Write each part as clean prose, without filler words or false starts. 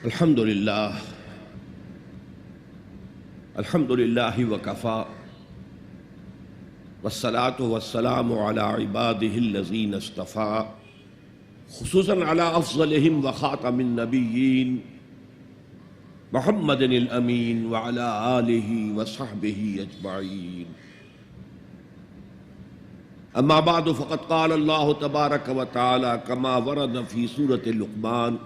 الحمد لله وكفى والصلاة والسلام على عباده الذين اصطفى خصوصا على أفضلهم وخاتم النبيين محمد الأمين وعلى آله وصحبه أجمعين. أما بعد فقد قال الله تبارك وتعالى كما ورد في سورة لقمان: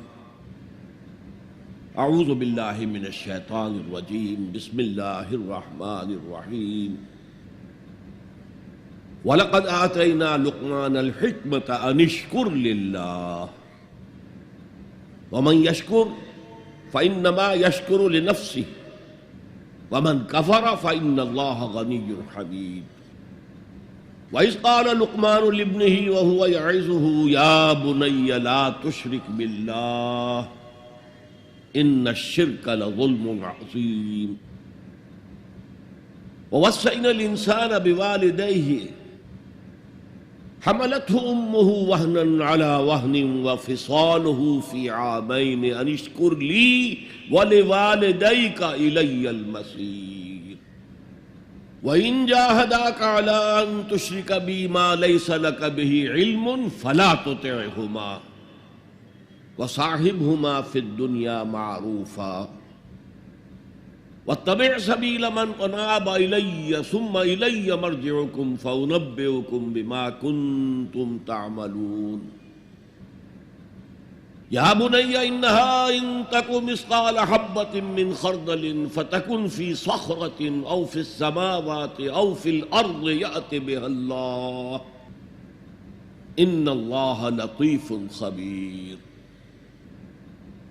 اعوذ باللہ من الشیطان الرجیم بسم اللہ الرحمن الرحیم وَلَقَدْ آتَيْنَا لُقْمَانَ الْحِكْمَةَ أَنِ اشْكُرْ لِلَّهِ وَمَنْ يَشْكُرْ فَإِنَّمَا يَشْكُرُ لِنَفْسِهِ وَمَنْ كَفَرَ فَإِنَّ اللَّهَ غَنِيٌّ حَمِيدٌ. وَإِذْ قَالَ لُقْمَانُ لِابْنِهِ وَهُوَ يَعِظُهُ يَا بُنَيَّ لَا تُشْرِكْ بِاللَّهِ ان الشرك لظلم عظيم. ووصينا الانسان بوالديه حملته امه وهنا على وهن وفصاله في عامين ان اشكر لي ولوالديك الي المصير. وان جاهداك على ان تشرك بي ما ليس لك به علم فلا تطعهما وصاحبهما في الدنيا معروفا واتبع سبيل من أناب إلي ثم إلي مرجعكم فأنبئكم بما كنتم تعملون. يا بني إنها إن تك مثقال حبة من خردل فتكن في صخرة أو في السماوات أو في الأرض يأت بها الله إن الله لطيف خبير.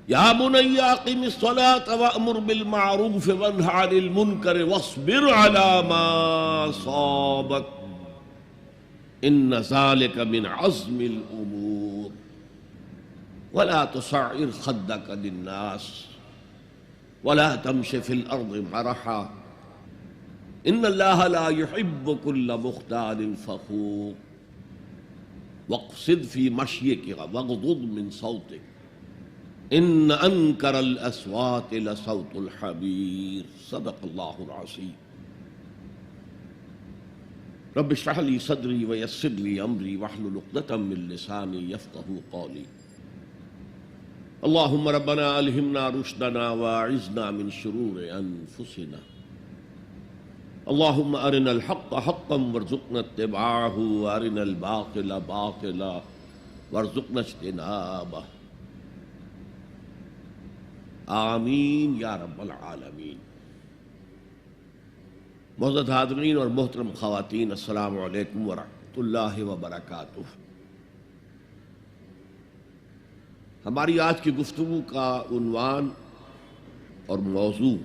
يا بني أقم الصلاة وأمر بالمعروف وانه عن المنكر واصبر على ما أصابك إن ذلك من عزم الأمور. ولا تصعر خدك للناس ولا تمش في الأرض مرحا إن الله لا يحب كل مختال فخور. واقصد في مشيك واغضض من صوتك ان انکر الاصوات لصوت الحمیر. صدق اللہ العظیم. رب اشرح لي صدری ویسر لي امری واحلل عقدۃ من لسانی یفقهوا قولی. اللهم ربنا الہمنا رشدنا واعذنا من شرور انفسنا. اللهم ارنا الحق حقا وارزقنا اتباعه وارنا الباطل باطلا وارزقنا اجتنابه. آمین یا رب العالمین. معزز حاضرین اور محترم خواتین، السلام علیکم ورحمۃ اللہ وبرکاتہ. ہماری آج کی گفتگو کا عنوان اور موضوع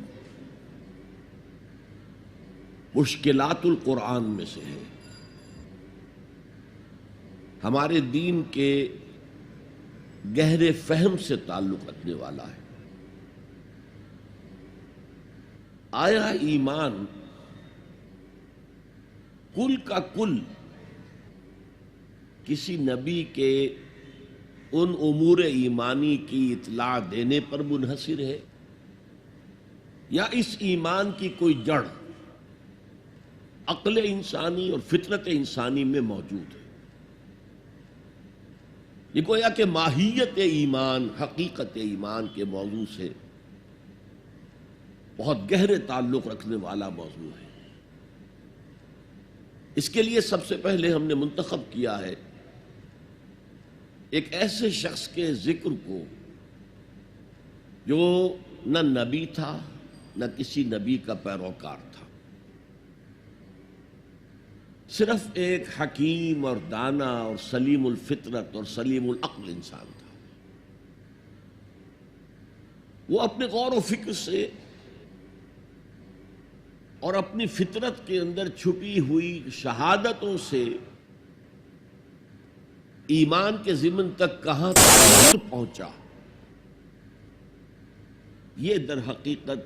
مشکلات القرآن میں سے ہے. ہمارے دین کے گہرے فہم سے تعلق رکھنے والا ہے. آیا ایمان کل کا کل کسی نبی کے ان امور ایمانی کی اطلاع دینے پر منحصر ہے یا اس ایمان کی کوئی جڑ عقل انسانی اور فطرت انسانی میں موجود ہے؟ یہ گویا کہ ماہیت ایمان، حقیقت ایمان کے موضوع سے بہت گہرے تعلق رکھنے والا موضوع ہے. اس کے لیے سب سے پہلے ہم نے منتخب کیا ہے ایک ایسے شخص کے ذکر کو جو نہ نبی تھا نہ کسی نبی کا پیروکار تھا، صرف ایک حکیم اور دانا اور سلیم الفطرت اور سلیم العقل انسان تھا. وہ اپنے غور و فکر سے اور اپنی فطرت کے اندر چھپی ہوئی شہادتوں سے ایمان کے ضمن تک کہاں پہنچا، یہ در حقیقت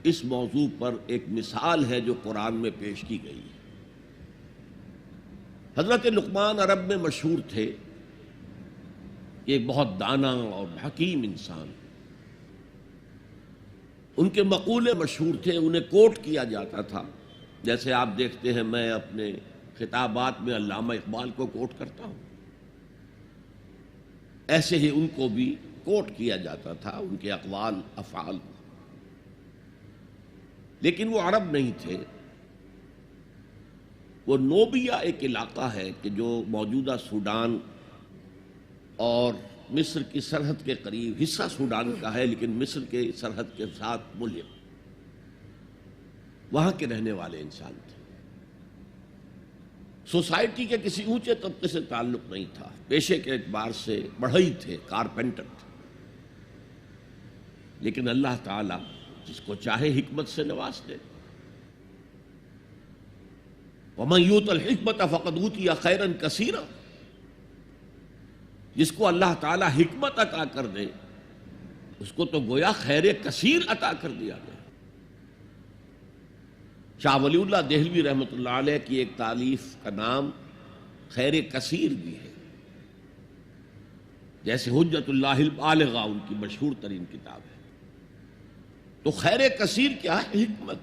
اس موضوع پر ایک مثال ہے جو قرآن میں پیش کی گئی ہے. حضرت لقمان عرب میں مشہور تھے، ایک بہت دانا اور حکیم انسان. ان کے مقولے مشہور تھے، انہیں کوٹ کیا جاتا تھا. جیسے آپ دیکھتے ہیں میں اپنے خطابات میں علامہ اقبال کو کوٹ کرتا ہوں، ایسے ہی ان کو بھی کوٹ کیا جاتا تھا، ان کے اقوال افعال کو. لیکن وہ عرب نہیں تھے. وہ نوبیا ایک علاقہ ہے کہ جو موجودہ سوڈان اور مصر کی سرحد کے قریب، حصہ سوڈان کا ہے لیکن مصر کے سرحد کے ساتھ ملحق، وہاں کے رہنے والے انسان تھے. سوسائٹی کے کسی اونچے طبقے سے تعلق نہیں تھا، پیشے کے اعتبار سے بڑھئی تھے، کارپینٹر تھے. لیکن اللہ تعالیٰ جس کو چاہے حکمت سے نواز دے. وَمَن يُؤْتَ الْحِكْمَةَ فَقَدْ أُوتِيَ خَيْرًا كَثِيرًا. جس کو اللہ تعالیٰ حکمت عطا کر دے اس کو تو گویا خیر کثیر عطا کر دیا گیا. شاہ ولی اللہ دہلوی رحمۃ اللہ علیہ کی ایک تالیف کا نام خیر کثیر بھی ہے، جیسے حجت اللہ البالغہ ان کی مشہور ترین کتاب ہے. تو خیر کثیر کیا ہے؟ حکمت.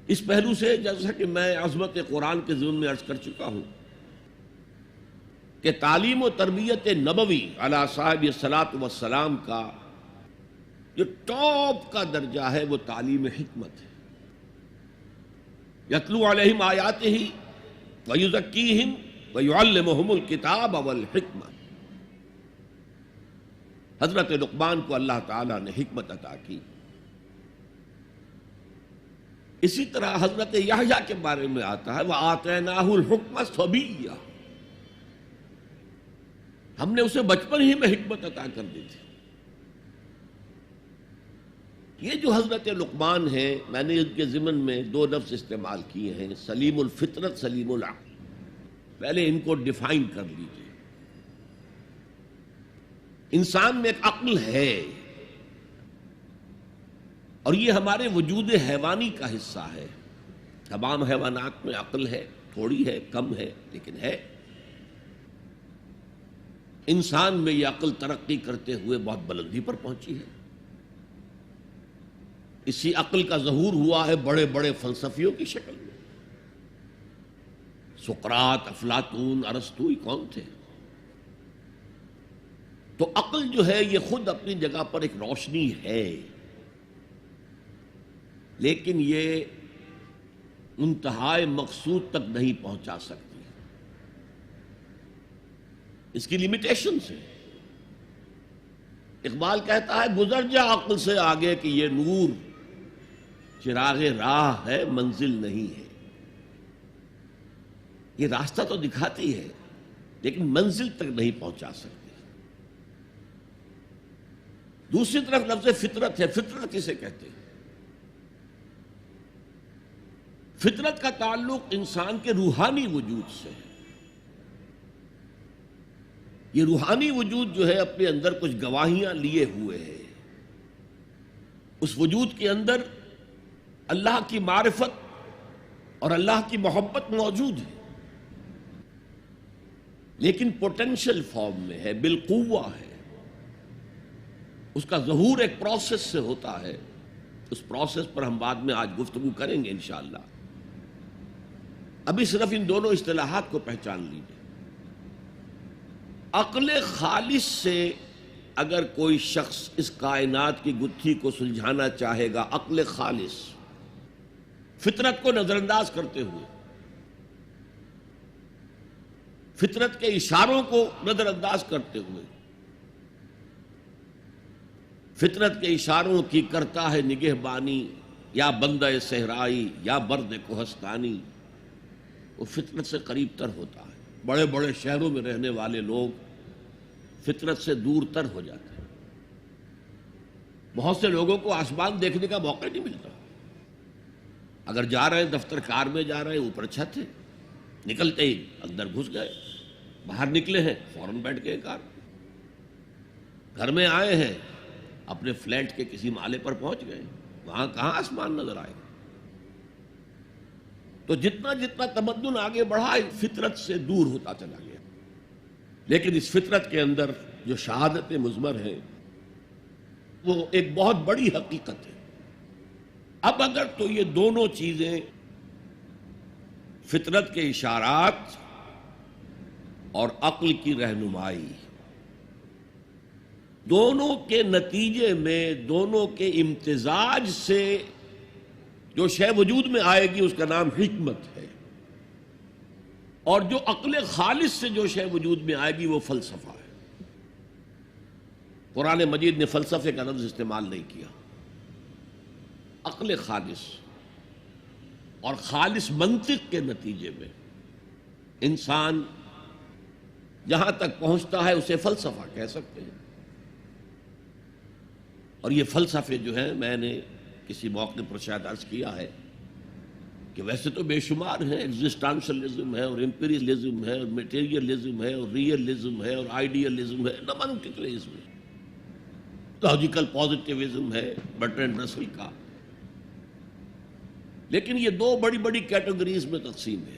اس پہلو سے جیسا کہ میں عظمت قرآن کے ضمن میں عرض کر چکا ہوں کہ تعلیم و تربیت نبوی علی صاحب الصلاۃ والسلام کا جو ٹاپ کا درجہ ہے وہ تعلیم حکمت ہے. یتلو علیہم آیاتہ ویزکیہم ویعلمہم الکتاب والحکمہ. حضرت لقمان کو اللہ تعالیٰ نے حکمت عطا کی. اسی طرح حضرت یحییٰ کے بارے میں آتا ہے وَآتَيْنَاهُ الْحُکْمَ صَبِیًّا. ہم نے اسے بچپن ہی میں حکمت عطا کر دی تھی. یہ جو حضرت لقمان ہیں، میں نے ان کے ضمن میں دو لفظ استعمال کیے ہیں، سلیم الفطرت، سلیم العقل. پہلے ان کو ڈیفائن کر لیجیے. انسان میں ایک عقل ہے اور یہ ہمارے وجود حیوانی کا حصہ ہے. تمام حیوانات میں عقل ہے، تھوڑی ہے، کم ہے، لیکن ہے. انسان میں یہ عقل ترقی کرتے ہوئے بہت بلندی پر پہنچی ہے. اسی عقل کا ظہور ہوا ہے بڑے بڑے فلسفیوں کی شکل میں. سقراط، افلاطون، ارسطو، یہ کون تھے؟ تو عقل جو ہے یہ خود اپنی جگہ پر ایک روشنی ہے، لیکن یہ انتہائے مقصود تک نہیں پہنچا سکتی. اس کی لیمیٹیشنز ہیں. اقبال کہتا ہے گزر جا عقل سے آگے کہ یہ نور چراغ راہ ہے، منزل نہیں ہے. یہ راستہ تو دکھاتی ہے لیکن منزل تک نہیں پہنچا سکتی. دوسری طرف لفظ فطرت ہے. فطرت کسے کہتے ہیں؟ فطرت کا تعلق انسان کے روحانی وجود سے ہے. یہ روحانی وجود جو ہے اپنے اندر کچھ گواہیاں لیے ہوئے ہے. اس وجود کے اندر اللہ کی معرفت اور اللہ کی محبت موجود ہے، لیکن پوٹینشل فارم میں ہے، بالقوہ ہے. اس کا ظہور ایک پروسیس سے ہوتا ہے. اس پروسیس پر ہم بعد میں آج گفتگو کریں گے انشاءاللہ. ابھی صرف ان دونوں اصطلاحات کو پہچان لیجیے. عقل خالص سے اگر کوئی شخص اس کائنات کی گتھی کو سلجھانا چاہے گا، عقل خالص، فطرت کو نظر انداز کرتے ہوئے، فطرت کے اشاروں کو نظر انداز کرتے ہوئے، فطرت کے اشاروں کی کرتا ہے نگہبانی، یا بندہ صحرائی یا برد کوہستانی، وہ فطرت سے قریب تر ہوتا ہے. بڑے بڑے شہروں میں رہنے والے لوگ فطرت سے دور تر ہو جاتے ہیں. بہت سے لوگوں کو آسمان دیکھنے کا موقع نہیں ملتا. اگر جا رہے ہیں دفتر کار میں جا رہے ہیں، اوپر چھت ہے، نکلتے ہی اندر گھس گئے، باہر نکلے ہیں فوراً بیٹھ گئے کار. گھر میں آئے ہیں، اپنے فلیٹ کے کسی مالے پر پہنچ گئے، وہاں کہاں آسمان نظر آئے. تو جتنا جتنا تمدن آگے بڑھا فطرت سے دور ہوتا چلا گیا. لیکن اس فطرت کے اندر جو شہادت مضمر ہیں وہ ایک بہت بڑی حقیقت ہے۔ اب اگر تو یہ دونوں چیزیں فطرت کے اشارات اور عقل کی رہنمائی، دونوں کے نتیجے میں، دونوں کے امتزاج سے جو شے وجود میں آئے گی اس کا نام حکمت ہے، اور جو عقل خالص سے جو شے وجود میں آئے گی وہ فلسفہ ہے۔ قرآن مجید نے فلسفے کا لفظ استعمال نہیں کیا، عقل خالص اور خالص منطق کے نتیجے میں انسان جہاں تک پہنچتا ہے اسے فلسفہ کہہ سکتے ہیں۔ اور یہ فلسفے جو ہیں، میں نے کسی موقع پر شاید عرض کیا ہے کہ ویسے تو بے شمار ہیں، ایگزسٹانشلزم ہے اور امپیریلزم ہے اور میٹیریلزم ہے اور ریئلزم ہے اور آئیڈیلزم ہے، نہ معلوم کتنے اسم ہیں، لاجیکل پازیٹیوزم ہے برٹرینڈ رسل کا، لیکن یہ دو بڑی بڑی کیٹیگریز میں تقسیم ہے۔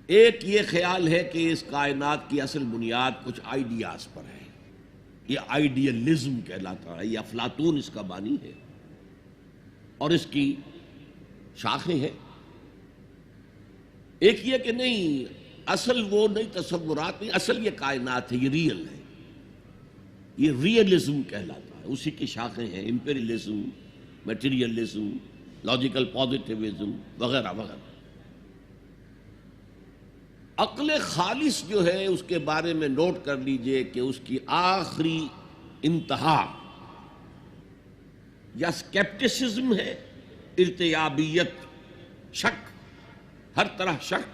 ایک یہ خیال ہے کہ اس کائنات کی اصل بنیاد کچھ آئیڈیاز پر ہے، یہ آئیڈیلزم کہلاتا ہے، یہ افلاطون اس کا بانی ہے اور اس کی شاخیں ہیں۔ ایک یہ کہ نہیں، اصل وہ نہیں، تصورات نہیں، اصل یہ کائنات ہے، یہ ریئل ہے، یہ ریئلزم کہلاتا ہے، اسی کی شاخیں ہیں، امپیریلزم، میٹیریلزم، لاجیکل پازیٹیوزم وغیرہ وغیرہ۔ عقل خالص جو ہے اس کے بارے میں نوٹ کر لیجئے کہ اس کی آخری انتہا یا سکیپٹسزم ہے، ارتیابیت، شک، ہر طرح شک،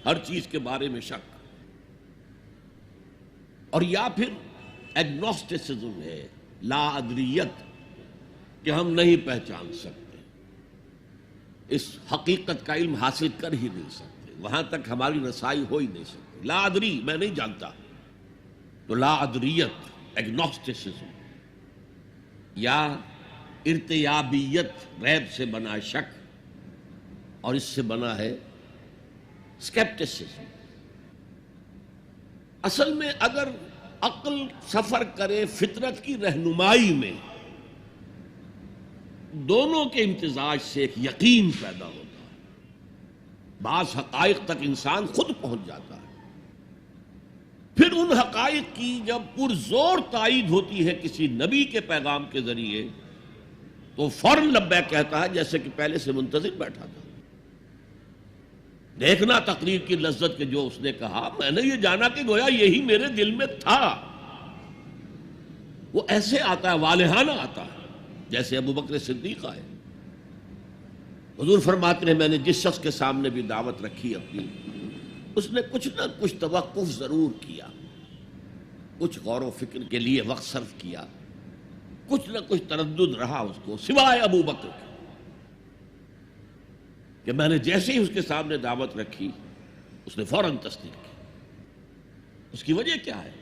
ہر چیز کے بارے میں شک، اور یا پھر ایگنوسٹسزم ہے، لا ادریت، کہ ہم نہیں پہچان سکتے، اس حقیقت کا علم حاصل کر ہی نہیں سکتے، وہاں تک ہماری رسائی ہو ہی نہیں سکتی، لا ادری، میں نہیں جانتا، تو لا ادریت، ایگنوسٹسزم، یا ارتیابیت، ریب سے بنا شک، اور اس سے بنا ہے سکیپٹسزم۔ اصل میں اگر عقل سفر کرے فطرت کی رہنمائی میں، دونوں کے امتزاج سے ایک یقین پیدا ہوتا ہے، بعض حقائق تک انسان خود پہنچ جاتا ہے، پھر ان حقائق کی جب پرزور تائید ہوتی ہے کسی نبی کے پیغام کے ذریعے تو فوراً لبیک کہتا ہے، جیسے کہ پہلے سے منتظر بیٹھا تھا۔ دیکھنا تقریر کی لذت کے جو اس نے کہا، میں نے یہ جانا کہ گویا یہی میرے دل میں تھا، وہ ایسے آتا ہے، والہانہ آتا ہے، جیسے ابو بکر صدیق آئے۔ حضور فرماتے ہیں، میں نے جس شخص کے سامنے بھی دعوت رکھی اپنی، اس نے کچھ نہ کچھ توقف ضرور کیا، کچھ غور و فکر کے لیے وقت صرف کیا، کچھ نہ کچھ تردد رہا اس کو، سوائے ابو بکر کے، کہ میں نے جیسے ہی اس کے سامنے دعوت رکھی اس نے فوراً تصدیق کی۔ اس کی وجہ کیا ہے؟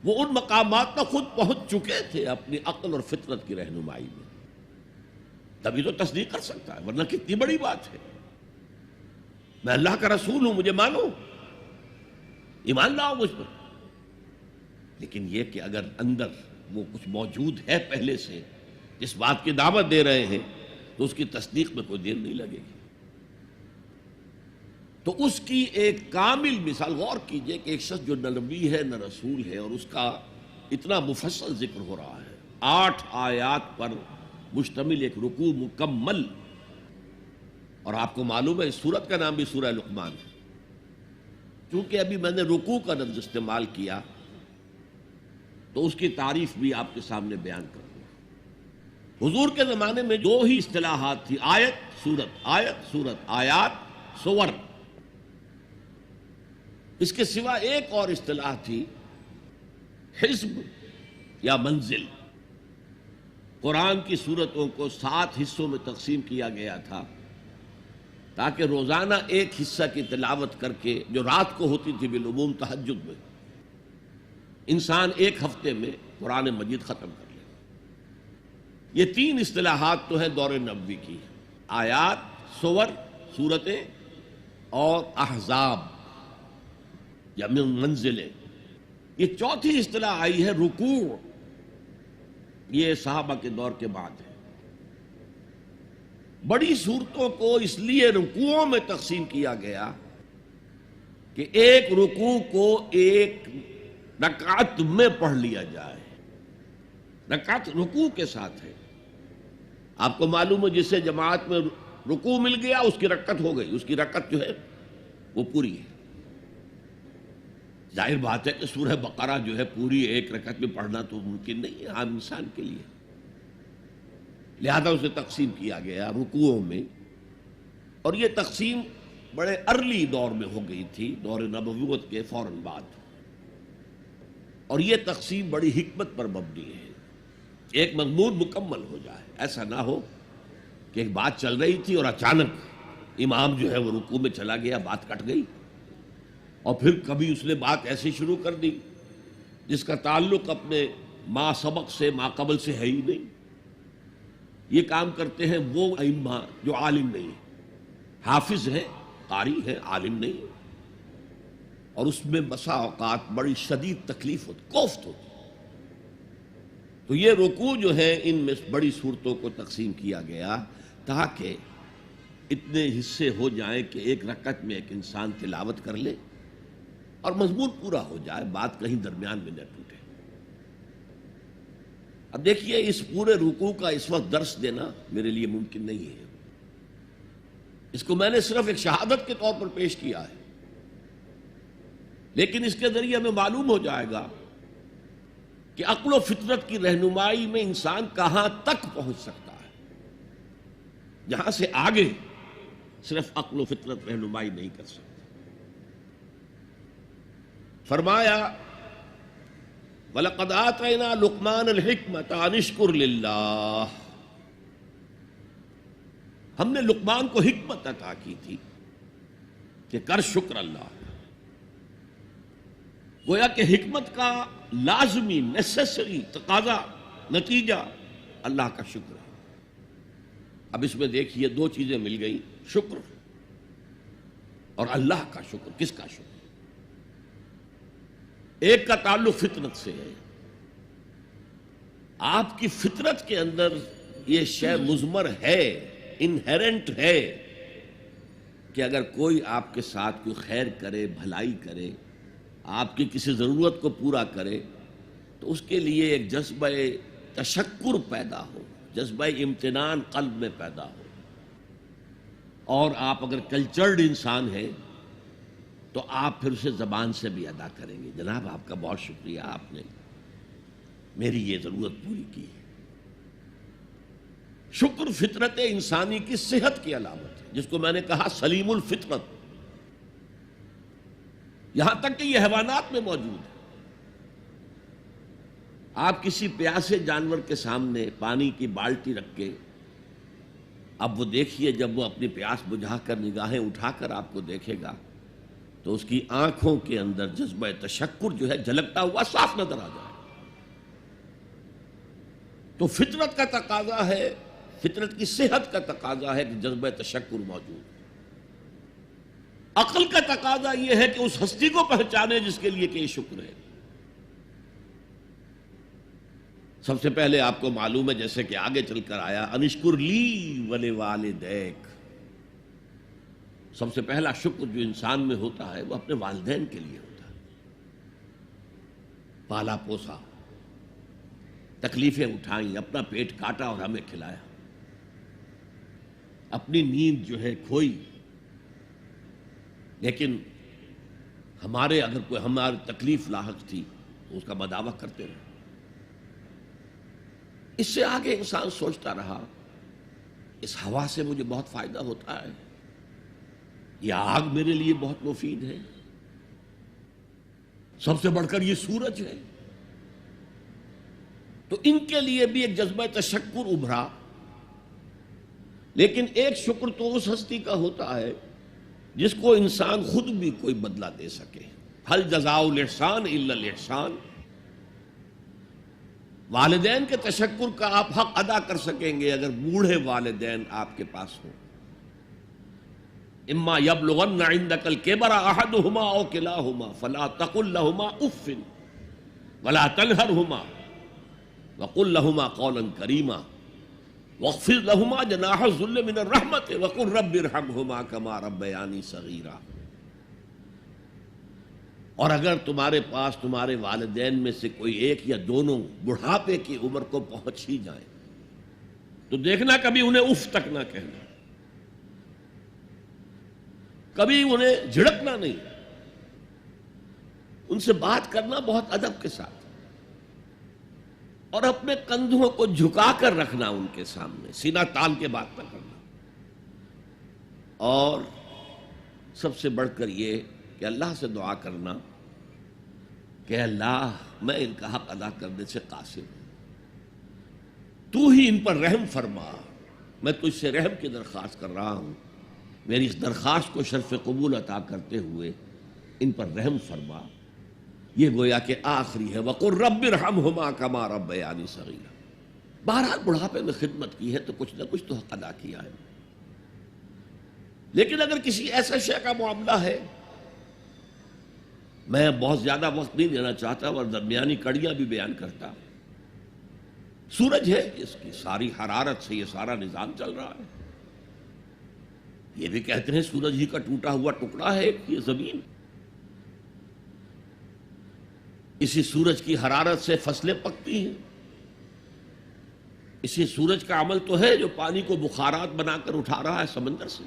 وہ ان مقامات تک خود پہنچ چکے تھے اپنی عقل اور فطرت کی رہنمائی میں، تبھی تو تصدیق کر سکتا ہے، ورنہ کتنی بڑی بات ہے، میں اللہ کا رسول ہوں، مجھے مانو، ایمان لاؤ مجھ پر۔ لیکن یہ کہ اگر اندر وہ کچھ موجود ہے پہلے سے، جس بات کی دعوت دے رہے ہیں، تو اس کی تصدیق میں کوئی دیر نہیں لگے گی۔ تو اس کی ایک کامل مثال، غور کیجئے کہ ایک شخص جو نہ نبی ہے نہ رسول ہے، اور اس کا اتنا مفصل ذکر ہو رہا ہے، 8 آیات پر مشتمل ایک رکوع مکمل، اور آپ کو معلوم ہے اس سورت کا نام بھی سورہ لقمان ہے، چونکہ ابھی میں نے رکوع کا لفظ استعمال کیا تو اس کی تعریف بھی آپ کے سامنے بیان کروں۔ حضور کے زمانے میں دو ہی اصطلاحات تھی، آیت سورت، آیات سور، اس کے سوا ایک اور اصطلاح تھی، حزب یا منزل۔ قرآن کی سورتوں کو 7 حصوں میں تقسیم کیا گیا تھا تاکہ روزانہ ایک حصہ کی تلاوت کر کے، جو رات کو ہوتی تھی بالعموم تہجد میں، انسان ایک ہفتے میں قرآن مجید ختم کر لے۔ یہ 3 اصطلاحات تو ہیں دور نبوی کی، آیات، سور، سورتیں، اور احزاب یا منزلیں، یہ چوتھی اصطلاح آئی ہے رکوع، یہ صحابہ کے دور کے بعد ہے۔ بڑی صورتوں کو اس لیے رکوعوں میں تقسیم کیا گیا کہ ایک رکوع کو ایک رکعت میں پڑھ لیا جائے، رکعت رکوع کے ساتھ ہے۔ آپ کو معلوم ہے جسے جماعت میں رکوع مل گیا اس کی رکعت ہو گئی، اس کی رکعت جو ہے وہ پوری ہے۔ ظاہر بات ہے کہ سورہ بقرہ جو ہے پوری ایک رکعت میں پڑھنا تو ممکن نہیں ہے عام انسان کے لیے، لہذا اسے تقسیم کیا گیا رکوعوں میں، اور یہ تقسیم بڑے ارلی دور میں ہو گئی تھی، دور نبوت کے فوراً بعد، اور یہ تقسیم بڑی حکمت پر مبنی ہے، ایک مضمون مکمل ہو جائے، ایسا نہ ہو کہ ایک بات چل رہی تھی اور اچانک امام جو ہے وہ رکوع میں چلا گیا، بات کٹ گئی، اور پھر کبھی اس نے بات ایسی شروع کر دی جس کا تعلق اپنے ما سبق سے ما قبل سے ہے ہی نہیں۔ یہ کام کرتے ہیں وہ ائمہ جو عالم نہیں ہے، حافظ ہے، قاری ہے، عالم نہیں ہے، اور اس میں بسا اوقات بڑی شدید تکلیف ہوتی، کوفت ہوتی۔ تو یہ رکوع جو ہے ان میں بڑی صورتوں کو تقسیم کیا گیا تاکہ اتنے حصے ہو جائیں کہ ایک رکعت میں ایک انسان تلاوت کر لے اور مضمون پورا ہو جائے، بات کہیں درمیان میں نہ ٹوٹے۔ اب دیکھیے اس پورے رکوع کا اس وقت درس دینا میرے لیے ممکن نہیں ہے، اس کو میں نے صرف ایک شہادت کے طور پر پیش کیا ہے، لیکن اس کے ذریعے ہمیں معلوم ہو جائے گا کہ عقل و فطرت کی رہنمائی میں انسان کہاں تک پہنچ سکتا ہے، جہاں سے آگے صرف عقل و فطرت رہنمائی نہیں کر سکتی۔ فرمایا وَلَقَدْ آتَيْنَا لُقْمَانَ الْحِكْمَةَ أَنِ اشْكُرْ لِلَّهِ، ہم نے لقمان کو حکمت عطا کی تھی کہ کر شکر اللہ کا۔ گویا کہ حکمت کا لازمی نیسیسری تقاضا نتیجہ اللہ کا شکر ہے۔ اب اس میں دیکھیے دو چیزیں مل گئی، شکر اور اللہ کا شکر۔ کس کا شکر؟ ایک کا تعلق فطرت سے ہے، آپ کی فطرت کے اندر یہ شے مضمر ہے، انہیرنٹ ہے کہ اگر کوئی آپ کے ساتھ کوئی خیر کرے، بھلائی کرے، آپ کی کسی ضرورت کو پورا کرے تو اس کے لیے ایک جذبہ تشکر پیدا ہو، جذبہ امتنان قلب میں پیدا ہو، اور آپ اگر کلچرڈ انسان ہیں تو آپ پھر اسے زبان سے بھی ادا کریں گے، جناب آپ کا بہت شکریہ، آپ نے میری یہ ضرورت پوری کی ہے۔ شکر فطرت انسانی کی صحت کی علامت ہے، جس کو میں نے کہا سلیم الفطرت، یہاں تک کہ یہ حیوانات میں موجود ہے۔ آپ کسی پیاسے جانور کے سامنے پانی کی بالٹی رکھ کے، اب وہ دیکھیے جب وہ اپنی پیاس بجھا کر نگاہیں اٹھا کر آپ کو دیکھے گا تو اس کی آنکھوں کے اندر جذبہ تشکر جو ہے جھلکتا ہوا صاف نظر آ جائے۔ تو فطرت کا تقاضا ہے، فطرت کی صحت کا تقاضا ہے کہ جذبہ تشکر موجود۔ عقل کا تقاضا یہ ہے کہ اس ہستی کو پہچانے جس کے لیے کہ یہ شکر ہے۔ سب سے پہلے آپ کو معلوم ہے جیسے کہ آگے چل کر آیا انشکر لی ولوالدیک، سب سے پہلا شکر جو انسان میں ہوتا ہے وہ اپنے والدین کے لیے ہوتا ہے۔ پالا پوسا، تکلیفیں اٹھائیں، اپنا پیٹ کاٹا اور ہمیں کھلایا، اپنی نیند جو ہے کھوئی، لیکن ہمارے اگر کوئی ہماری تکلیف لاحق تھی تو اس کا مداوع کرتے رہے۔ اس سے آگے انسان سوچتا رہا اس ہوا سے مجھے بہت فائدہ ہوتا ہے، یہ آگ میرے لیے بہت مفید ہے، سب سے بڑھ کر یہ سورج ہے، تو ان کے لیے بھی ایک جذبہ تشکر ابھرا۔ لیکن ایک شکر تو اس ہستی کا ہوتا ہے جس کو انسان خود بھی کوئی بدلہ دے سکے۔ ہل جزاء الاحسان الا الاحسان، والدین کے تشکر کا آپ حق ادا کر سکیں گے اگر بوڑھے والدین آپ کے پاس ہوں۔ اما یبلغن عندک الکبر احدہما او کلاہما فلا تقل لہما اف، ولا تنہرہما وقل لہما قولا کریما واخفض لہما جناح الذل من الرحمۃ وقل رب ارحمہما کما ربیانی صغیرا۔ اور اگر تمہارے پاس تمہارے والدین میں سے کوئی ایک یا دونوں بڑھاپے کی عمر کو پہنچ ہی جائیں تو دیکھنا کبھی انہیں اف تک نہ کہنا، کبھی انہیں جھڑکنا نہیں، ان سے بات کرنا بہت ادب کے ساتھ، اور اپنے کندھوں کو جھکا کر رکھنا ان کے سامنے، سینہ تان کے بات نہ کرنا۔ اور سب سے بڑھ کر یہ کہ اللہ سے دعا کرنا کہ اللہ میں ان کا حق ادا کرنے سے قاصر ہوں، تو ہی ان پر رحم فرما، میں تجھ سے رحم کی درخواست کر رہا ہوں، میری اس درخواست کو شرف قبول عطا کرتے ہوئے ان پر رحم فرما۔ یہ گویا کہ آخری ہے وَقُلْ رَبِّ ارْحَمْهُمَا كَمَا رَبَّيَانِي صَغِيرًا۔ بہرحال بڑھاپے میں خدمت کی ہے تو کچھ نہ کچھ تو حق ادا کیا ہے، لیکن اگر کسی ایسا شے کا معاملہ ہے، میں بہت زیادہ وقت نہیں دینا چاہتا اور درمیانی کڑیاں بھی بیان کرتا، سورج ہے اس کی ساری حرارت سے یہ سارا نظام چل رہا ہے، یہ بھی کہتے ہیں سورج ہی کا ٹوٹا ہوا ٹکڑا ہے یہ زمین، اسی سورج کی حرارت سے فصلیں پکتی ہیں، اسی سورج کا عمل تو ہے جو پانی کو بخارات بنا کر اٹھا رہا ہے سمندر سے،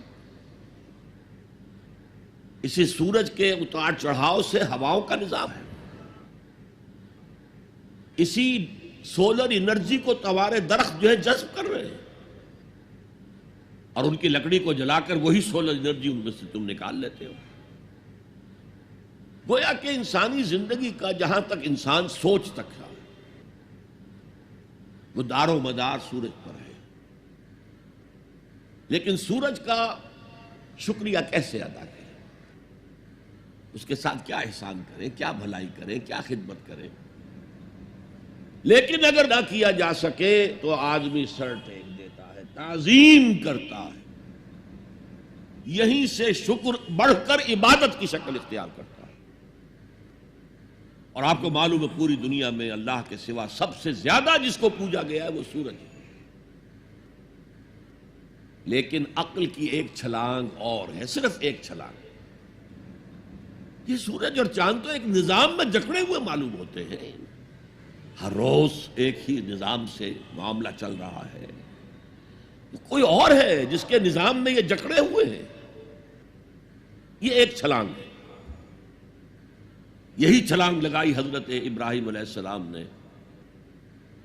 اسی سورج کے اتار چڑھاؤ سے ہواؤں کا نظام ہے، اسی سولر انرجی کو توارے درخت جو ہے جذب کر رہے ہیں، اور ان کی لکڑی کو جلا کر وہی سولر انرجی ان میں سے تم نکال لیتے ہو۔ گویا کہ انسانی زندگی کا جہاں تک انسان سوچ تک ہے وہ دار و مدار سورج پر ہے، لیکن سورج کا شکریہ کیسے ادا کریں، اس کے ساتھ کیا احسان کریں، کیا بھلائی کریں، کیا خدمت کریں؟ لیکن اگر نہ کیا جا سکے تو آدمی سر ٹیک دیتا ہے، تعظیم کرتا ہے، یہیں سے شکر بڑھ کر عبادت کی شکل اختیار کرتا ہے۔ اور آپ کو معلوم ہے پوری دنیا میں اللہ کے سوا سب سے زیادہ جس کو پوجا گیا ہے وہ سورج ہے، لیکن عقل کی ایک چھلانگ اور ہے، صرف ایک چھلانگ۔ یہ سورج اور چاند تو ایک نظام میں جکڑے ہوئے معلوم ہوتے ہیں، ہر روز ایک ہی نظام سے معاملہ چل رہا ہے، کوئی اور ہے جس کے نظام میں یہ جکڑے ہوئے ہیں، یہ ایک چھلانگ ہے۔ یہی چھلانگ لگائی حضرت ابراہیم علیہ السلام نے،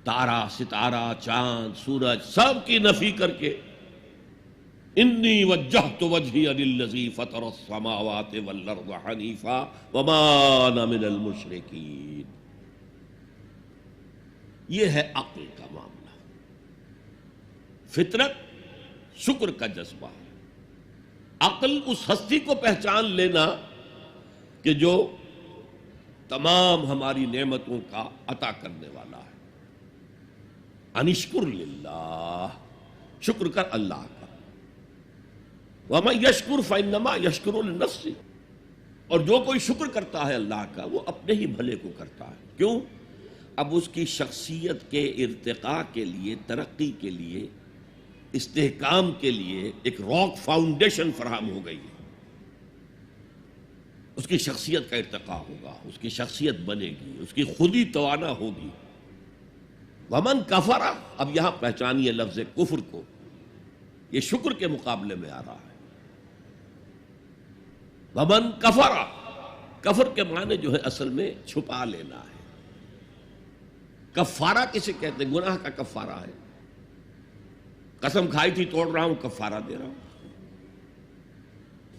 تارا ستارہ چاند سورج سب کی نفی کر کے انی وجہت وجہی للذی فطر السماوات والارض حنیفا وما انا من المشرکین۔ یہ ہے عقل کا معاملہ، فطرت شکر کا جذبہ، عقل اس ہستی کو پہچان لینا کہ جو تمام ہماری نعمتوں کا عطا کرنے والا ہے۔ انشکر للہ، شکر کر اللہ کا، وَمَن يَشْكُرْ فَإِنَّمَا يَشْكُرُ لِنَفْسِهِ، اور جو کوئی شکر کرتا ہے اللہ کا وہ اپنے ہی بھلے کو کرتا ہے۔ کیوں؟ اب اس کی شخصیت کے ارتقاء کے لیے، ترقی کے لیے، استحکام کے لیے ایک راک فاؤنڈیشن فراہم ہو گئی ہے، اس کی شخصیت کا ارتقاء ہوگا، اس کی شخصیت بنے گی، اس کی خودی توانا ہوگی۔ ومن کفر، اب یہاں پہچانیے لفظ کفر کو، یہ شکر کے مقابلے میں آ رہا ہے۔ ومن کفر، کفر کے معنی جو ہے اصل میں چھپا لینا ہے۔ کفارہ کسے کہتے ہیں؟ گناہ کا کفارہ ہے، قسم کھائی تھی توڑ رہا ہوں، کفارہ دے رہا ہوں،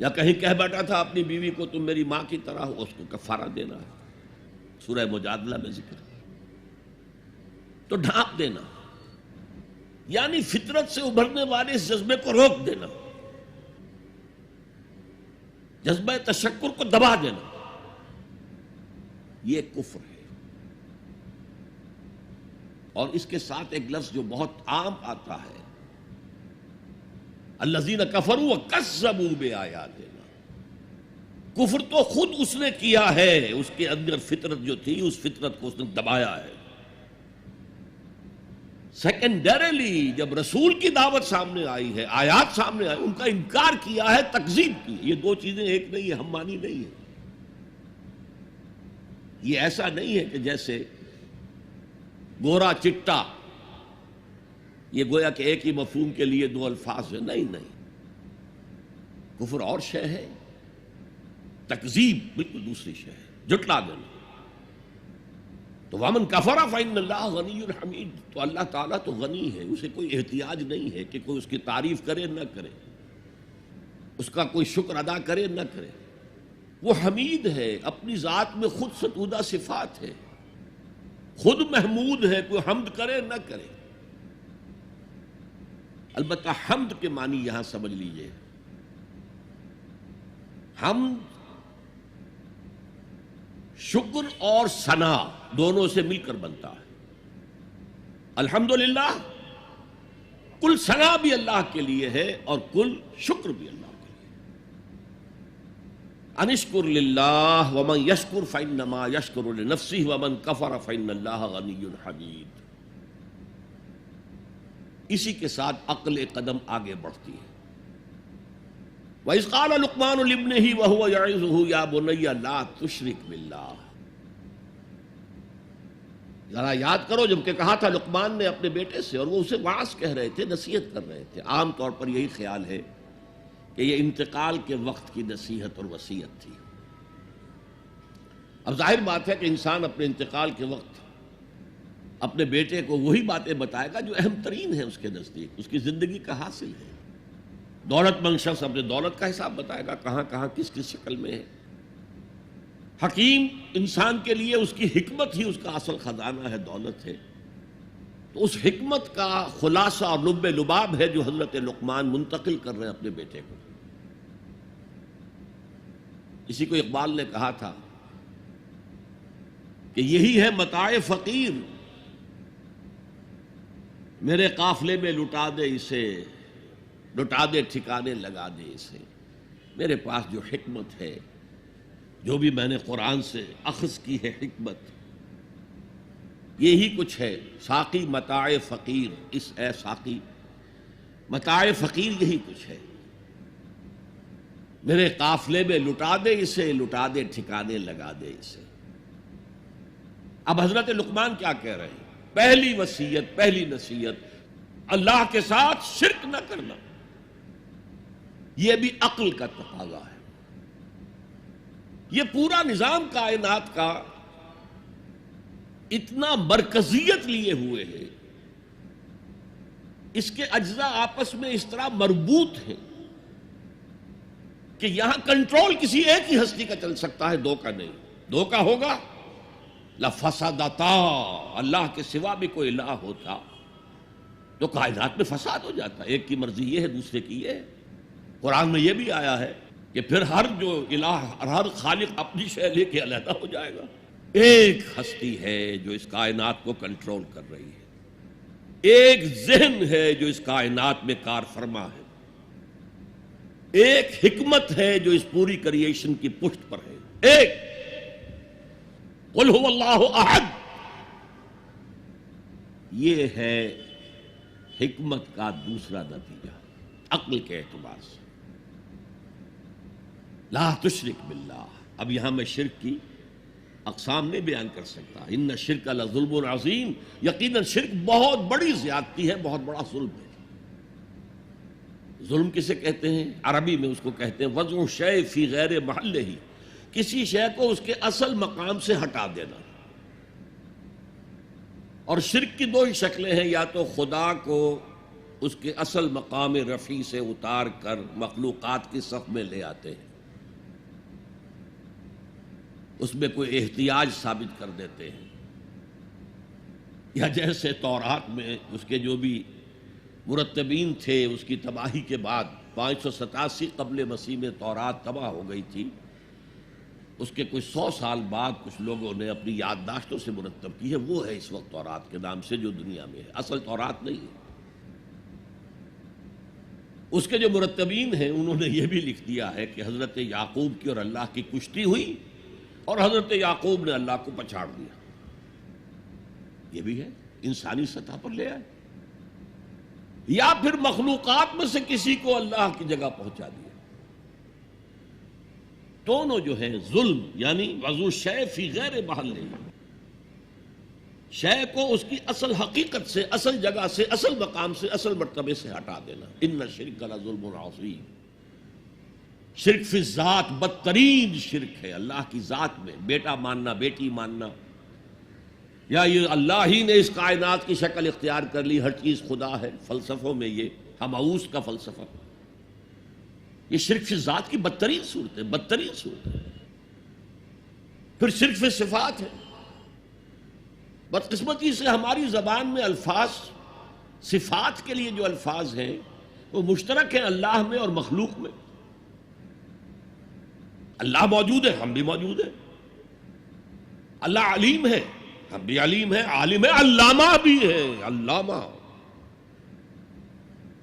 یا کہیں کہہ بیٹھا تھا اپنی بیوی کو تم میری ماں کی طرح ہو، اس کو کفارہ دینا ہے، سورہ مجادلہ میں ذکر ہے۔ تو ڈھانپ دینا یعنی فطرت سے ابھرنے والے اس جذبے کو روک دینا، جذبہ تشکر کو دبا دینا، یہ کفر ہے۔ اور اس کے ساتھ ایک لفظ جو بہت عام آتا ہے، الذین کفروا وکذبوا بآیاتنا، کفر تو خود اس نے کیا ہے، اس کے اندر فطرت جو تھی اس فطرت کو اس نے دبایا ہے۔ سیکنڈریلی جب رسول کی دعوت سامنے آئی ہے، آیات سامنے آئی، ان کا انکار کیا ہے، تکذیب کی۔ یہ دو چیزیں ایک نہیں ہے، ہم مانی نہیں ہے۔ یہ ایسا نہیں ہے کہ جیسے گورا چٹا، یہ گویا کہ ایک ہی مفہوم کے لیے دو الفاظ ہیں، نہیں نہیں، کفر اور شے ہے، تکذیب بالکل دوسری شے ہے، جھٹلا دینا۔ تو وَمَنْ كَفَرَ فَإِنَّ اللَّهَ غَنِيٌّ حَمِيدٌ، تو اللہ تعالیٰ تو غنی ہے، اسے کوئی احتیاج نہیں ہے کہ کوئی اس کی تعریف کرے نہ کرے، اس کا کوئی شکر ادا کرے نہ کرے۔ وہ حمید ہے، اپنی ذات میں خود ستودہ صفات ہے، خود محمود ہے، کوئی حمد کرے نہ کرے۔ البتہ حمد کے معنی یہاں سمجھ لیجئے، حمد شکر اور ثنا دونوں سے مل کر بنتا ہے۔ الحمدللہ کل ثنا بھی اللہ کے لیے ہے اور کل شکر بھی اللہ کے لیے۔ انشکر للہ ومن یشکر فانما یشکر لنفسہ ومن کفر فان اللہ غنی حمید۔ اسی کے ساتھ عقل قدم آگے بڑھتی ہے۔ وَإِذْ قَالَ لُقْمَانُ لِابْنِهِ وَهُوَ يَعِظُهُ يَا بُنَيَّ لَا تُشْرِكْ بِاللَّهِ۔ ذرا یاد کرو جب کہ کہا تھا لقمان نے اپنے بیٹے سے، اور وہ اسے واعظ کہہ رہے تھے، نصیحت کر رہے تھے۔ عام طور پر یہی خیال ہے کہ یہ انتقال کے وقت کی نصیحت اور وصیت تھی۔ اب ظاہر بات ہے کہ انسان اپنے انتقال کے وقت اپنے بیٹے کو وہی باتیں بتائے گا جو اہم ترین ہے اس کے نزدیک، اس کی زندگی کا حاصل ہے۔ دولت مند شخص اپنے دولت کا حساب بتائے گا، کہاں کہاں کس کس شکل میں ہے۔ حکیم انسان کے لیے اس کی حکمت ہی اس کا اصل خزانہ ہے، دولت ہے۔ تو اس حکمت کا خلاصہ اور لب لباب ہے جو حضرت لقمان منتقل کر رہے ہیں اپنے بیٹے کو۔ اسی کو اقبال نے کہا تھا کہ یہی ہے متاع فقیر، میرے قافلے میں لٹا دے اسے، لٹا دے ٹھکانے لگا دے اسے۔ میرے پاس جو حکمت ہے، جو بھی میں نے قرآن سے اخذ کی ہے حکمت، یہی کچھ ہے۔ ساقی متاع فقیر، اس اے ساقی متاع فقیر یہی کچھ ہے، میرے قافلے میں لٹا دے اسے، لٹا دے ٹھکانے لگا دے اسے۔ اب حضرت لقمان کیا کہہ رہے ہیں؟ پہلی وصیت، پہلی نصیحت، اللہ کے ساتھ شرک نہ کرنا۔ یہ بھی عقل کا تقاضا ہے۔ یہ پورا نظام کائنات کا اتنا مرکزیت لیے ہوئے ہے، اس کے اجزاء آپس میں اس طرح مربوط ہیں کہ یہاں کنٹرول کسی ایک ہی ہستی کا چل سکتا ہے، دو کا نہیں۔ دو کا ہوگا لفسدتا، اللہ کے سوا بھی کوئی الہ ہوتا تو کائنات میں فساد ہو جاتا۔ ایک کی مرضی یہ ہے، دوسرے کی یہ ہے۔ قرآن میں یہ بھی آیا ہے کہ پھر ہر جو الہ، ہر خالق اپنی شے لے کے علیحدہ ہو جائے گا۔ ایک ہستی ہے جو اس کائنات کو کنٹرول کر رہی ہے، ایک ذہن ہے جو اس کائنات میں کار فرما ہے، ایک حکمت ہے جو اس پوری کریشن کی پشت پر ہے۔ ایک قل هو اللہ احد، یہ ہے حکمت کا دوسرا نتیجہ عقل کے اعتبار سے۔ لا تشرک باللہ، اب یہاں میں شرک کی اقسام نہیں بیان کر سکتا۔ ان الشرک لظلم عظیم، یقیناً شرک بہت بڑی زیادتی ہے، بہت بڑا ظلم ہے۔ ظلم کسے کہتے ہیں؟ عربی میں اس کو کہتے ہیں وضع شیء فی غیر محلہ، کسی شے کو اس کے اصل مقام سے ہٹا دینا۔ اور شرک کی دو ہی شکلیں ہیں، یا تو خدا کو اس کے اصل مقام رفیع سے اتار کر مخلوقات کی صف میں لے آتے ہیں، اس میں کوئی احتیاج ثابت کر دیتے ہیں، یا جیسے تورات میں اس کے جو بھی مرتبین تھے، اس کی تباہی کے بعد 587 قبل مسیح میں تورات تباہ ہو گئی تھی، اس کے کوئی 100 سال بعد کچھ لوگوں نے اپنی یادداشتوں سے مرتب کی ہے، وہ ہے اس وقت تورات کے نام سے جو دنیا میں ہے، اصل تورات نہیں ہے۔ اس کے جو مرتبین ہیں انہوں نے یہ بھی لکھ دیا ہے کہ حضرت یعقوب کی اور اللہ کی کشتی ہوئی اور حضرت یعقوب نے اللہ کو پچھاڑ دیا. یہ بھی ہے انسانی سطح پر لے آئے، یا پھر مخلوقات میں سے کسی کو اللہ کی جگہ پہنچا دیا. دونوں جو ہیں ظلم، یعنی وضع شے فی غیر محلہ، شے کو اس کی اصل حقیقت سے، اصل جگہ سے، اصل مقام سے، اصل مرتبے سے ہٹا دینا. ان الشرک لظلم عظیم. شرک فی الذات بدترین شرک ہے. اللہ کی ذات میں بیٹا ماننا، بیٹی ماننا، یا یہ اللہ ہی نے اس کائنات کی شکل اختیار کر لی، ہر چیز خدا ہے. فلسفوں میں یہ ہماؤس کا فلسفہ، یہ شرک فی ذات کی بدترین صورت ہے، بدترین صورت ہے. پھر شرک فی صفات ہے. بدقسمتی سے ہماری زبان میں الفاظ، صفات کے لیے جو الفاظ ہیں وہ مشترک ہیں اللہ میں اور مخلوق میں. اللہ موجود ہے، ہم بھی موجود ہیں. اللہ علیم ہے، ہم بھی علیم ہیں. عالم ہے، علامہ بھی ہے، علامہ.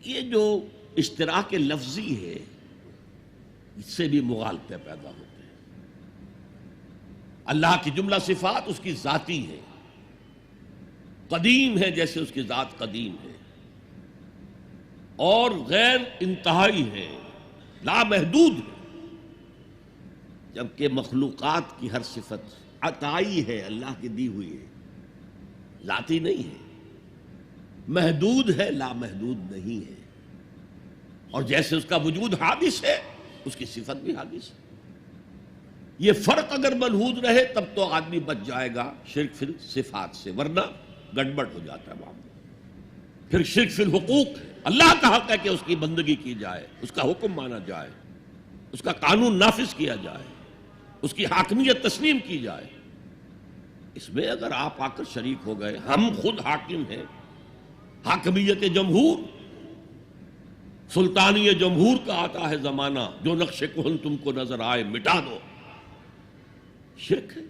یہ جو اشتراک لفظی ہے اس سے بھی مغالطے پیدا ہوتے ہیں. اللہ کی جملہ صفات اس کی ذاتی ہے، قدیم ہے جیسے اس کی ذات قدیم ہے، اور غیر انتہائی ہے، لامحدود ہے. جبکہ مخلوقات کی ہر صفت عطائی ہے، اللہ کی دی ہوئی ہے، ذاتی نہیں ہے، محدود ہے، لامحدود نہیں ہے. اور جیسے اس کا وجود حادث ہے اس کی صفت بھی حادث ہے. یہ فرق اگر ملحوظ رہے تب تو آدمی بچ جائے گا شرک فی صفات سے، ورنہ گڑبڑ ہو جاتا ہے معاملہ. پھر شرک فی الحقوق، اللہ کا حق ہے کہ اس کی بندگی کی جائے، اس کا حکم مانا جائے، اس کا قانون نافذ کیا جائے، اس کی حاکمیت تسلیم کی جائے. اس میں اگر آپ آ کر شریک ہو گئے، ہم خود حاکم ہیں، حاکمیت جمہور، سلطانی جمہور کا آتا ہے زمانہ، جو نقش کہن تم کو نظر آئے مٹا دو. شرک ہے.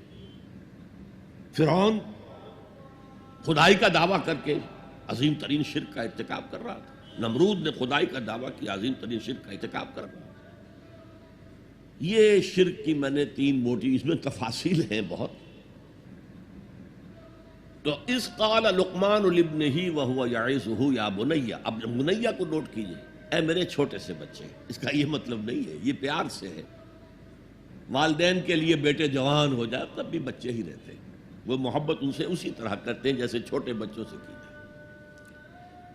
فرعون خدائی کا دعویٰ کر کے عظیم ترین شرک کا ارتکاب کر رہا تھا. نمرود نے خدائی کا دعویٰ کیا، عظیم ترین شرک کا ارتکاب کر رہا. یہ شرک کی میں نے 3 موٹی، اس میں تفاصیل ہیں بہت. تو اس قال لقمان لابنہ وہو یعظہ یا بنی، اب بنیہ کو نوٹ کیجئے، اے میرے چھوٹے سے بچے. اس کا یہ مطلب نہیں ہے، یہ پیار سے ہے. والدین کے لیے بیٹے جوان ہو جائے تب بھی بچے ہی رہتے ہیں، وہ محبت ان سے اسی طرح کرتے ہیں جیسے چھوٹے بچوں سے کی جائے.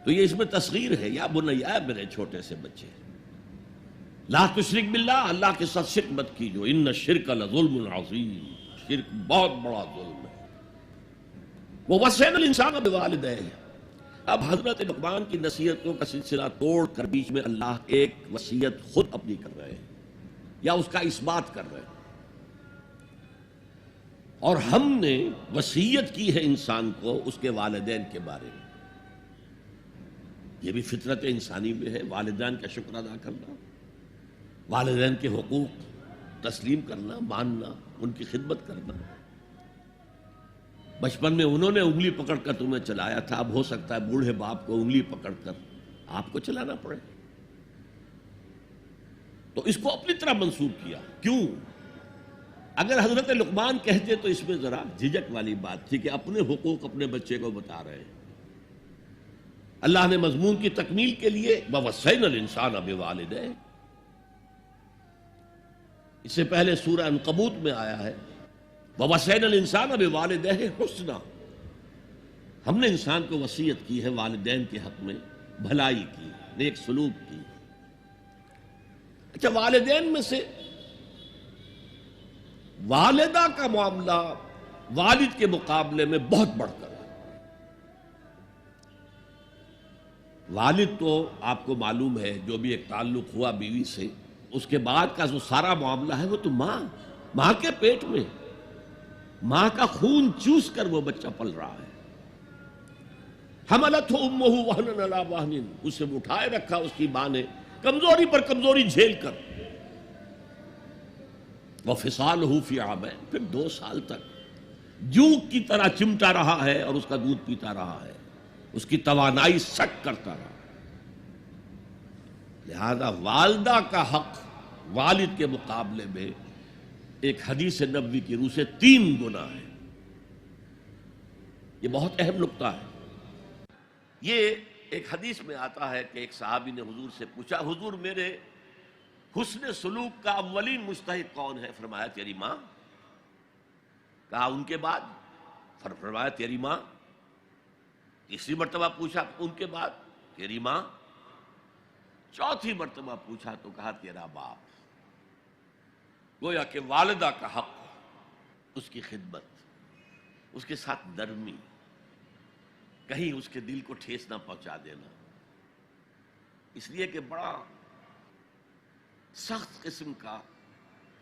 تو یہ اس میں تصغیر ہے، یا بنی، اے میرے چھوٹے سے بچے، لا تشرک باللہ، اللہ کے ساتھ شرک مت کیجو، ان الشرک لظلم عظیم، شرک بہت بڑا ظلم ہے. ووصینا الانسان بوالدیہ. اب حضرت لقمان کی نصیحتوں کا سلسلہ توڑ کر بیچ میں اللہ ایک وصیت خود اپنی کر رہے ہیں یا اس کا اثبات کر رہے ہیں. اور ہم نے وصیت کی ہے انسان کو اس کے والدین کے بارے میں. یہ بھی فطرت انسانی میں ہے، والدین کا شکر ادا کرنا، والدین کے حقوق تسلیم کرنا، ماننا، ان کی خدمت کرنا. بچپن میں انہوں نے انگلی پکڑ کر تمہیں چلایا تھا، اب ہو سکتا ہے بوڑھے باپ کو انگلی پکڑ کر آپ کو چلانا پڑے. تو اس کو اپنی طرح منسوب کیا. کیوں؟ اگر حضرت لقمان کہتے تو اس میں ذرا جھجک والی بات تھی کہ اپنے حقوق اپنے بچے کو بتا رہے ہیں. اللہ نے مضمون کی تکمیل کے لیے ووصینا الانسان بوالدیہ. اس سے پہلے سورہ عنکبوت میں آیا ہے ووصینا الانسان بوالدیہ حسنا. ہم نے انسان کو وصیت کی ہے والدین کے حق میں بھلائی کی، نیک سلوک کی. اچھا، والدین میں سے والدہ کا معاملہ والد کے مقابلے میں بہت بڑھ کر ہے. والد تو آپ کو معلوم ہے جو بھی ایک تعلق ہوا بیوی سے، اس کے بعد کا جو سارا معاملہ ہے وہ تو ماں کے پیٹ میں، ماں کا خون چوس کر وہ بچہ پل رہا ہے. حملتہ امہ وہنا علی وہن، اسے اٹھائے رکھا اس کی ماں نے کمزوری پر کمزوری جھیل کر. وفصالہ فی عامین، پھر 2 سال تک جوک کی طرح چمٹا رہا ہے اور اس کا دودھ پیتا رہا ہے، اس کی توانائی سٹ کرتا رہا. لہذا والدہ کا حق والد کے مقابلے میں ایک حدیث نبوی کی روح سے 3 گنا ہے۔ یہ بہت اہم نقطہ ہے۔ یہ ایک حدیث میں آتا ہے کہ ایک صحابی نے حضور سے پوچھا، حضور میرے حسن سلوک کا اولین مستحق کون ہے؟ فرمایا تیری ماں۔ کہا ان کے بعد؟ فرمایا تیری ماں۔ تیسری مرتبہ پوچھا، ان کے بعد؟ تیری ماں۔ چوتھی مرتبہ پوچھا تو کہا تیرا باپ۔ گویا کہ والدہ کا حق، اس کی خدمت، اس کے ساتھ نرمی، کہیں اس کے دل کو ٹھیس نہ پہنچا دینا، اس لیے کہ بڑا سخت قسم کا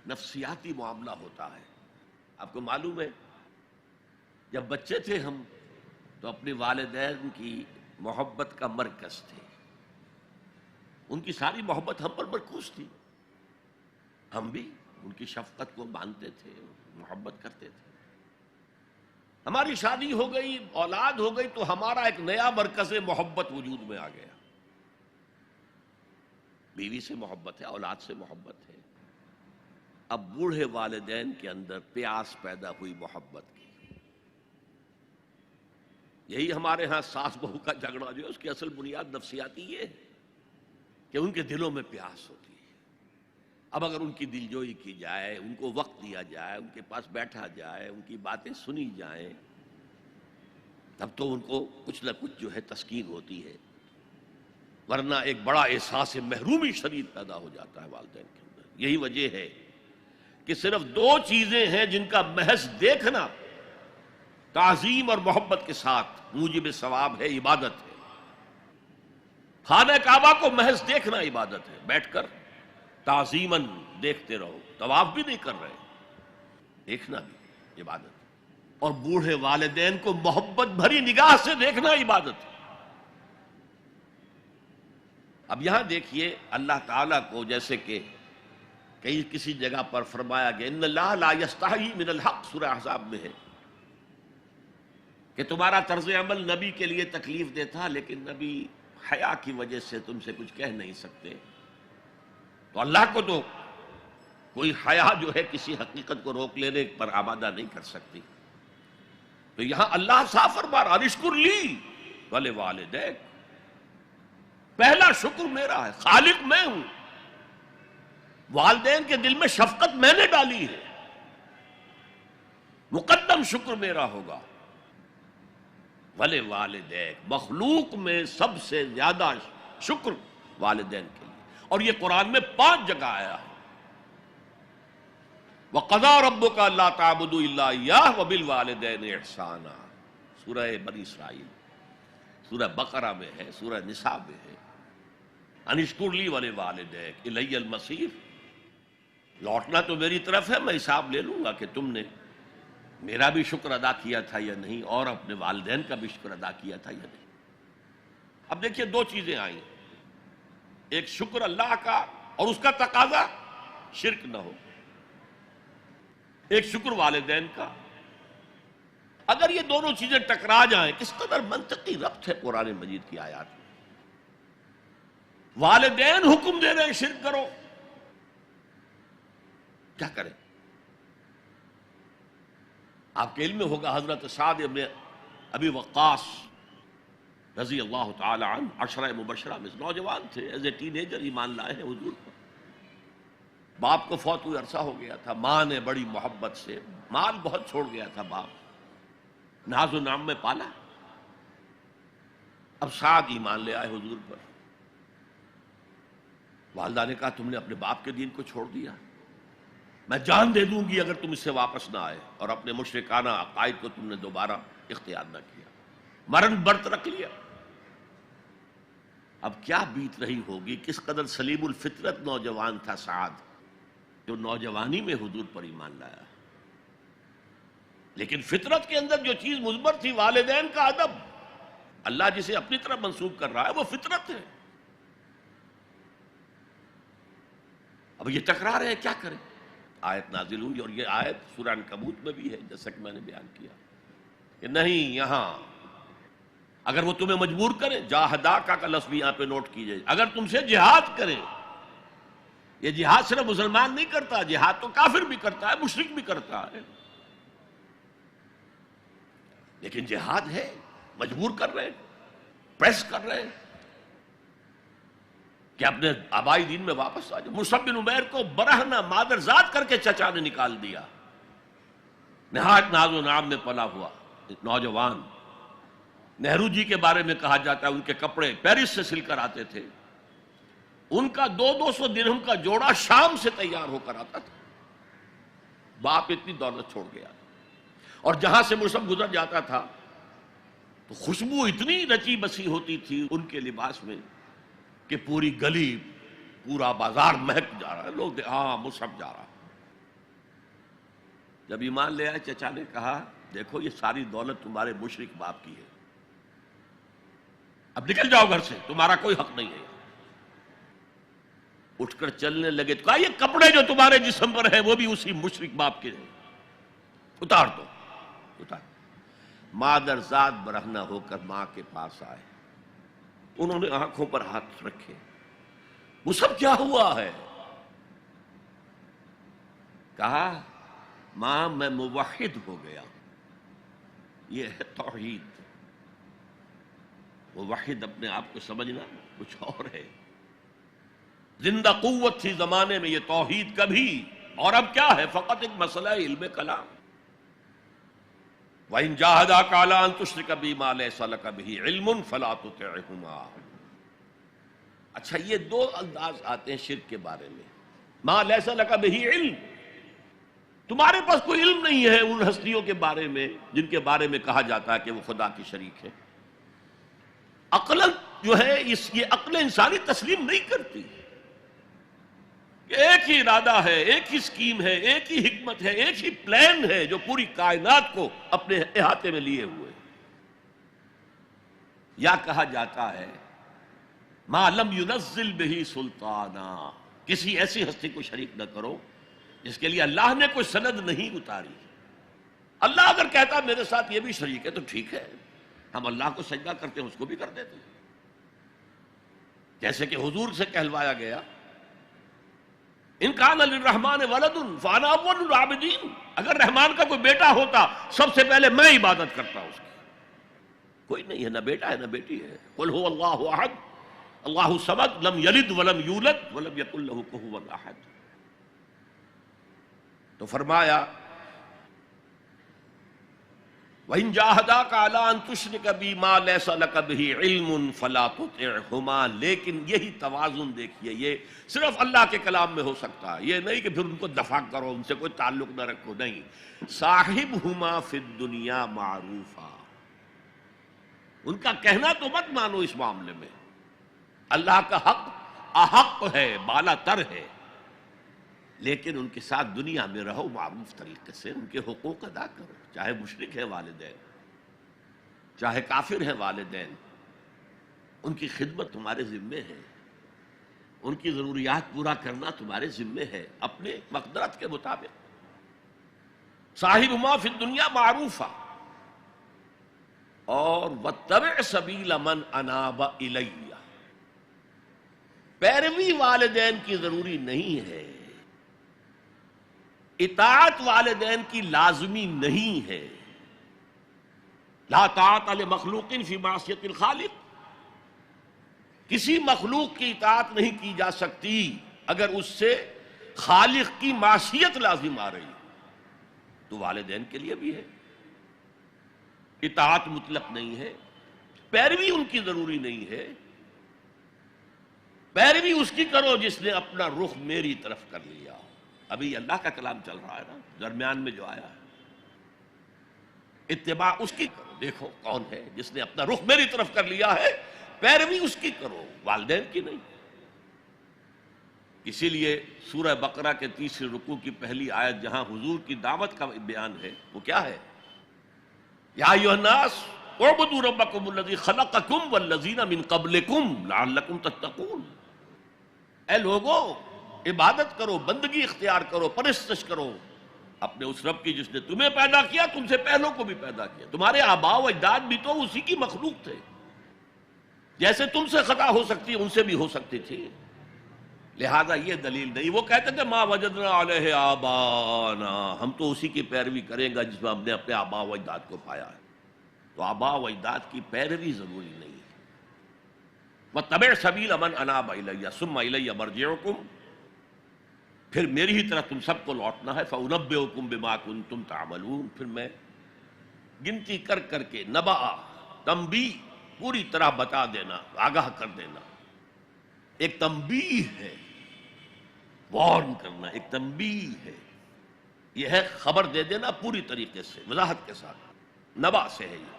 نفسیاتی معاملہ ہوتا ہے۔ آپ کو معلوم ہے جب بچے تھے ہم تو اپنے والدین کی محبت کا مرکز تھے، ان کی ساری محبت ہم پر مرکوز تھی، ہم بھی ان کی شفقت کو مانتے تھے، محبت کرتے تھے۔ ہماری شادی ہو گئی، اولاد ہو گئی تو ہمارا ایک نیا مرکز محبت وجود میں آ گیا۔ بیوی سے محبت ہے، اولاد سے محبت ہے، اب بوڑھے والدین کے اندر پیاس پیدا ہوئی محبت کی۔ یہی ہمارے ہاں ساس بہو کا جھگڑا جو ہے اس کی اصل بنیاد نفسیاتی یہ ہے کہ ان کے دلوں میں پیاس ہوتی ہے۔ اب اگر ان کی دلجوئی کی جائے، ان کو وقت دیا جائے، ان کے پاس بیٹھا جائے، ان کی باتیں سنی جائیں، تب تو ان کو کچھ نہ کچھ جو ہے تسکین ہوتی ہے، ورنہ ایک بڑا احساس محرومی شدید پیدا ہو جاتا ہے والدین کے اندر۔ یہی وجہ ہے کہ صرف 2 چیزیں ہیں جن کا محض دیکھنا تعظیم اور محبت کے ساتھ موجب ثواب ہے، عبادت ہے۔ خانہ کعبہ کو محض دیکھنا عبادت ہے، بیٹھ کر تعظیماً دیکھتے رہو، طواف بھی نہیں کر رہے، دیکھنا بھی عبادت ہے۔ اور بوڑھے والدین کو محبت بھری نگاہ سے دیکھنا عبادت ہے۔ اب یہاں دیکھیے اللہ تعالیٰ کو جیسے کہ کسی جگہ پر فرمایا گیا ان اللہ لا یستحی من الحق، سورہ احزاب میں ہے کہ تمہارا طرز عمل نبی کے لیے تکلیف دہ تھا، لیکن نبی حیا کی وجہ سے تم سے کچھ کہہ نہیں سکتے۔ تو اللہ کو تو کوئی حیا جو ہے کسی حقیقت کو روک لینے پر آمادہ نہیں کر سکتی۔ تو یہاں اللہ صاف فرما رہا اشکر لی ولوالدیک، پہلا شکر میرا ہے، خالق میں ہوں، والدین کے دل میں شفقت میں نے ڈالی ہے، مقدم شکر میرا ہوگا۔ ولوالدیک، مخلوق میں سب سے زیادہ شکر والدین کے لیے، اور یہ قرآن میں 5 جگہ آیا ہے۔ وَقَضَىٰ رَبُّكَ أَلَّا تَعْبُدُوا إِلَّا إِيَّاهُ وَبِالْوَالِدَيْنِ إِحْسَانًا، سورہ بنی اسرائیل، سورہ بقرہ میں ہے، سورہ نساء میں ہے۔ ان اشکر لی ولوالدیک الی المصیر، لوٹنا تو میری طرف ہے، میں حساب لے لوں گا کہ تم نے میرا بھی شکر ادا کیا تھا یا نہیں، اور اپنے والدین کا بھی شکر ادا کیا تھا یا نہیں۔ اب دیکھیے 2 چیزیں آئیں، ایک شکر اللہ کا اور اس کا تقاضا شرک نہ ہو، ایک شکر والدین کا۔ اگر یہ دونوں چیزیں ٹکرا جائیں، کس قدر منطقی ربط ہے قرآن مجید کی آیات میں۔ والدین حکم دے رہے ہیں شرک کرو، کیا کریں؟ آپ کے علم میں ہوگا حضرت سعد ابن ابی وقاص رضی اللہ تعالی عنہ، 10 مبشرہ میں نوجوان تھے، ایز اے ٹین ایجر ایمان لائے ہیں حضور پر۔ باپ کو فوت ہوئے عرصہ ہو گیا تھا، ماں نے بڑی محبت سے، مال بہت چھوڑ گیا تھا باپ، ناز و نام میں پالا۔ اب سعد ایمان لے آئے حضور پر، والدہ نے کہا تم نے اپنے باپ کے دین کو چھوڑ دیا، میں جان دے دوں گی اگر تم اس سے واپس نہ آئے، اور اپنے مشرکانہ عقائد کو تم نے دوبارہ اختیار نہ کیا، مرن برت رکھ لیا۔ اب کیا بیت رہی ہوگی، کس قدر سلیم الفطرت نوجوان تھا سعد، جو نوجوانی میں حضور پر ایمان لایا۔ لیکن فطرت کے اندر جو چیز مضمر تھی، والدین کا ادب، اللہ جسے اپنی طرف منسوب کر رہا ہے وہ فطرت ہے۔ اب یہ ٹکرا رہے ہیں، کیا کریں؟ آیت نازل ہوئی، اور یہ آیت سورہ عنکبوت میں بھی ہے، جیسا کہ میں نے بیان کیا کہ نہیں، یہاں اگر وہ تمہیں مجبور کرے، جاہدا کا لفظ بھی یہاں پہ نوٹ کیجئے، اگر تم سے جہاد کرے، یہ جہاد صرف مسلمان نہیں کرتا، جہاد تو کافر بھی کرتا ہے، مشرک بھی کرتا ہے، لیکن جہاد ہے، مجبور کر رہے ہیں، پریس کر رہے ہیں کہ اپنے آبائی دین میں واپس آ جائے۔ مصعب بن عمیر کو برہنہ مادرزاد کر کے چچا نے نکال دیا، نہایت ناز و نام میں پلا ہوا نوجوان۔ نہرو جی کے بارے میں کہا جاتا ہے ان کے کپڑے پیرس سے سل کر آتے تھے، ان کا 200 درہم کا جوڑا شام سے تیار ہو کر آتا تھا۔ باپ اتنی دولت چھوڑ گیا، اور جہاں سے مصعب گزر جاتا تھا تو خوشبو اتنی رچی بسی ہوتی تھی ان کے لباس میں کہ پوری گلی، پورا بازار مہک جا رہا ہے، لوگ ہاں مصعب جا رہا۔ جب ایمان لے آئے، چچا نے کہا دیکھو یہ ساری دولت تمہارے مشرک باپ کی ہے، اب نکل جاؤ گھر سے، تمہارا کوئی حق نہیں ہے۔ اٹھ کر چلنے لگے تو کہا یہ کپڑے جو تمہارے جسم پر ہیں وہ بھی اسی مشرک باپ کے ہیں، اتار دو، اتار۔ مادرزاد برہنہ ہو کر ماں کے پاس آئے، انہوں نے آنکھوں پر ہاتھ رکھے، مصعب کیا ہوا ہے؟ کہا ماں میں موحد ہو گیا، یہ ہے توحید۔ موحد اپنے آپ کو سمجھنا کچھ اور ہے، زندہ قوت تھی زمانے میں یہ توحید کبھی، اور اب کیا ہے؟ فقط ایک مسئلہ علم کلام۔ وَإِن جَاهَدَاكَ عَلَىٰ أَن تُشْرِكَ بِي مَا لَيْسَ لَكَ بِهِ عِلْمٌ فَلَا تُطِعْهُمَا۔ اچھا یہ دو انداز آتے ہیں شرک کے بارے میں، مَا لَيْسَ لَكَ بِهِ علم، تمہارے پاس کوئی علم نہیں ہے ان ہستیوں کے بارے میں جن کے بارے میں کہا جاتا ہے کہ وہ خدا کی شریک ہے۔ عقل جو ہے یہ عقل انسانی تسلیم نہیں کرتی کہ ایک ہی ارادہ ہے، ایک ہی اسکیم ہے، ایک ہی حکمت ہے، ایک ہی پلان ہے جو پوری کائنات کو اپنے احاطے میں لیے ہوئے۔ یا کہا جاتا ہے ما لم ينزل به سلطانا، کسی ایسی ہستی کو شریک نہ کرو جس کے لیے اللہ نے کوئی سند نہیں اتاری۔ اللہ اگر کہتا میرے ساتھ یہ بھی شریک ہے تو ٹھیک ہے، ہم اللہ کو سجدہ کرتے ہیں، اس کو بھی کر دیتے ہیں۔ جیسے کہ حضور سے کہلوایا گیا ان کان للرحمن ولد فانا اول العابدین، اگر رحمان کا کوئی بیٹا ہوتا سب سے پہلے میں عبادت کرتا اس کی۔ کوئی نہیں ہے، نہ بیٹا ہے نہ بیٹی ہے۔ قل هو اللہ احد اللہ الصمد لم یلد ولم یولد ولم یکن له کفوا احد۔ تو فرمایا وَإِن جَاهَدَاكَ عَلَىٰ أَن تُشْرِكَ بِي مَا لَيْسَ لَكَ بِهِ عِلْمٌ فَلَا تُطِعْهُمَا۔ لیکن یہی توازن دیکھیے، یہ صرف اللہ کے کلام میں ہو سکتا ہے، یہ نہیں کہ پھر ان کو دفاع کرو، ان سے کوئی تعلق نہ رکھو، نہیں۔ صاحبهما فی الدنیا معروفا، ان کا کہنا تو مت مانو اس معاملے میں، اللہ کا حق احق ہے، بالا تر ہے، لیکن ان کے ساتھ دنیا میں رہو معروف طریقے سے، ان کے حقوق ادا کرو، چاہے مشرک ہے والدین، چاہے کافر ہے والدین، ان کی خدمت تمہارے ذمے ہے، ان کی ضروریات پورا کرنا تمہارے ذمے ہے اپنے مقدرت کے مطابق۔ صاحبہما فی الدنیا معروفا، اور واتبع سبیل من اناب الی، پیروی والدین کی ضروری نہیں ہے، اطاعت والدین کی لازمی نہیں ہے۔ لا طاعت لمخلوق فی معصیت الخالق، کسی مخلوق کی اطاعت نہیں کی جا سکتی اگر اس سے خالق کی معصیت لازم آ رہی، تو والدین کے لیے بھی ہے۔ اطاعت مطلق نہیں ہے، پیروی ان کی ضروری نہیں ہے، پیروی اس کی کرو جس نے اپنا رخ میری طرف کر لیا۔ ابھی اللہ کا کلام چل رہا ہے نا، درمیان میں جو آیا ہے، اتباع اس کی کرو، دیکھو کون ہے جس نے اپنا رخ میری طرف کر لیا ہے، پیروی اس کی کرو، والدین کی نہیں۔ اسی لیے سورہ بقرہ کے 30 رکوع کی پہلی آیت جہاں حضور کی دعوت کا بیان ہے، وہ کیا ہے؟ یا ایھا الناس اعبدوا ربکم الذی خلقکم والذین من قبلکم لعلکم تتقون۔ اے لوگو، عبادت کرو، بندگی اختیار کرو، پرستش کرو اپنے اس رب کی جس نے تمہیں پیدا کیا، تم سے پہلوں کو بھی پیدا کیا. تمہارے آباء و اجداد بھی تو اسی کی مخلوق تھے. جیسے تم سے خطا ہو سکتی ان سے بھی ہو سکتی تھی. لہذا یہ دلیل نہیں. وہ کہتے تھے ما وجدنا علیہ آبانا، ہم تو اسی کی پیروی کریں گا جس میں ہم نے اپنے آباء و اجداد کو پایا ہے. تو آباء و اجداد کی پیروی ضروری نہیں ہے. وَاتَّبِعْ سَبِيلَ مَنْ أَنَابَ إِلَيَّ ثُمَّ إِلَيَّ مَرْجِعُكُمْ، پھر میری ہی طرف تم سب کو لوٹنا ہے. فَأُنَبِّئُكُمْ بِمَا كُنْتُمْ تَعْمَلُونَ، پھر میں گنتی کر کر کے نبأ تنبیہ پوری طرح بتا دینا، آگاہ کر دینا. ایک تنبیہ ہے، وارن کرنا، ایک تنبیہ ہے. یہ ہے خبر دے دینا پوری طریقے سے، وضاحت کے ساتھ. نبأ سے ہے یہ.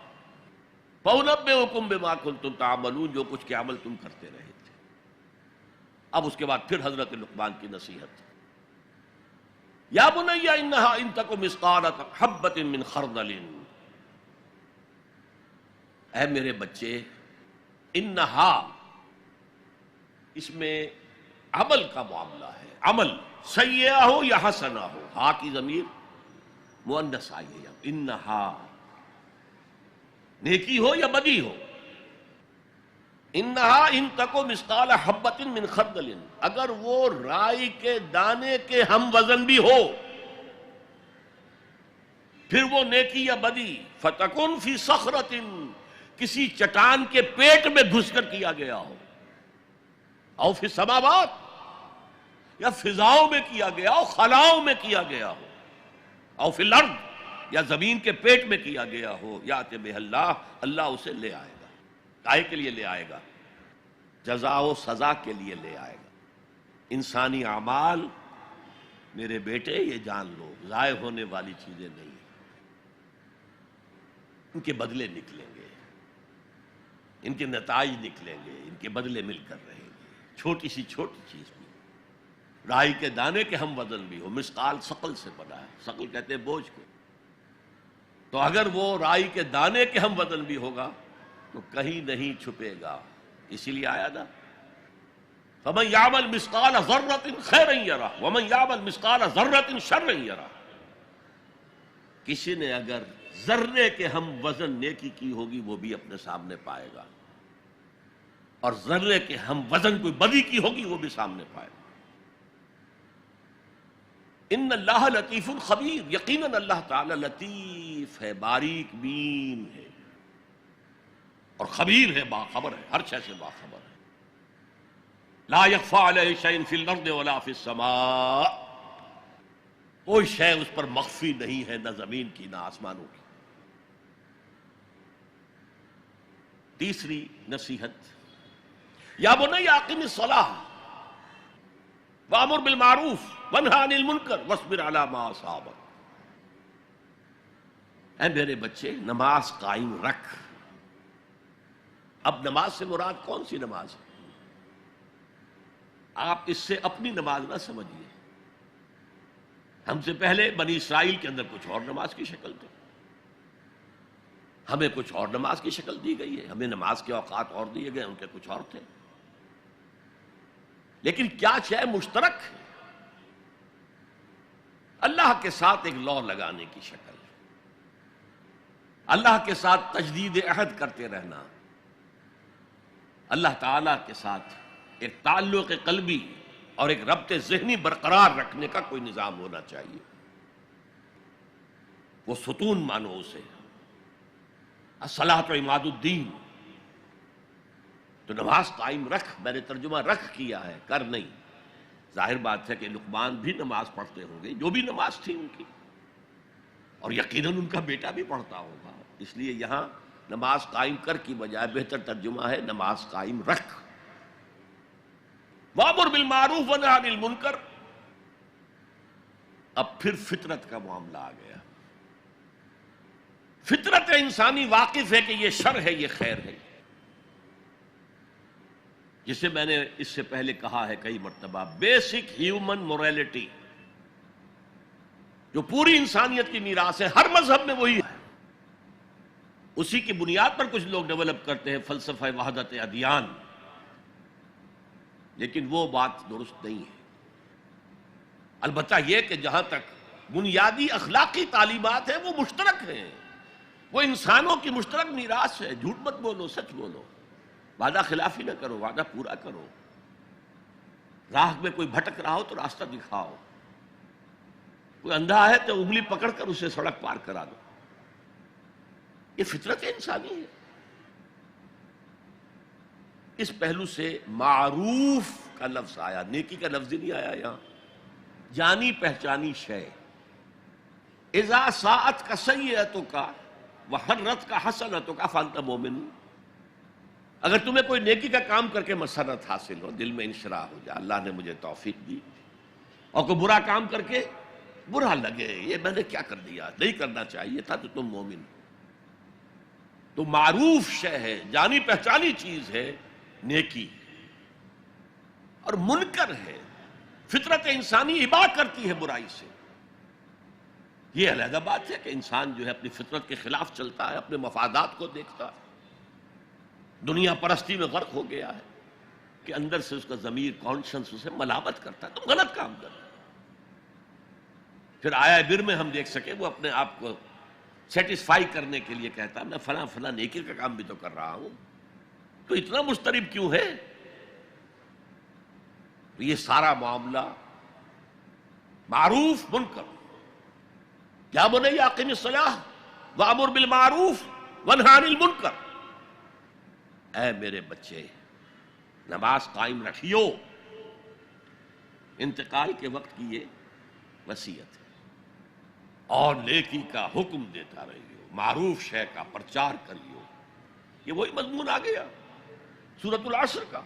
فَأُنَبِّئُكُمْ بِمَا كُنْتُمْ تَعْمَلُونَ، جو کچھ کے عمل تم کرتے رہے تھے. اب اس کے بعد پھر حضرت لقمان کی نصیحت. یا بنی انہا ان تک مثقال حبۃ من خردل، اے میرے بچے، انہا اس میں عمل کا معاملہ ہے. عمل سیئہ ہو یا حسنہ ہو، ہا کی ضمیر مؤنث آئی ہے. انہا نیکی ہو یا بدی ہو. انہا ان تکو مثقال حبۃ من خردل، اگر وہ رائی کے دانے کے ہم وزن بھی ہو، پھر وہ نیکی یا بدی. فتکن فی صخرۃ، کسی چٹان کے پیٹ میں گھس کر کیا گیا ہو. او فی السماوات، یا فضاؤں میں کیا گیا ہو، خلاؤں میں کیا گیا ہو. او فی الارض، یا زمین کے پیٹ میں کیا گیا ہو. یات بہ اللہ، اللہ اسے لے آئے گا. کائے کے لیے لے آئے گا؟ جزا و سزا کے لیے لے آئے گا. انسانی اعمال میرے بیٹے یہ جان لو ضائع ہونے والی چیزیں نہیں ہیں. ان کے بدلے نکلیں گے، ان کے نتائج نکلیں گے، ان کے بدلے مل کر رہیں گے. چھوٹی سی چھوٹی چیز بھی، رائی کے دانے کے ہم وزن بھی ہو. مثقال ثقل سے بنا ہے، ثقل کہتے ہیں بوجھ کو. تو اگر وہ رائی کے دانے کے ہم وزن بھی ہوگا تو کہیں نہیں چھپے گا. اسی لیے آیا نا فَمَنْ يَعْمَلْ مِثْقَالَ ذَرَّةٍ خَيْرًا يَرَهُ وَمَنْ يَعْمَلْ مِثْقَالَ ذَرَّةٍ شَرًّا يَرَهُ. کسی نے اگر ذرے کے ہم وزن نیکی کی ہوگی وہ بھی اپنے سامنے پائے گا، اور ذرے کے ہم وزن کوئی بدی کی ہوگی وہ بھی سامنے پائے گا. ان اللہ لطیف خبیر، یقیناً اللہ تعالی لطیف ہے، باریک بین ہے، اور خبیر ہے، باخبر ہے، ہر شے سے باخبر ہے. لا یخفی علیہ شیء فی الارض ولا فی السماء، کوئی شے اس پر مخفی نہیں ہے، نہ زمین کی نہ آسمانوں کی. تیسری نصیحت، یا بنی اقم الصلاۃ وامر بالمعروف وانہی عن المنکر واصبر علی ما اصابک. اے میرے بچے، نماز قائم رکھ. اب نماز سے مراد کون سی نماز ہے؟ آپ اس سے اپنی نماز نہ سمجھیے. ہم سے پہلے بنی اسرائیل کے اندر کچھ اور نماز کی شکل تھی، ہمیں کچھ اور نماز کی شکل دی گئی ہے. ہمیں نماز کے اوقات اور دیے گئے، ان کے کچھ اور تھے. لیکن کیا شے مشترک ہے؟ اللہ کے ساتھ ایک لا لگانے کی شکل، اللہ کے ساتھ تجدید عہد کرتے رہنا، اللہ تعالی کے ساتھ ایک تعلق قلبی اور ایک ربط ذہنی برقرار رکھنے کا کوئی نظام ہونا چاہیے. وہ ستون مانو اسے، الصلاۃ عماد الدین. تو نماز قائم رکھ، میں نے ترجمہ رکھ کیا ہے، کر نہیں. ظاہر بات ہے کہ لقمان بھی نماز پڑھتے ہوں گے، جو بھی نماز تھی ان کی، اور یقیناً ان کا بیٹا بھی پڑھتا ہوگا. اس لیے یہاں نماز قائم کر کی بجائے بہتر ترجمہ ہے نماز قائم رکھ. وامر بالمعروف ونہی عن المنکر. اب پھر فطرت کا معاملہ آ گیا. فطرت انسانی واقف ہے کہ یہ شر ہے، یہ خیر ہے. جسے میں نے اس سے پہلے کہا ہے کئی مرتبہ، بیسک ہیومن موریلٹی، جو پوری انسانیت کی میراث ہے، ہر مذہب میں وہی ہے. اسی کی بنیاد پر کچھ لوگ ڈیولپ کرتے ہیں فلسفہ وحدت ادیان، لیکن وہ بات درست نہیں ہے. البتہ یہ کہ جہاں تک بنیادی اخلاقی تعلیمات ہیں وہ مشترک ہیں، وہ انسانوں کی مشترک میراث ہے. جھوٹ مت بولو، سچ بولو، وعدہ خلافی نہ کرو، وعدہ پورا کرو، راہ میں کوئی بھٹک رہا ہو تو راستہ دکھاؤ، کوئی اندھا ہے تو انگلی پکڑ کر اسے سڑک پار کرا دو. یہ فطرت انسانی ہے. اس پہلو سے معروف کا لفظ آیا، نیکی کا لفظ ہی نہیں آیا یہاں. جانی پہچانی شے. اذا ساعت کا سیئتوں کا وحرت کا حسنتوں کا فانت مومن. اگر تمہیں کوئی نیکی کا کام کر کے مسرت حاصل ہو، دل میں انشراح ہو جائے اللہ نے مجھے توفیق دی، اور کوئی برا کام کر کے برا لگے یہ میں نے کیا کر دیا، نہیں کرنا چاہیے تھا، تو تم مومن. تو معروف شے ہے، جانی پہچانی چیز ہے نیکی. اور منکر ہے، فطرت انسانی ابا کرتی ہے برائی سے. یہ علیحدہ بات ہے کہ انسان جو ہے اپنی فطرت کے خلاف چلتا ہے، اپنے مفادات کو دیکھتا ہے، دنیا پرستی میں غرق ہو گیا ہے کہ اندر سے اس کا ضمیر کانشنس اسے ملامت کرتا ہے تم غلط کام کر. پھر آیا بر میں ہم دیکھ سکے وہ اپنے آپ کو سیٹسفائی کرنے کے لیے کہتا ہے میں فلاں فلاں نیکی کا کام بھی تو کر رہا ہوں، تو اتنا مضطرب کیوں ہے؟ تو یہ سارا معاملہ معروف منکر. یا بنی اقم الصلاۃ وامر بالمعروف وانہی عن المنکر. اے میرے بچے نماز قائم رکھیو. انتقال کے وقت کی یہ وصیت ہے. اور نیکی کا حکم دیتا رہیو، معروف شے کا پرچار کریو. یہ وہی مضمون آ گیا سورۃ العصر کا.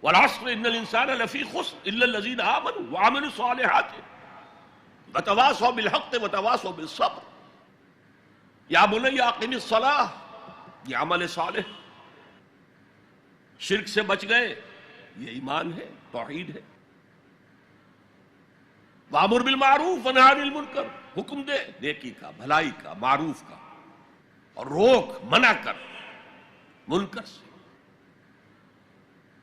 والعصر ان الانسان لفی خسر الا الذین آمنوا وعملوا الصالحات وتواصوا بالحق وتواصوا بالصبر. یا بنی اقم الصلاۃ، یہ عمل صالح. شرک سے بچ گئے، یہ ایمان ہے، توحید ہے. وامر بالمعروف ونہی عن المنکر، حکم دے نیکی کا، بھلائی کا، معروف کا، اور روک منع کر منکر سے،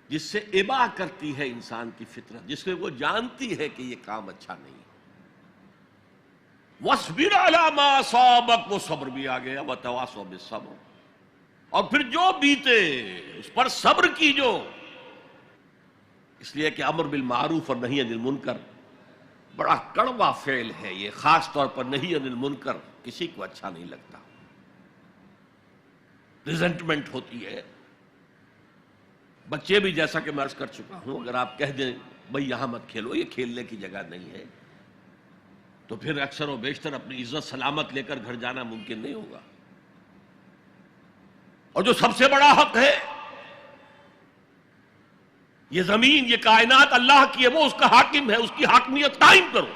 جس سے ابا کرتی ہے انسان کی فطرت، جس میں وہ جانتی ہے کہ یہ کام اچھا نہیں. وَاصْبِرْ عَلَىٰ مَا أَصَابَكَ، وہ صبر بھی آ گیا، وَتَوَاصَوْا بِالصَّبْرِ، اور پھر جو بیتے اس پر صبر کیجو. اس لیے کہ امر بالمعروف اور نہی عن المنکر بڑا کڑوا فعل ہے. یہ خاص طور پر نہی عن المنکر کسی کو اچھا نہیں لگتا، ریزنٹمنٹ ہوتی ہے. بچے بھی جیسا کہ میں عرض کر چکا ہوں، اگر آپ کہہ دیں بھئی یہاں مت کھیلو، یہ کھیلنے کی جگہ نہیں ہے، تو پھر اکثر و بیشتر اپنی عزت سلامت لے کر گھر جانا ممکن نہیں ہوگا. اور جو سب سے بڑا حق ہے، یہ زمین، یہ کائنات اللہ کی ہے، وہ اس کا حاکم ہے، اس کی حاکمیت قائم کرو.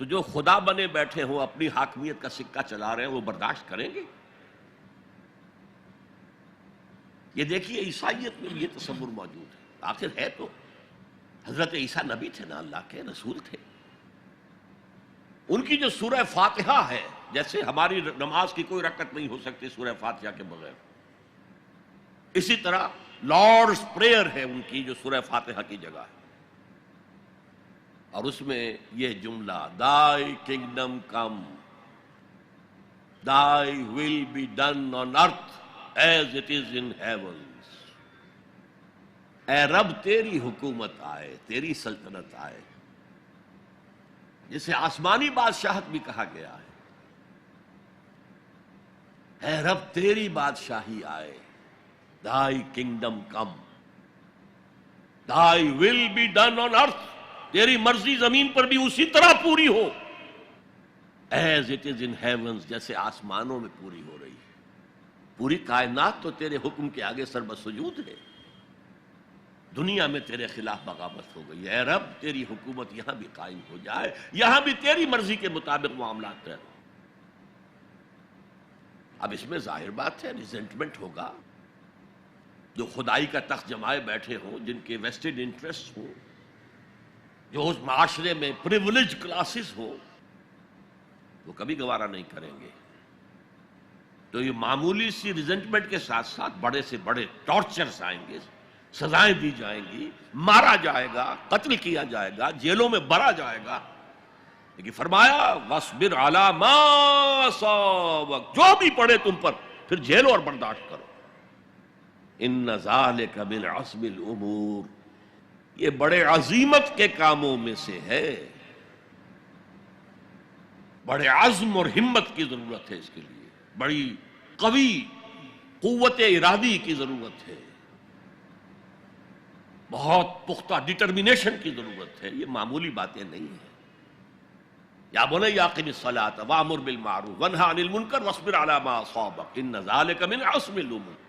تو جو خدا بنے بیٹھے ہوں اپنی حاکمیت کا سکہ چلا رہے ہیں، وہ برداشت کریں گے؟ یہ دیکھیے عیسائیت میں بھی یہ تصور موجود ہے. آخر ہے تو حضرت عیسیٰ نبی تھے نا، اللہ کے رسول تھے. ان کی جو سورہ فاتحہ ہے، جیسے ہماری نماز کی کوئی رکعت نہیں ہو سکتی سورہ فاتحہ کے بغیر، اسی طرح لارڈز پریئر ہے ان کی جو سورہ فاتحہ کی جگہ ہے. اور اس میں یہ جملہ دائی kingdom come thy will be done on earth as it is in heavens. اے رب تیری حکومت آئے، تیری سلطنت آئے، جسے آسمانی بادشاہت بھی کہا گیا ہے. اے رب تیری بادشاہی آئے، thy kingdom come, thy will be done on earth. تیری مرضی زمین پر بھی اسی طرح پوری ہو as it is in heavens، جیسے آسمانوں میں پوری ہو رہی ہے. پوری کائنات تو تیرے حکم کے آگے سر بسجود ہے. دنیا میں تیرے خلاف بغاوت ہو گئی. اے رب تیری حکومت یہاں بھی قائم ہو جائے، یہاں بھی تیری مرضی کے مطابق معاملات ہیں. اب اس میں ظاہر بات ہے ریزنٹمنٹ ہوگا. جو خدائی کا تخت جمائے بیٹھے ہوں، جن کے ویسٹڈ انٹرسٹ ہوں، جو اس معاشرے میں پریولیج کلاسز ہوں، وہ کبھی گوارا نہیں کریں گے. تو یہ معمولی سی ریزنٹمنٹ کے ساتھ ساتھ بڑے سے بڑے ٹارچرز آئیں گے، سزائیں دی جائیں گی، مارا جائے گا، قتل کیا جائے گا، جیلوں میں بھرا جائے گا، لیکن فرمایا وَاصْبِرْ عَلَىٰ مَا أَصَابَكَ، جو بھی پڑے تم پر پھر جھیلو اور برداشت کرو۔ إِنَّ ذَلِكَ مِنْ عَزْمِ الْأُمُورِ، یہ بڑے عظیمت کے کاموں میں سے ہے، بڑے عزم اور ہمت کی ضرورت ہے، اس کے لیے بڑی قوی قوت ارادی کی ضرورت ہے، بہت پختہ ڈٹرمینیشن کی ضرورت ہے، یہ معمولی باتیں نہیں ہیں۔ یا بنی اقم الصلاۃ وامر بالمعروف وانہی عن المنکر واصبر علی ما اصابک ان ذلک من عزم الامور۔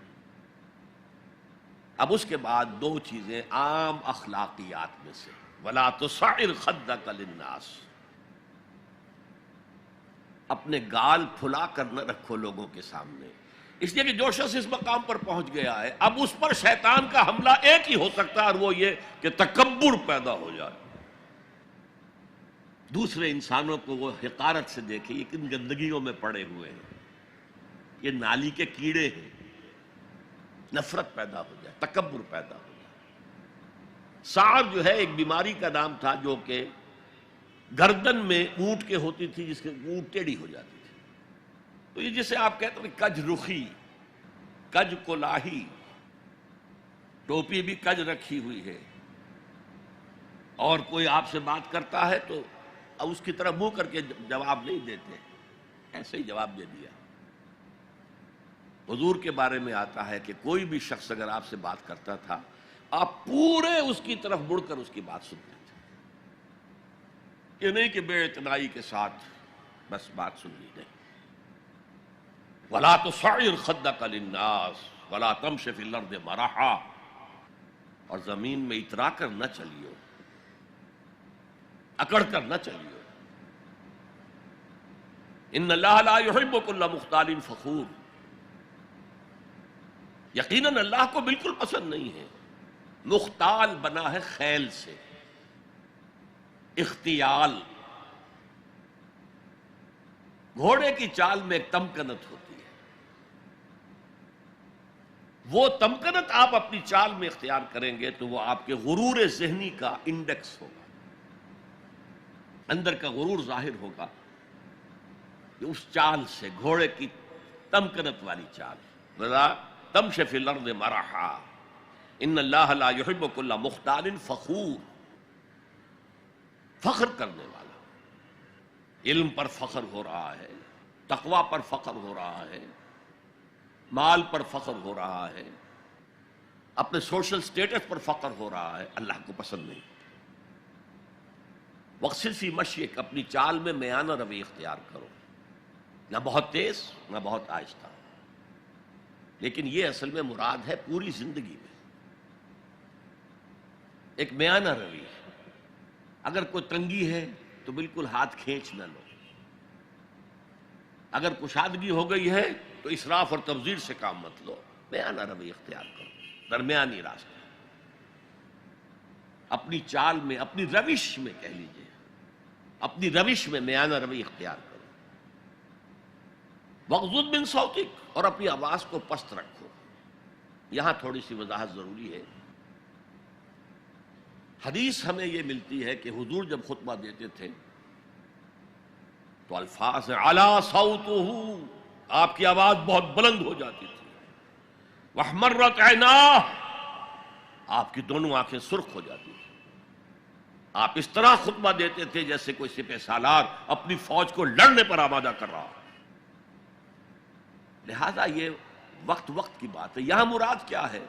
اب اس کے بعد دو چیزیں عام اخلاقیات میں سے، ولا تصعر خدک للناس، اپنے گال پھلا کر نہ رکھو لوگوں کے سامنے، اس لیے کہ جو شخص اس مقام پر پہنچ گیا ہے اب اس پر شیطان کا حملہ ایک ہی ہو سکتا ہے، اور وہ یہ کہ تکبر پیدا ہو جائے، دوسرے انسانوں کو وہ حقارت سے دیکھے، یہ کن گندگیوں میں پڑے ہوئے ہیں، یہ نالی کے کیڑے ہیں، نفرت پیدا ہو جائے، تکبر پیدا ہو جائے۔ سعر جو ہے ایک بیماری کا نام تھا جو کہ گردن میں اونٹ کے ہوتی تھی، جس کے اونٹ ٹیڑھی ہو جاتی تھی، تو یہ جسے آپ کہتے ہیں کج رخی، کج کلاہی، ٹوپی بھی کج رکھی ہوئی ہے، اور کوئی آپ سے بات کرتا ہے تو اس کی طرف منہ کر کے جواب نہیں دیتے، ایسے ہی جواب دے دیا۔ حضور کے بارے میں آتا ہے کہ کوئی بھی شخص اگر آپ سے بات کرتا تھا آپ پورے اس کی طرف مڑ کر اس کی بات سنتے تھے، یہ نہیں کہ بے اعتنائی کے ساتھ بس بات سن لی نہیں۔ وَلَا تُصَعِّرْ خَدَّكَ لِلنَّاسِ وَلَا تَمْشِ فِي الْأَرْضِ مَرَحًا، اور زمین میں اترا کر نہ چلیو، اکڑ کر نہ چلیو۔ ان اللہ لا يحب كل مختال فخور، یقیناً اللہ کو بالکل پسند نہیں ہے مختال بنا ہے خیل سے، اختیال، گھوڑے کی چال میں ایک تمکنت ہوتی ہے، وہ تمکنت آپ اپنی چال میں اختیار کریں گے تو وہ آپ کے غرور ذہنی کا انڈیکس ہوگا، اندر کا غرور ظاہر ہوگا کہ اس چال سے، گھوڑے کی تمکنت والی چال، وَلَا تَمْشِ فِي الْأَرْضِ مَرَحًا ان اللہ لا يحب كل مختال فخور، فخر کرنے والا، علم پر فخر ہو رہا ہے، تقوی پر فخر ہو رہا ہے، مال پر فخر ہو رہا ہے، اپنے سوشل سٹیٹس پر فخر ہو رہا ہے، اللہ کو پسند نہیں۔ وَاقْصِدْ فِي مَشْيِكَ، اپنی چال میں میانہ روی اختیار کرو، نہ بہت تیز نہ بہت آہستہ، لیکن یہ اصل میں مراد ہے پوری زندگی میں ایک میانہ روی۔ اگر کوئی تنگی ہے تو بالکل ہاتھ کھینچ نہ لو، اگر کشادگی ہو گئی ہے تو اسراف اور تبذیر سے کام مت لو، میانہ روی اختیار کرو، درمیانی راستہ، اپنی چال میں، اپنی روش میں کہہ لیجئے، اپنی روش میں میانہ روی اختیار کرو۔ وَاغْضُضْ مِنْ صَوْتِكَ، اور اپنی آواز کو پست رکھو۔ یہاں تھوڑی سی وضاحت ضروری ہے۔ حدیث ہمیں یہ ملتی ہے کہ حضور جب خطبہ دیتے تھے تو الفاظ عَلَىٰ صَوْتُهُ، آپ کی آواز بہت بلند ہو جاتی تھی، وَاحْمَرَّتْ عَيْنَاهُ، آپ کی دونوں آنکھیں سرخ ہو جاتی تھی، آپ اس طرح خطبہ دیتے تھے جیسے کوئی سپہ سالار اپنی فوج کو لڑنے پر آمادہ کر رہا۔ لہذا یہ وقت وقت کی بات ہے۔ یہاں مراد کیا ہے؟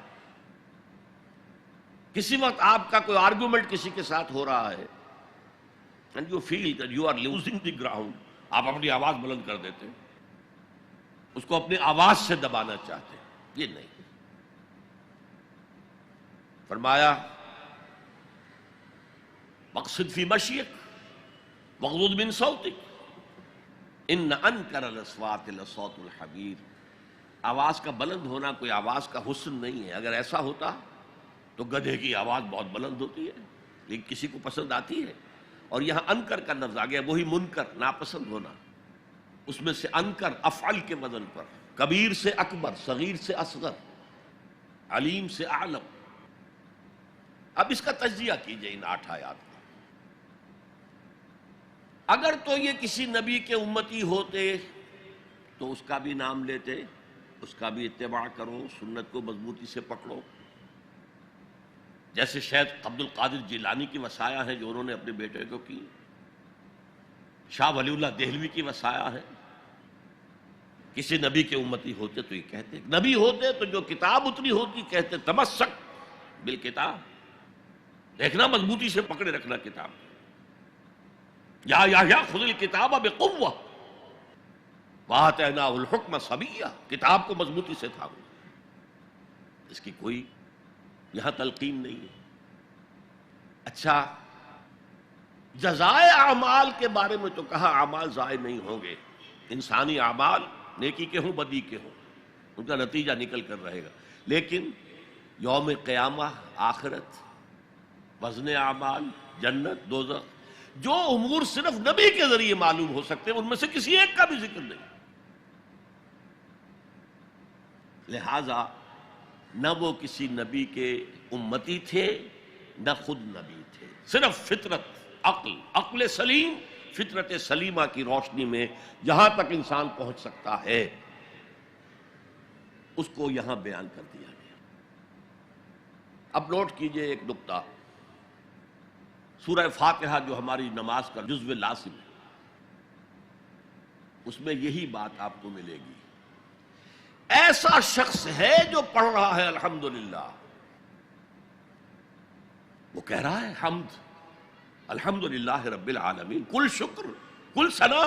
کسی وقت آپ کا کوئی آرگومنٹ کسی کے ساتھ ہو رہا ہے and you feel that you are losing the ground، آپ اپنی آواز بلند کر دیتے ہیں، اس کو اپنی آواز سے دبانا چاہتے ہیں، یہ نہیں۔ فرمایا مقصد فی مشیک وغضض من صوتک ان انکر الاصوات لصوت الحمیر، آواز کا بلند ہونا کوئی آواز کا حسن نہیں ہے، اگر ایسا ہوتا تو گدھے کی آواز بہت بلند ہوتی ہے لیکن کسی کو پسند آتی ہے، اور یہاں انکر کا لفظ آ گیا، وہی منکر، ناپسند ہونا، اس میں سے انکر افعل کے وزن پر، کبیر سے اکبر، صغیر سے اصغر، علیم سے اعلم، اب اس کا تجزیہ کیجئے ان 8 آیات کا. اگر تو یہ کسی نبی کے امتی ہوتے تو اس کا بھی نام لیتے، اس کا بھی اتباع کرو، سنت کو مضبوطی سے پکڑو. جیسے شیخ عبد القادر جیلانی کی وصایا ہیں جو انہوں نے اپنے بیٹے کو کی، شاہ ولی اللہ دہلوی کی وصایا ہے. کسی نبی کے امتی ہوتے تو یہ کہتے، نبی ہوتے تو جو کتاب اتری ہوتی کہتے تمسک بالکتاب، دیکھنا مضبوطی سے پکڑے رکھنا کتاب. یا خذ الکتاب بقوہ وآتیناہ الحکم صبیہ، کتاب کو مضبوطی سے تھامو. اس کی کوئی یہاں تلقین نہیں ہے. اچھا، جزائے اعمال کے بارے میں تو کہا اعمال ضائع نہیں ہوں گے. انسانی اعمال نیکی کے ہوں بدی کے ہوں ان کا نتیجہ نکل کر رہے گا، لیکن یوم قیامہ، آخرت، وزن اعمال، جنت، دوزخ، جو امور صرف نبی کے ذریعے معلوم ہو سکتے ہیں ان میں سے کسی ایک کا بھی ذکر نہیں. لہذا نہ وہ کسی نبی کے امتی تھے نہ خود نبی تھے. صرف فطرت، عقل سلیم، فطرت سلیمہ کی روشنی میں جہاں تک انسان پہنچ سکتا ہے اس کو یہاں بیان کر دیا گیا. اب نوٹ کیجئے ایک نقطہ، سورہ فاتحہ جو ہماری نماز کا جزو لازم ہے اس میں یہی بات آپ کو ملے گی. ایسا شخص ہے جو پڑھ رہا ہے الحمدللہ، وہ کہہ رہا ہے حمد، الحمدللہ رب العالمین، کل شکر، کل ثنا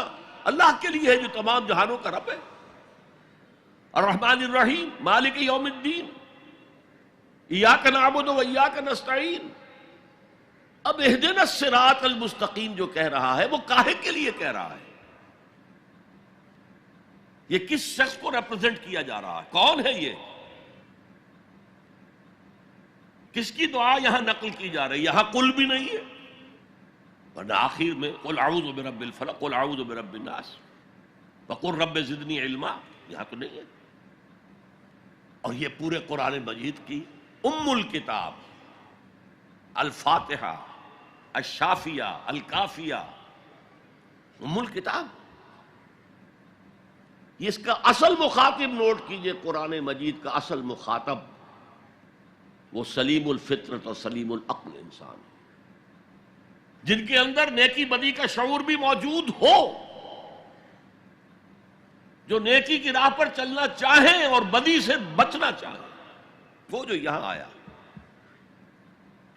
اللہ کے لیے ہے جو تمام جہانوں کا رب ہے. الرحمن الرحیم، مالک یوم الدین، ایاک نعبد و ایاک نستعین. اب اہدنا الصراط المستقیم جو کہہ رہا ہے وہ کاہے کے لیے کہہ رہا ہے؟ یہ کس شخص کو ریپرزینٹ کیا جا رہا ہے؟ کون ہے یہ؟ کس کی دعا یہاں نقل کی جا رہی ہے؟ یہاں قل بھی نہیں ہے، ورنہ آخر میں قل اعوذ برب الفلق، قل اعوذ برب الناس، وقل رب زدنی علما، یہاں تو نہیں ہے. اور یہ پورے قرآن مجید کی ام الکتاب، الفاتحہ، الشافیہ، الکافیہ، ام الکتاب. یہ اس کا اصل مخاطب نوٹ کیجئے، قرآن مجید کا اصل مخاطب وہ سلیم الفطرت اور سلیم العقل انسان، جن کے اندر نیکی بدی کا شعور بھی موجود ہو، جو نیکی کی راہ پر چلنا چاہیں اور بدی سے بچنا چاہیں. وہ جو یہاں آیا،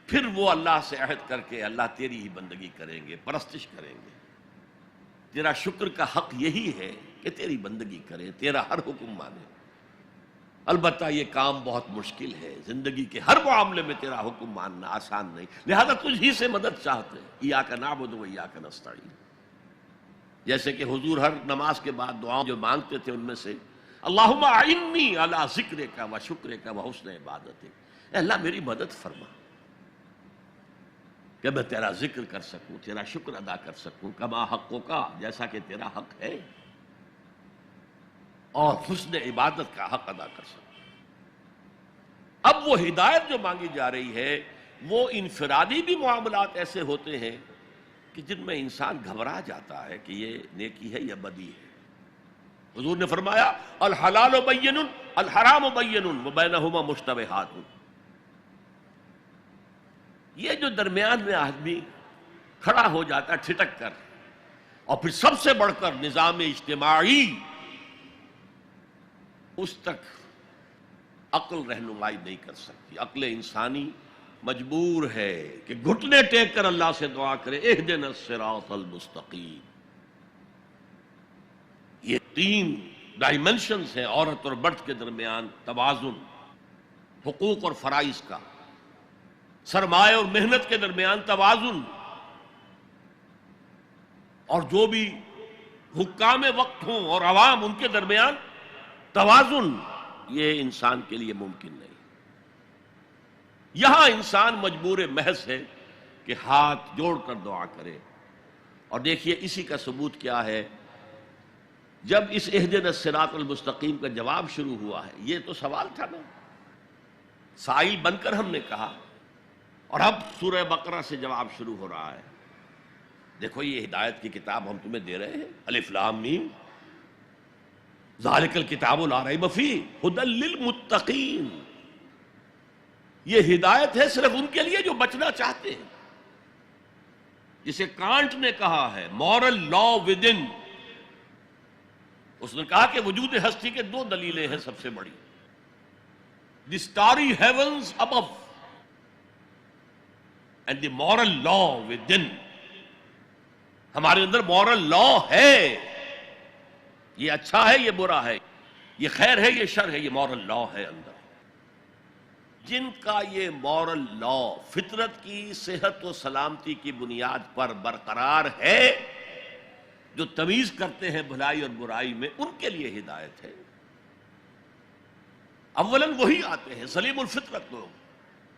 پھر وہ اللہ سے عہد کر کے اللہ تیری ہی بندگی کریں گے، پرستش کریں گے. تیرا شکر کا حق یہی ہے کہ تیری بندگی کرے، تیرا ہر حکم مانے. البتہ یہ کام بہت مشکل ہے، زندگی کے ہر معاملے میں تیرا حکم ماننا آسان نہیں، لہذا تجھ ہی سے مدد چاہتے ہیں. ایاک نعبد و ایاک نستعین. جیسے کہ حضور ہر نماز کے بعد دعاؤں جو مانگتے تھے ان میں سے اللہم اعنی علی ذکرک و شکرک و حسن عبادتک، اے اللہ میری مدد فرما کہ میں تیرا ذکر کر سکوں، تیرا شکر ادا کر سکوں، کما حقک، جیسا کہ تیرا حق ہے، اور حسن عبادت کا حق ادا کر سکوں. اب وہ ہدایت جو مانگی جا رہی ہے وہ انفرادی بھی معاملات ایسے ہوتے ہیں کہ جن میں انسان گھبرا جاتا ہے کہ یہ نیکی ہے یا بدی ہے. حضور نے فرمایا الحلال بین الحرام بین وبینہما مشتبہات. یہ جو درمیان میں آدمی کھڑا ہو جاتا ہے ٹھٹک کر، اور پھر سب سے بڑھ کر نظام اجتماعی، اس تک عقل رہنمائی نہیں کر سکتی. عقل انسانی مجبور ہے کہ گھٹنے ٹیک کر اللہ سے دعا کرے اہدنا الصراط المستقیم. یہ 3 ڈائمنشنز ہیں عورت اور مرد کے درمیان: توازن، حقوق اور فرائض کا، سرمایہ اور محنت کے درمیان توازن، اور جو بھی حکام وقت ہوں اور عوام ان کے درمیان توازن. یہ انسان کے لیے ممکن نہیں. یہاں انسان مجبور محض ہے کہ ہاتھ جوڑ کر دعا کرے. اور دیکھیے اسی کا ثبوت کیا ہے. جب اس اہدنا الصراط المستقیم کا جواب شروع ہوا ہے، یہ تو سوال تھا نا، سائل بن کر ہم نے کہا، اور اب سورہ بقرہ سے جواب شروع ہو رہا ہے. دیکھو یہ ہدایت کی کتاب ہم تمہیں دے رہے ہیں، الف لام میم ذالک الکتاب لا ریب فیہ ھدی للمتقین. یہ ہدایت ہے صرف ان کے لیے جو بچنا چاہتے ہیں. جسے کانٹ نے کہا ہے مورل لا ود ان، اس نے کہا کہ وجود ہستی کے دو دلیلیں ہیں سب سے بڑی، the starry heavens above and the moral law within. ہمارے اندر مورل لا ہے، یہ اچھا ہے یہ برا ہے، یہ خیر ہے یہ شر ہے، یہ مورل لا ہے اندر. جن کا یہ مورل لا فطرت کی صحت و سلامتی کی بنیاد پر برقرار ہے، جو تمیز کرتے ہیں بھلائی اور برائی میں، ان کے لیے ہدایت ہے. اولاً وہی آتے ہیں سلیم الفطرت لوگ،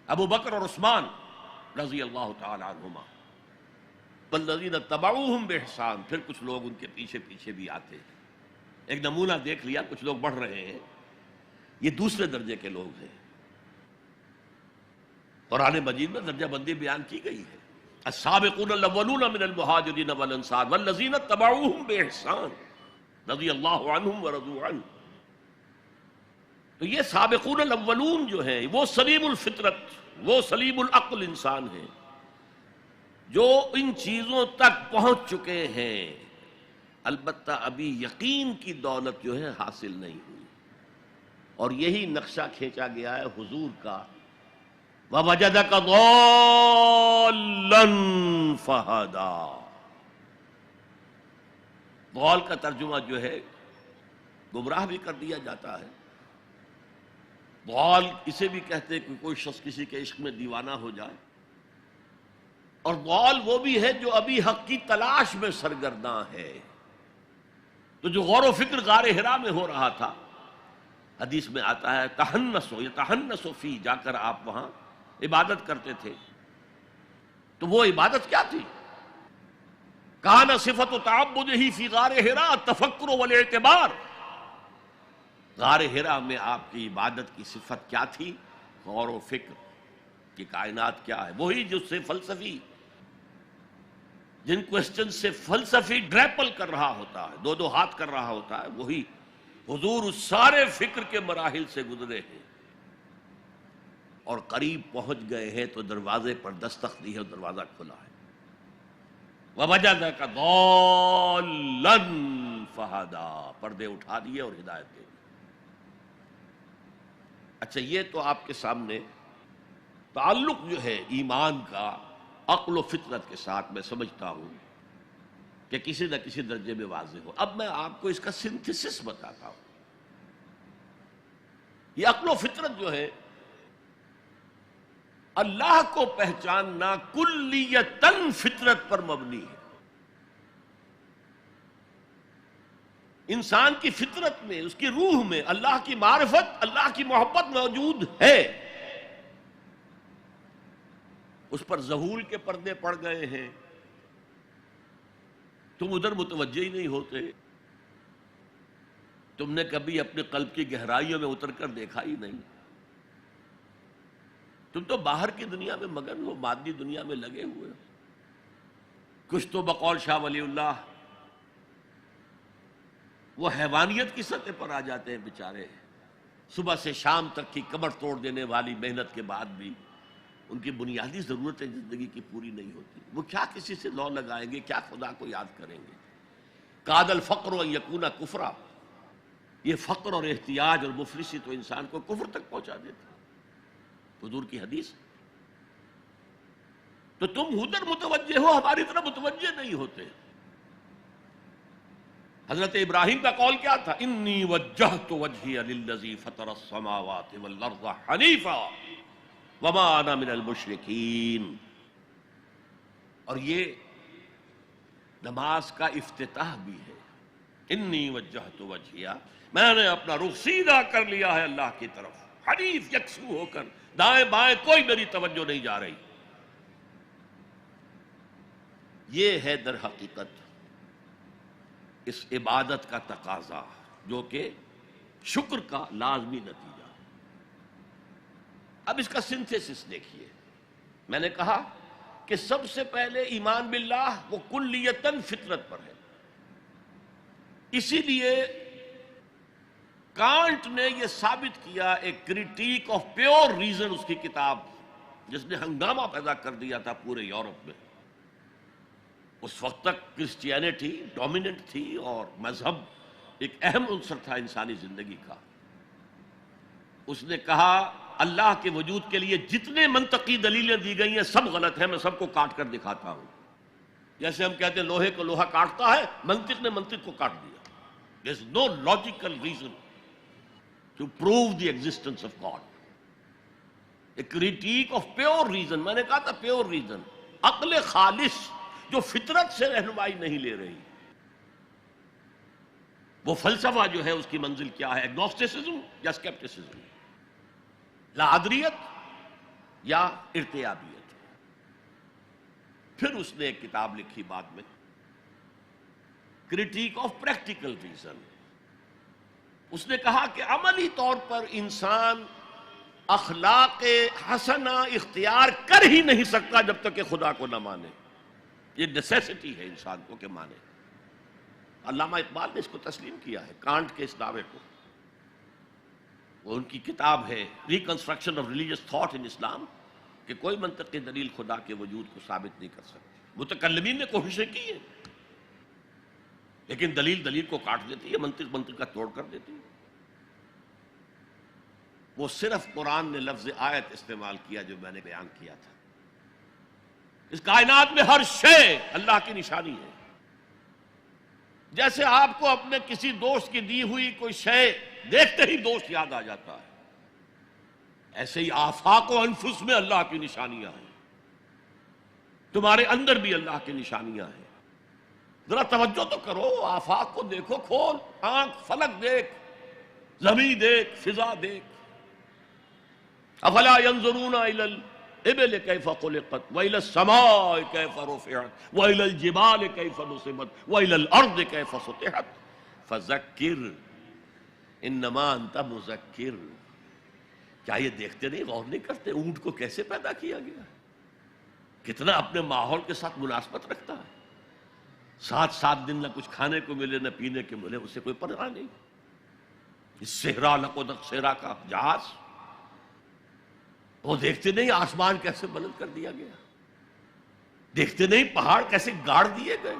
ابو بکر اور عثمان رضی اللہ تعالی عنہما، والذین اتبعوہم بإحسان. پھر کچھ لوگ ان کے پیچھے پیچھے بھی آتے ہیں. ایک نمونہ دیکھ لیا، کچھ لوگ بڑھ رہے ہیں، یہ دوسرے درجے کے لوگ ہیں. قرآن مجید میں درجہ بندی بیان کی گئی ہے. السابقون الاولون من المہاجرین والانصار والذین اتبعوہم بإحسان رضی اللہ عنہم ورضوا عنہ. تو یہ سابقون الاولون جو ہیں وہ سلیم الفطرت، وہ سلیم العقل انسان ہیں جو ان چیزوں تک پہنچ چکے ہیں. البتہ ابھی یقین کی دولت جو ہے حاصل نہیں ہوئی، اور یہی نقشہ کھینچا گیا ہے حضور کا وَوَجَدَكَ ضَالًّا فَهَدَىٰ. ضال کا ترجمہ جو ہے گمراہ بھی کر دیا جاتا ہے. ضال اسے بھی کہتے ہیں کہ کوئی شخص کسی کے عشق میں دیوانہ ہو جائے، اور ضال وہ بھی ہے جو ابھی حق کی تلاش میں سرگرداں ہے. تو جو غور و فکر غار حرا میں ہو رہا تھا، حدیث میں آتا ہے تحنسو یتحنسو فی، جا کر آپ وہاں عبادت کرتے تھے. تو وہ عبادت کیا تھی؟ کان صفت تعبدہ فی غار حرا التفکر والاعتبار. غار حرا میں آپ کی عبادت کی صفت کیا تھی؟ غور و فکر کہ کائنات کیا ہے. وہی جس سے فلسفی، جن کوسچن سے فلسفی ڈریپل کر رہا ہوتا ہے، دو دو ہاتھ کر رہا ہوتا ہے، وہی حضور اس سارے فکر کے مراحل سے گزرے ہیں اور قریب پہنچ گئے ہیں. تو دروازے پر دستک دی ہے اور دروازہ کھلا ہے. وَوَجَدَكَ ضَالًّا فَهَدَىٰ. پردے اٹھا دیے اور ہدایت دے دی. اچھا، یہ تو آپ کے سامنے تعلق جو ہے ایمان کا عقل و فطرت کے ساتھ میں سمجھتا ہوں کہ کسی نہ کسی درجے میں واضح ہو. اب میں آپ کو اس کا سنتھسس بتاتا ہوں. یہ عقل و فطرت جو ہے اللہ کو پہچاننا کلیتاً فطرت پر مبنی ہے. انسان کی فطرت میں، اس کی روح میں اللہ کی معرفت، اللہ کی محبت موجود ہے. اس پر ظہول کے پردے پڑ گئے ہیں، تم ادھر متوجہ ہی نہیں ہوتے. تم نے کبھی اپنے قلب کی گہرائیوں میں اتر کر دیکھا ہی نہیں. تم تو باہر کی دنیا میں مگن ہو، مادی دنیا میں لگے ہوئے ہو. کچھ تو بقول شاہ ولی اللہ وہ حیوانیت کی سطح پر آ جاتے ہیں بیچارے. صبح سے شام تک کی کمر توڑ دینے والی محنت کے بعد بھی ان کی بنیادی ضرورتیں زندگی کی پوری نہیں ہوتی. وہ کیا کسی سے لو لگائیں گے، کیا خدا کو یاد کریں گے. کاد الفقر ان یکون کفرا. یہ فقر اور احتیاج اور مفلسی تو انسان کو کفر تک پہنچا دیتی. حضور کی حدیث. تو تم ادھر متوجہ ہو، ہماری طرح متوجہ نہیں ہوتے. حضرت ابراہیم کا قول کیا تھا؟ انی وجہت وجہی للذی فطر السماوات والارض حنیفا وما انا من المشرکین. اور یہ نماز کا افتتاح بھی ہے. انی وجہت وجہی، میں نے اپنا رخ سیدھا کر لیا ہے اللہ کی طرف، حنیف یکسو ہو کر، دائیں بائیں کوئی میری توجہ نہیں جا رہی. یہ ہے در حقیقت اس عبادت کا تقاضا، جو کہ شکر کا لازمی نتیجہ. اب اس کا سنتھیسس دیکھیے. میں نے کہا کہ سب سے پہلے ایمان باللہ وہ کلیتاً فطرت پر ہے. اسی لیے کانٹ نے یہ ثابت کیا، ایک کریٹیک آف پیور ریزن اس کی کتاب، جس نے ہنگامہ پیدا کر دیا تھا پورے یورپ میں. اس وقت تک کرسچینٹی ڈومیننٹ تھی اور مذہب ایک اہم عنصر تھا انسانی زندگی کا. اس نے کہا اللہ کے وجود کے لیے جتنے منطقی دلیلیں دی گئی ہیں سب غلط ہیں، میں سب کو کاٹ کر دکھاتا ہوں. جیسے ہم کہتے ہیں لوہے کو لوہا کاٹتا ہے، منطق نے منطق کو کاٹ دیا. There is no logical reason to prove the existence of God. A critique of pure reason. میں نے کہا تھا پیور ریزن، عقل خالص جو فطرت سے رہنمائی نہیں لے رہی. وہ فلسفہ جو ہے اس کی منزل کیا ہے؟ ایگنوسٹسزم یا اسکیپٹسزم، لا ادریت یا ارتیابیت. پھر اس نے ایک کتاب لکھی بعد میں، کریٹیک آف پریکٹیکل ریزن. اس نے کہا کہ عملی طور پر انسان اخلاق حسنہ اختیار کر ہی نہیں سکتا جب تک کہ خدا کو نہ مانے. یہ نیسیسٹی ہے انسان کو کہ مانے. علامہ اقبال نے اس کو تسلیم کیا ہے، کانٹ کے اس دعوے کو. وہ ان کی کتاب ہے reconstruction of religious thought in Islam, کہ کوئی منطقی دلیل خدا کے وجود کو ثابت نہیں کر سکتی. متکلمین نے کوششیں کی ہیں لیکن دلیل دلیل کو کاٹ دیتی ہے، منطق منطق کا توڑ کر دیتی ہے. وہ صرف قرآن نے لفظ آیت استعمال کیا جو میں نے بیان کیا تھا. اس کائنات میں ہر شے اللہ کی نشانی ہے. جیسے آپ کو اپنے کسی دوست کی دی ہوئی کوئی شے دیکھتے ہی دوست یاد آ جاتا ہے، ایسے ہی آفاق و انفس میں اللہ کی نشانیاں ہیں. تمہارے اندر بھی اللہ کی نشانیاں ہیں. ذرا توجہ تو کرو، آفاق کو دیکھو، کھول آنکھ، فلک دیکھ، زمین دیکھ، فضا دیکھ. افلا ينظرون الى الابل كيف خلقت والى السماء كيف رفعت والى الجبال كيف نصبت والى الارض كيف سطحت فذكر انما انت مذکر. کیا یہ دیکھتے نہیں، غور نہیں کرتے اونٹ کو کیسے پیدا کیا گیا، کتنا اپنے ماحول کے ساتھ مناسبت رکھتا ہے. 7 دن نہ کچھ کھانے کو ملے نہ پینے کے ملے، اسے کوئی پرواہ نہیں. اس صحرا لقدر صحرا کا جہاز، وہ دیکھتے نہیں آسمان کیسے بلند کر دیا گیا، دیکھتے نہیں پہاڑ کیسے گاڑ دیے گئے،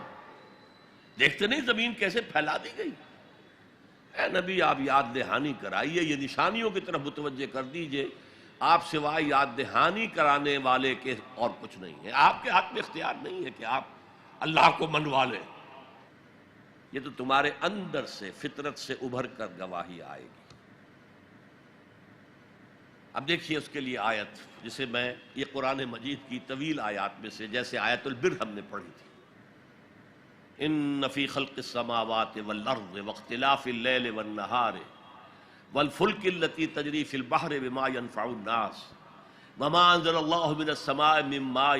دیکھتے نہیں زمین کیسے پھیلا دی گئی. اے نبی آپ یاد دہانی کرائیے، یہ نشانیوں کی طرف متوجہ کر دیجئے. آپ سوائے یاد دہانی کرانے والے کے اور کچھ نہیں ہے. آپ کے ہاتھ میں اختیار نہیں ہے کہ آپ اللہ کو منوا لیں. یہ تو تمہارے اندر سے فطرت سے ابھر کر گواہی آئے گی. اب دیکھیے اس کے لیے آیت، جسے میں یہ قرآن مجید کی طویل آیات میں سے، جیسے آیت البر ہم نے پڑھی تھی، ان فی خلق السماوات والارض واختلاف اللیل والنہار والفلک التي تجری فی البحر بما ينفع الناس وما انزل اللہ من السماء من ماء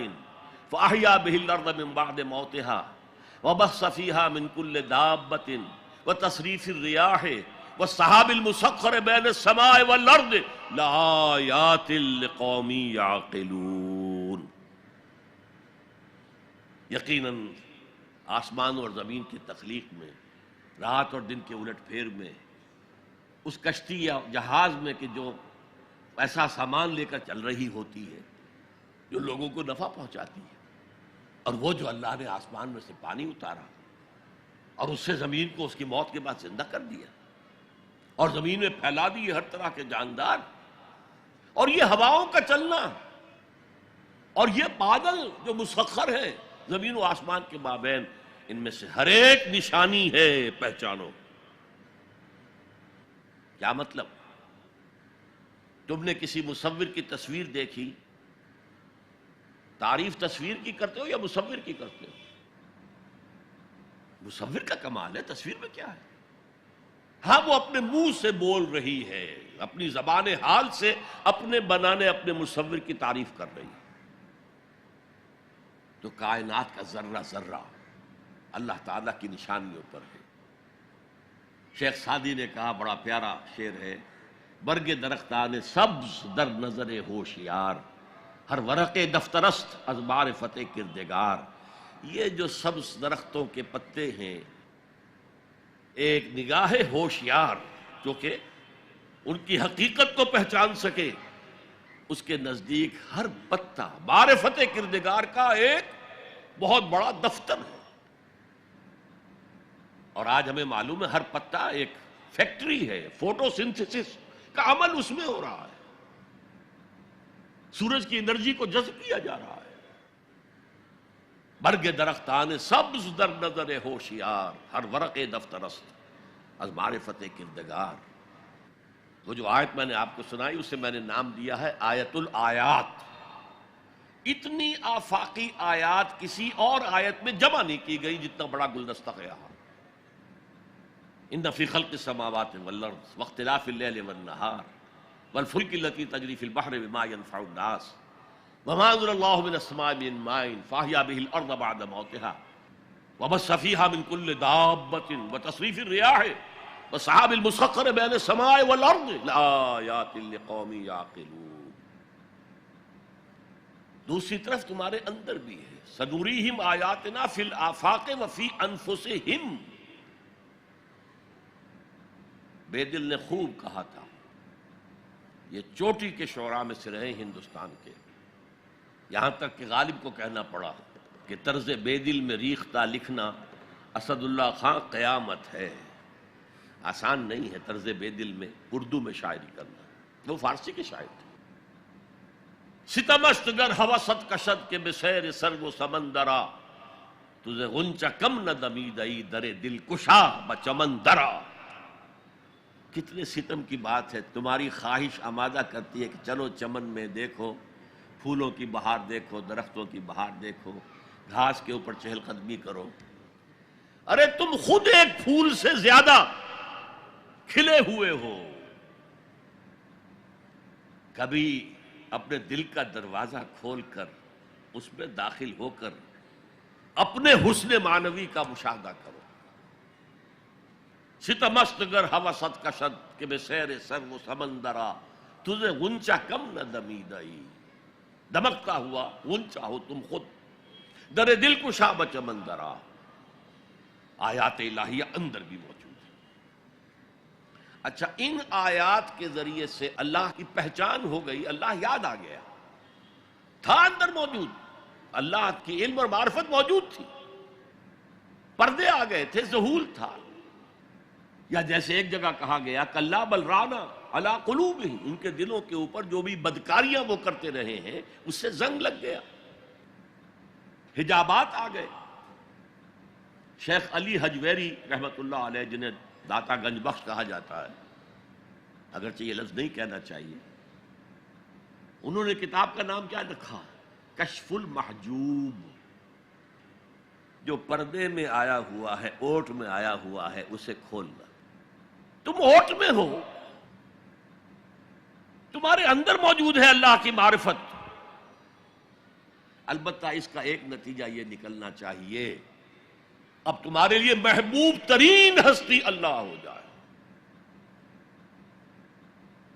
فاحیا به الارض من بعد موتها وبث فیہا من کل دابۃ وتصریف الریاح والسحاب المسخر بین السماء والارض لآیات لقوم یعقلون. یقیناً آسمان اور زمین کی تخلیق میں، رات اور دن کے الٹ پھیر میں، اس کشتی یا جہاز میں کہ جو ایسا سامان لے کر چل رہی ہوتی ہے جو لوگوں کو نفع پہنچاتی ہے، اور وہ جو اللہ نے آسمان میں سے پانی اتارا اور اس سے زمین کو اس کی موت کے بعد زندہ کر دیا اور زمین میں پھیلا دی ہر طرح کے جاندار، اور یہ ہواؤں کا چلنا اور یہ بادل جو مسخر ہیں زمین و آسمان کے مابین، ان میں سے ہر ایک نشانی ہے، پہچانو. کیا مطلب؟ تم نے کسی مصور کی تصویر دیکھی، تعریف تصویر کی کرتے ہو یا مصور کی کرتے ہو؟ مصور کا کمال ہے، تصویر میں کیا ہے؟ ہاں وہ اپنے منہ سے بول رہی ہے، اپنی زبان حال سے اپنے بنانے اپنے مصور کی تعریف کر رہی ہے. تو کائنات کا ذرہ ذرہ اللہ تعالیٰ کی نشانیوں پر ہے. شیخ سعدی نے کہا، بڑا پیارا شعر ہے، برگ درختان سبز در نظر ہوشیار ہر ورق دفترست از معرفت کردگار. یہ جو سبز درختوں کے پتے ہیں، ایک نگاہ ہوشیار جو کہ ان کی حقیقت کو پہچان سکے، اس کے نزدیک ہر پتا معرفت کردگار کا ایک بہت بڑا دفتر ہے. اور آج ہمیں معلوم ہے ہر پتا ایک فیکٹری ہے، فوٹو سنتھسس کا عمل اس میں ہو رہا ہے، سورج کی انرجی کو جذب کیا جا رہا ہے. برگ درختان سبز در نظر ہوشیار، ہر ورق دفترست از معرفت کردگار. وہ جو آیت میں نے آپ کو سنائی اسے میں نے نام دیا ہے آیت الآیات. اتنی آفاقی آیات کسی اور آیت میں جمع نہیں کی گئی جتنا بڑا گلدستہ ہے یہاں. ان فی خلق السماوات والارض واختلاف اللیل والنہار والفلک التی تجری فی البحر بما ينفع الناس وما انزل اللہ من السماء من ماء فاحیا به الارض بعد موتها وبث فیہا من کل دابۃ وتصریف الریاح والسحاب المسخر بین السماء والارض لآیات لقوم یعقلون. دوسری طرف تمہارے اندر بھی ہے سنوریہم آیاتنا فی الآفاق وفی انفسہم. بے دل نے خوب کہا تھا، یہ چوٹی کے شعراء میں سے رہے ہندوستان کے، یہاں تک کہ غالب کو کہنا پڑا کہ طرز بے دل میں ریختہ لکھنا اسد اللہ خان قیامت ہے. آسان نہیں ہے طرز بے دل میں اردو میں شاعری کرنا. وہ فارسی کے شاعر تھے. ستمست گر ہوست کشد کے بسیر سر و سمندرا تجھے غنچہ کم نہ دمیدئی در دل کشا بچمن درا. کتنے ستم کی بات ہے. تمہاری خواہش آمادہ کرتی ہے کہ چلو چمن میں دیکھو، پھولوں کی بہار دیکھو، درختوں کی بہار دیکھو، گھاس کے اوپر چہل قدمی کرو. ارے تم خود ایک پھول سے زیادہ کھلے ہوئے ہو. کبھی اپنے دل کا دروازہ کھول کر اس میں داخل ہو کر اپنے حسن معنوی کا مشاہدہ کرو. ستمست گر ہوست کشد کہ بے سیر سر و سمندرا تجھے غنچہ کم نہ دمیدئی. دمکتا ہوا غنچہ ہو تم خود در دل کشا بچمندرا. آیات الہیہ اندر بھی موجود ہے. اچھا، ان آیات کے ذریعے سے اللہ کی پہچان ہو گئی، اللہ یاد آ گیا. تھا اندر موجود، اللہ کی علم اور معرفت موجود تھی، پردے آ گئے تھے، ظہور تھا. یا جیسے ایک جگہ کہا گیا کلا بل رانا علی قلوبہم، ان کے دلوں کے اوپر جو بھی بدکاریاں وہ کرتے رہے ہیں اس سے زنگ لگ گیا، حجابات آ گئے. شیخ علی حجویری رحمت اللہ علیہ، جنہیں داتا گنج بخش کہا جاتا ہے، اگرچہ یہ لفظ نہیں کہنا چاہیے، انہوں نے کتاب کا نام کیا رکھا؟ کشف المحجوب. جو پردے میں آیا ہوا ہے، اوٹ میں آیا ہوا ہے، اسے کھولنا. تم اوٹ میں ہو، تمہارے اندر موجود ہے اللہ کی معرفت. البتہ اس کا ایک نتیجہ یہ نکلنا چاہیے اب تمہارے لیے محبوب ترین ہستی اللہ ہو جائے.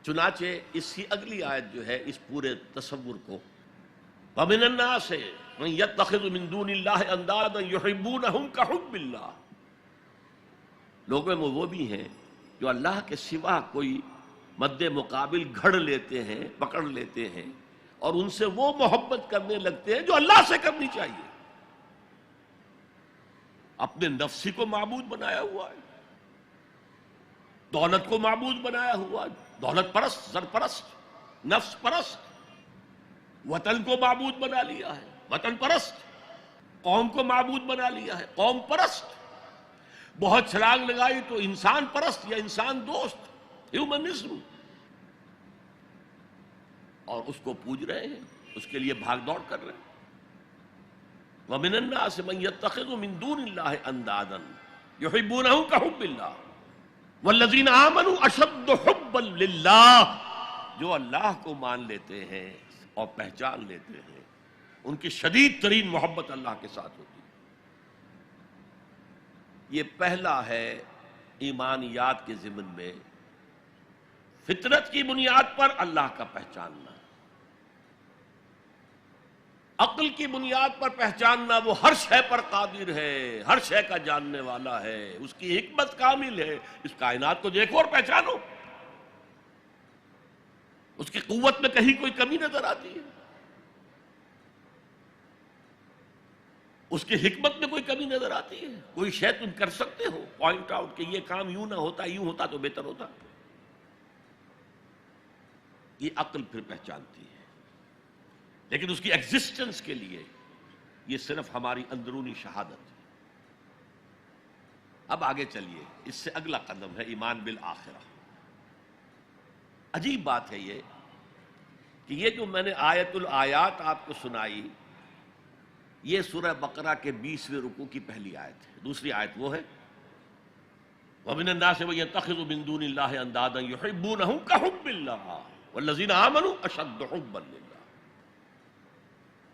چنانچہ اس کی اگلی آیت جو ہے اس پورے تصور کو وَمِنَ النَّاسِ مَن يَتَّخِذُ مِن دُونِ اللَّهِ أَندَادًا يُحِبُّونَهُمْ كَحُبِّ اللَّهِ. لوگوں میں وہ بھی ہیں جو اللہ کے سوا کوئی مد مقابل گھڑ لیتے ہیں، پکڑ لیتے ہیں، اور ان سے وہ محبت کرنے لگتے ہیں جو اللہ سے کرنی چاہیے. اپنے نفسی کو معبود بنایا ہوا ہے، دولت کو معبود بنایا ہوا ہے، دولت پرست، زر پرست، نفس پرست. وطن کو معبود بنا لیا ہے، وطن پرست. قوم کو معبود بنا لیا ہے، قوم پرست. بہت چھلانگ لگائی تو انسان پرست یا انسان دوست، ہیومنزم. اور اس کو پوج رہے ہیں، اس کے لیے بھاگ دوڑ کر رہے ہیں. وَمِنَ النَّاسِ مَن يَتَّخِذُ مِن دُونِ اللَّهِ أَندَادًا يُحِبُّونَهُمْ كَحُبِّ اللَّهِ وَالَّذِينَ آمَنُوا أَشَدُّ حُبًّا لِلَّهِ. جو اللہ کو مان لیتے ہیں اور پہچان لیتے ہیں، ان کی شدید ترین محبت اللہ کے ساتھ ہوتی ہے. یہ پہلا ہے ایمانیات کے ضمن میں فطرت کی بنیاد پر اللہ کا پہچاننا. عقل کی بنیاد پر پہچاننا وہ ہر شے پر قادر ہے، ہر شے کا جاننے والا ہے، اس کی حکمت کامل ہے، اس کائنات کو دیکھو اور پہچانو، اس کی قوت میں کہیں کوئی کمی نظر آتی ہے، اس کی حکمت میں کوئی کمی نظر آتی ہے، کوئی شے تم کر سکتے ہو پوائنٹ آؤٹ کہ یہ کام یوں نہ ہوتا، یوں ہوتا تو بہتر ہوتا؟ یہ عقل پھر پہچانتی ہے، لیکن اس کی ایگزسٹنس کے لیے یہ صرف ہماری اندرونی شہادت ہے۔ اب آگے چلیے، اس سے اگلا قدم ہے ایمان بالآخرہ۔ عجیب بات ہے یہ کہ یہ جو میں نے آیت الآیات آپ کو سنائی، یہ سورہ بقرہ کے 20ویں رکوع کی پہلی آیت ہے۔ دوسری آیت وہ ہے وَمِنَ النَّاسِ مَن يَتَّخِذُ مِن دُونِ اللَّهِ أَندَادًا يُحِبُّونَهُمْ كَحُبِّ اللَّهِ وَالَّذِينَ آمَنُوا أَشَدُّ حُبًّا لِلَّهِ۔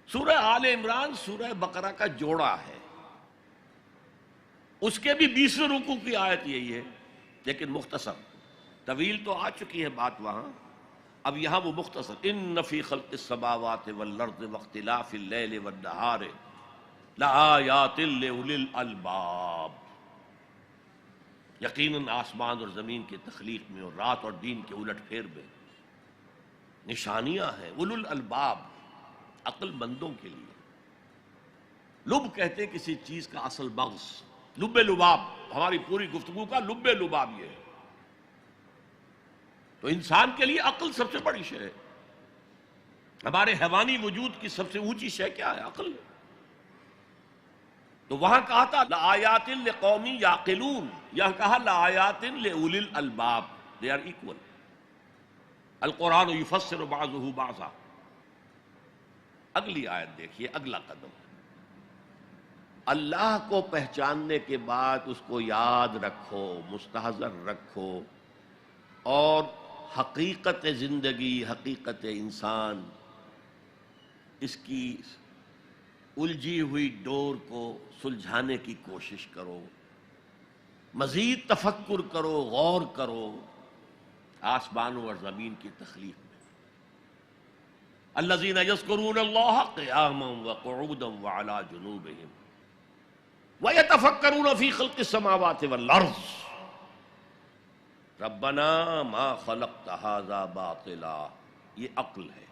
سورہ آل عمران سورہ بقرہ کا جوڑا ہے، اس کے بھی 20ویں رکوع کی آیت یہی ہے، لیکن مختصر، طویل تو آ چکی ہے بات وہاں، اب یہاں وہ مختصر ان فی خلق السماوات والارض واختلاف اللیل والنہار لآیات لأولی الالباب، یقیناً آسمان اور زمین کی تخلیق میں اور رات اور دن کے الٹ پھیر میں نشانیاں ہیں اولو الالباب، عقل مندوں کے لیے۔ لب کہتے ہیں کسی چیز کا اصل مغز، لب لباب، ہماری پوری گفتگو کا لب لباب یہ ہے۔ تو انسان کے لیے عقل سب سے بڑی شے ہے، ہمارے حیوانی وجود کی سب سے اونچی شے کیا ہے؟ عقل ہے۔ تو وہاں کہا تھا لآیات لقوم یعقلون، یہاں کہا لآیات لأولی الالباب، they are equal۔ القرآن یفسر بعضہ بعضا۔ اگلی آیت دیکھیے، اگلا قدم، اللہ کو پہچاننے کے بعد اس کو یاد رکھو، مستحضر رکھو، اور حقیقت زندگی، حقیقت انسان، اس کی الجھی ہوئی ڈور کو سلجھانے کی کوشش کرو، مزید تفکر کرو، غور کرو آسمانوں اور زمین کی تخلیق میں۔ الذین یذکرون اللہ قیاما وقعودا وعلی جنوبہم ویتفکرون فی خلق السماوات والارض ربنا ما خلقت ھذا باطلا۔ یہ عقل ہے۔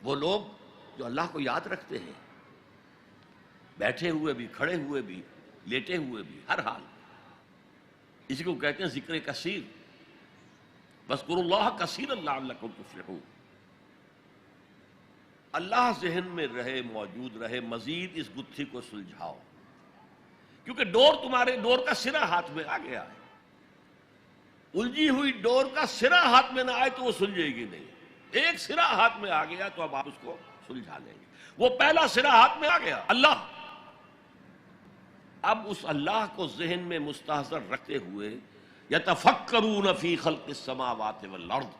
وہ لوگ جو اللہ کو یاد رکھتے ہیں، بیٹھے ہوئے بھی، کھڑے ہوئے بھی، لیٹے ہوئے بھی، ہر حال، اسی کو کہتے ہیں ذکر کثیر، واذکروا اللہ کثیرا لعلکم تفلحون۔ اللہ ذہن میں رہے، موجود رہے، مزید اس گتھی کو سلجھاؤ، کیونکہ تمہارے ڈور کا سرا ہاتھ میں آ گیا ہے۔ الجھی ہوئی ڈور کا سرا ہاتھ میں نہ آئے تو وہ سلجھے گی نہیں، ایک سرا ہاتھ میں آ گیا تو اب آپ اس کو سلجھا لیں گے۔ وہ پہلا سرا ہاتھ میں آ گیا، اللہ۔ اب اس اللہ کو ذہن میں مستحضر رکھتے ہوئے یتفکرون فی خلق السماوات والارض،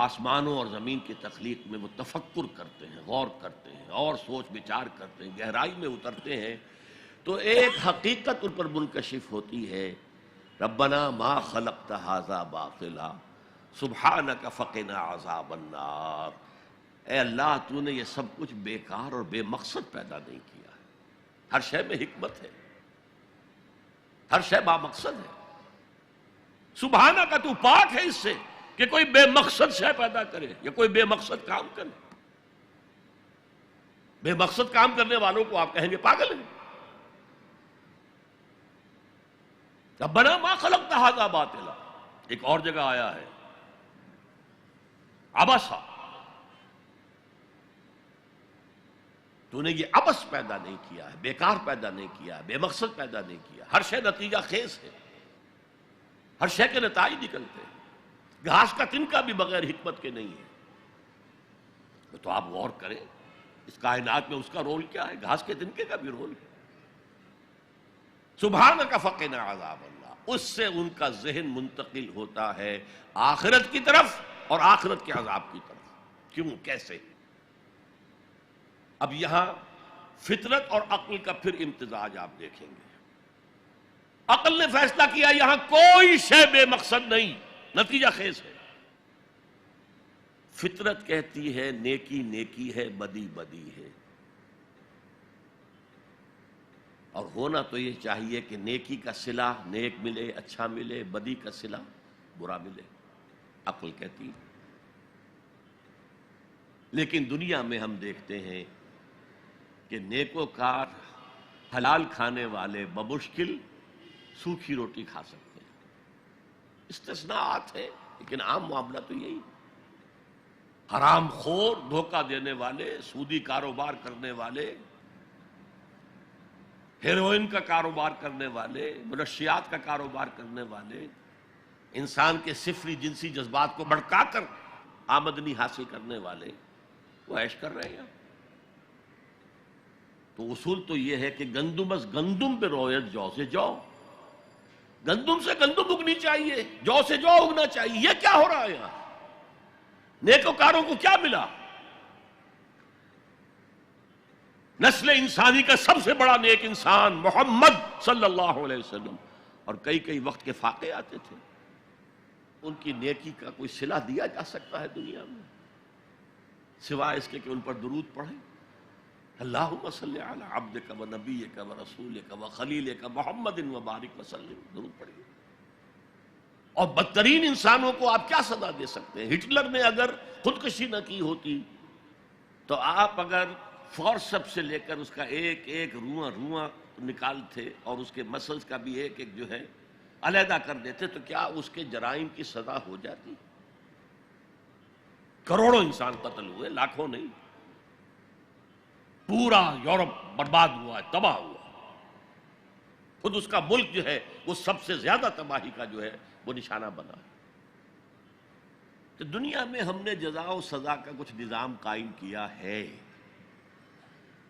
آسمانوں اور زمین کی تخلیق میں وہ تفکر کرتے ہیں، غور کرتے ہیں، اور سوچ بچار کرتے ہیں، گہرائی میں اترتے ہیں، تو ایک حقیقت ان پر منکشف ہوتی ہے، ربنا ما خلقت ھذا باطلا سبحانک فقنا عذاب النار۔ اے اللہ، تو نے یہ سب کچھ بیکار اور بے مقصد پیدا نہیں کیا ہے، ہر شے میں حکمت ہے، ہر شے با مقصد ہے۔ سبحانک، تو پاک ہے اس سے کہ کوئی بے مقصد شے پیدا کرے یا کوئی بے مقصد کام کرے۔ بے مقصد کام کرنے والوں کو آپ کہیں گے پاگل ہیں۔ ربنا ما خلقت ھذا باطلا، ایک اور جگہ آیا ہے عبسا، تو نے یہ عبث پیدا نہیں کیا ہے، بیکار پیدا نہیں کیا ہے، بے مقصد پیدا نہیں کیا، ہر شے نتیجہ خیز ہے، ہر شے کے نتائج نکلتے ہیں، گھاس کا تنکا بھی بغیر حکمت کے نہیں ہے۔ تو آپ غور کریں اس کائنات میں اس کا رول کیا ہے، گھاس کے تنکے کا بھی رول ہے۔ سبحانک فقنا عذاب اللہ، اس سے ان کا ذہن منتقل ہوتا ہے آخرت کی طرف اور آخرت کے عذاب کی طرف۔ کیوں، کیسے؟ اب یہاں فطرت اور عقل کا پھر امتزاج آپ دیکھیں گے۔ عقل نے فیصلہ کیا یہاں کوئی شے بے مقصد نہیں، نتیجہ خیز ہے۔ فطرت کہتی ہے نیکی نیکی ہے، بدی بدی ہے، اور ہونا تو یہ چاہیے کہ نیکی کا صلہ نیک ملے، اچھا ملے، بدی کا صلہ برا ملے، عقل کہتی ہے۔ لیکن دنیا میں ہم دیکھتے ہیں کہ نیکوکار حلال کھانے والے بمشکل سوکھی روٹی کھا سکتے ہیں، استثناءات ہیں لیکن عام معاملہ تو یہی۔ حرام خور، دھوکہ دینے والے، سودی کاروبار کرنے والے، ہیروئن کا کاروبار کرنے والے، منشیات کا کاروبار کرنے والے، انسان کے صفری جنسی جذبات کو بھڑکا کر آمدنی حاصل کرنے والے، وہ عیش کر رہے ہیں۔ تو اصول تو یہ ہے کہ گندم از گندم پہ رویت جو سے جو، گندم سے گندم اگنی چاہیے، جو سے جو اگنا چاہیے۔ یہ کیا ہو رہا ہے یہاں؟ نیکوکاروں کو کیا ملا؟ نسل انسانی کا سب سے بڑا نیک انسان محمد صلی اللہ علیہ وسلم، اور کئی کئی وقت کے فاقے آتے تھے، ان کی نیکی کا کوئی صلہ دیا جا سکتا ہے دنیا میں سوائے اس کے کہ ان پر درود پڑھیں؟ اللہم صلی علی عبدک و نبیک و رسولک و خلیلک محمد و بارک وسلم، درود پڑھیے۔ اور بدترین انسانوں کو آپ کیا سزا دے سکتے ہیں؟ ہٹلر نے اگر خودکشی نہ کی ہوتی تو آپ اگر فورسپ سے لے کر اس کا ایک ایک رواں نکالتے اور اس کے مسلز کا بھی ایک ایک جو ہے علیحدہ کر دیتے تو کیا اس کے جرائم کی سزا ہو جاتی؟ کروڑوں انسان قتل ہوئے، لاکھوں نہیں، پورا یورپ برباد ہوا ہے، تباہ ہوا، خود اس کا ملک جو ہے وہ سب سے زیادہ تباہی کا جو ہے وہ نشانہ بنا۔ تو دنیا میں ہم نے جزا و سزا کا کچھ نظام قائم کیا ہے،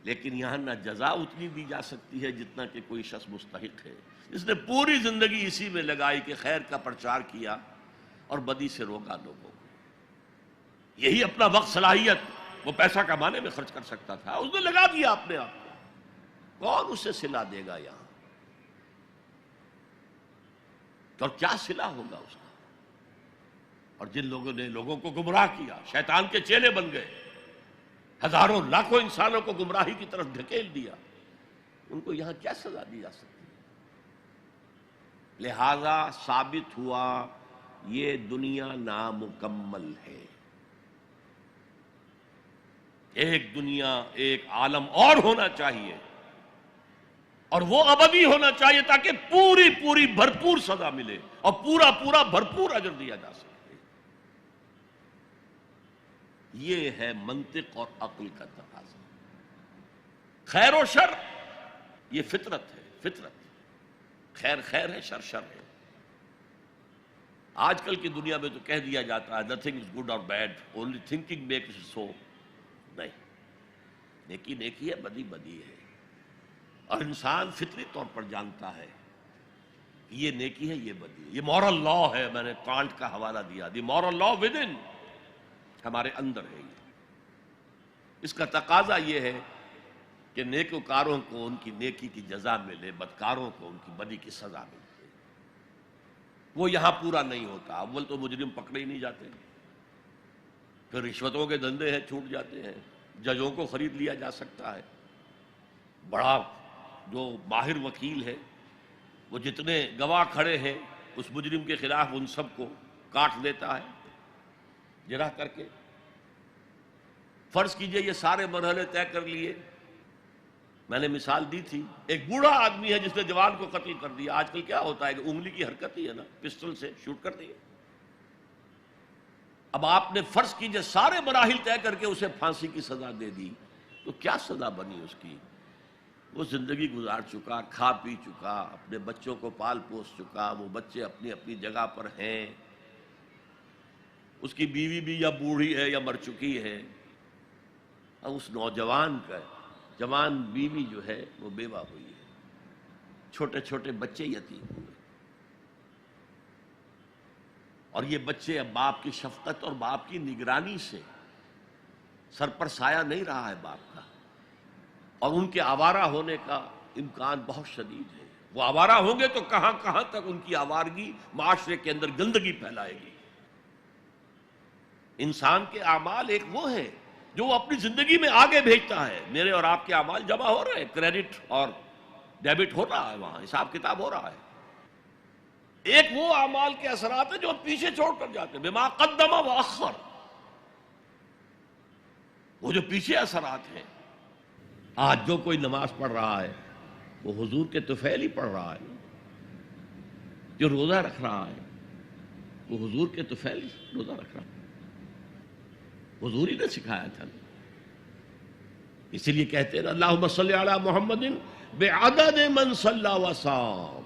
لیکن یہاں نہ جزا اتنی دی جا سکتی ہے جتنا کہ کوئی شخص مستحق ہے، جس نے پوری زندگی اسی میں لگائی کہ خیر کا پرچار کیا اور بدی سے روکا لوگوں کو، یہی اپنا وقت صلاحیت وہ پیسہ کمانے میں خرچ کر سکتا تھا، اس نے لگا دیا اپنے آپ کو، کون اسے صلہ دے گا یہاں؟ اور کیا صلہ ہوگا اس کا؟ اور جن لوگوں نے لوگوں کو گمراہ کیا، شیطان کے چیلے بن گئے، ہزاروں لاکھوں انسانوں کو گمراہی کی طرف دھکیل دیا، ان کو یہاں کیا سزا دی جا سکتی ہے؟ لہذا ثابت ہوا یہ دنیا نامکمل ہے، ایک دنیا، ایک عالم اور ہونا چاہیے، اور وہ ابدی ہونا چاہیے تاکہ پوری پوری بھرپور سزا ملے اور پورا پورا بھرپور اجر دیا جا سکے۔ یہ ہے منطق اور عقل کا تقاضا۔ خیر و شر یہ فطرت ہے، فطرت، خیر خیر ہے، شر شر ہے۔ آج کل کی دنیا میں تو کہہ دیا جاتا ہے nothing is good or bad, only thinking makes it so۔ نہیں، نیکی نیکی ہے، بدی بدی ہے، اور انسان فطری طور پر جانتا ہے کہ یہ نیکی ہے، یہ بدی ہے۔ یہ مورل لا ہے، میں نے کانٹ کا حوالہ دیا، دی مورل لا ود ان، ہمارے اندر ہے یہ۔ اس کا تقاضا یہ ہے کہ نیکوکاروں کو ان کی نیکی کی جزا ملے، بدکاروں کو ان کی بدی کی سزا ملے۔ وہ یہاں پورا نہیں ہوتا، اول تو مجرم پکڑے ہی نہیں جاتے، پھر رشوتوں کے دھندے ہیں، چھوٹ جاتے ہیں، ججوں کو خرید لیا جا سکتا ہے، بڑا جو ماہر وکیل ہے وہ جتنے گواہ کھڑے ہیں اس مجرم کے خلاف ان سب کو کاٹ دیتا ہے جرح کر کے۔ فرض کیجئے یہ سارے مرحلے طے کر لیے، میں نے مثال دی تھی، ایک بوڑھا آدمی ہے جس نے جوان کو قتل کر دیا، آج کل کیا ہوتا ہے کہ انگلی کی حرکت ہی ہے نا، پسٹل سے شوٹ کر دیا۔ اب آپ نے فرض کیجئے سارے مراحل طے کر کے اسے پھانسی کی سزا دے دی، تو کیا سزا بنی اس کی؟ وہ زندگی گزار چکا، کھا پی چکا، اپنے بچوں کو پال پوس چکا، وہ بچے اپنی اپنی جگہ پر ہیں، اس کی بیوی بھی یا بوڑھی ہے یا مر چکی ہے، اور اس نوجوان کا جوان بیوی جو ہے وہ بیوہ ہوئی ہے، چھوٹے چھوٹے بچے یتیم ہوئے، اور یہ بچے اب باپ کی شفقت اور باپ کی نگرانی سے سر پر سایہ نہیں رہا ہے باپ کا، اور ان کے آوارہ ہونے کا امکان بہت شدید ہے۔ وہ آوارہ ہوں گے تو کہاں کہاں تک ان کی آوارگی معاشرے کے اندر گندگی پھیلائے گی۔ انسان کے اعمال ایک وہ ہیں جو وہ اپنی زندگی میں آگے بھیجتا ہے. میرے اور آپ کے اعمال جمع ہو رہے ہیں، کریڈٹ اور ڈیبٹ ہو رہا ہے، وہاں حساب کتاب ہو رہا ہے. ایک وہ اعمال کے اثرات ہیں جو پیچھے چھوڑ کر جاتے ہیں، بما قدم و اخر، وہ جو پیچھے اثرات ہیں. آج جو کوئی نماز پڑھ رہا ہے وہ حضور کے طفیل ہی پڑھ رہا ہے. جو روزہ رکھ رہا ہے وہ حضور کے طفیل ہی روزہ رکھ رہا ہے. حضور ہی نے سکھایا تھا. اسی لیے کہتے ہیں اللہم صلی علی محمد بعدد من صلی وصام،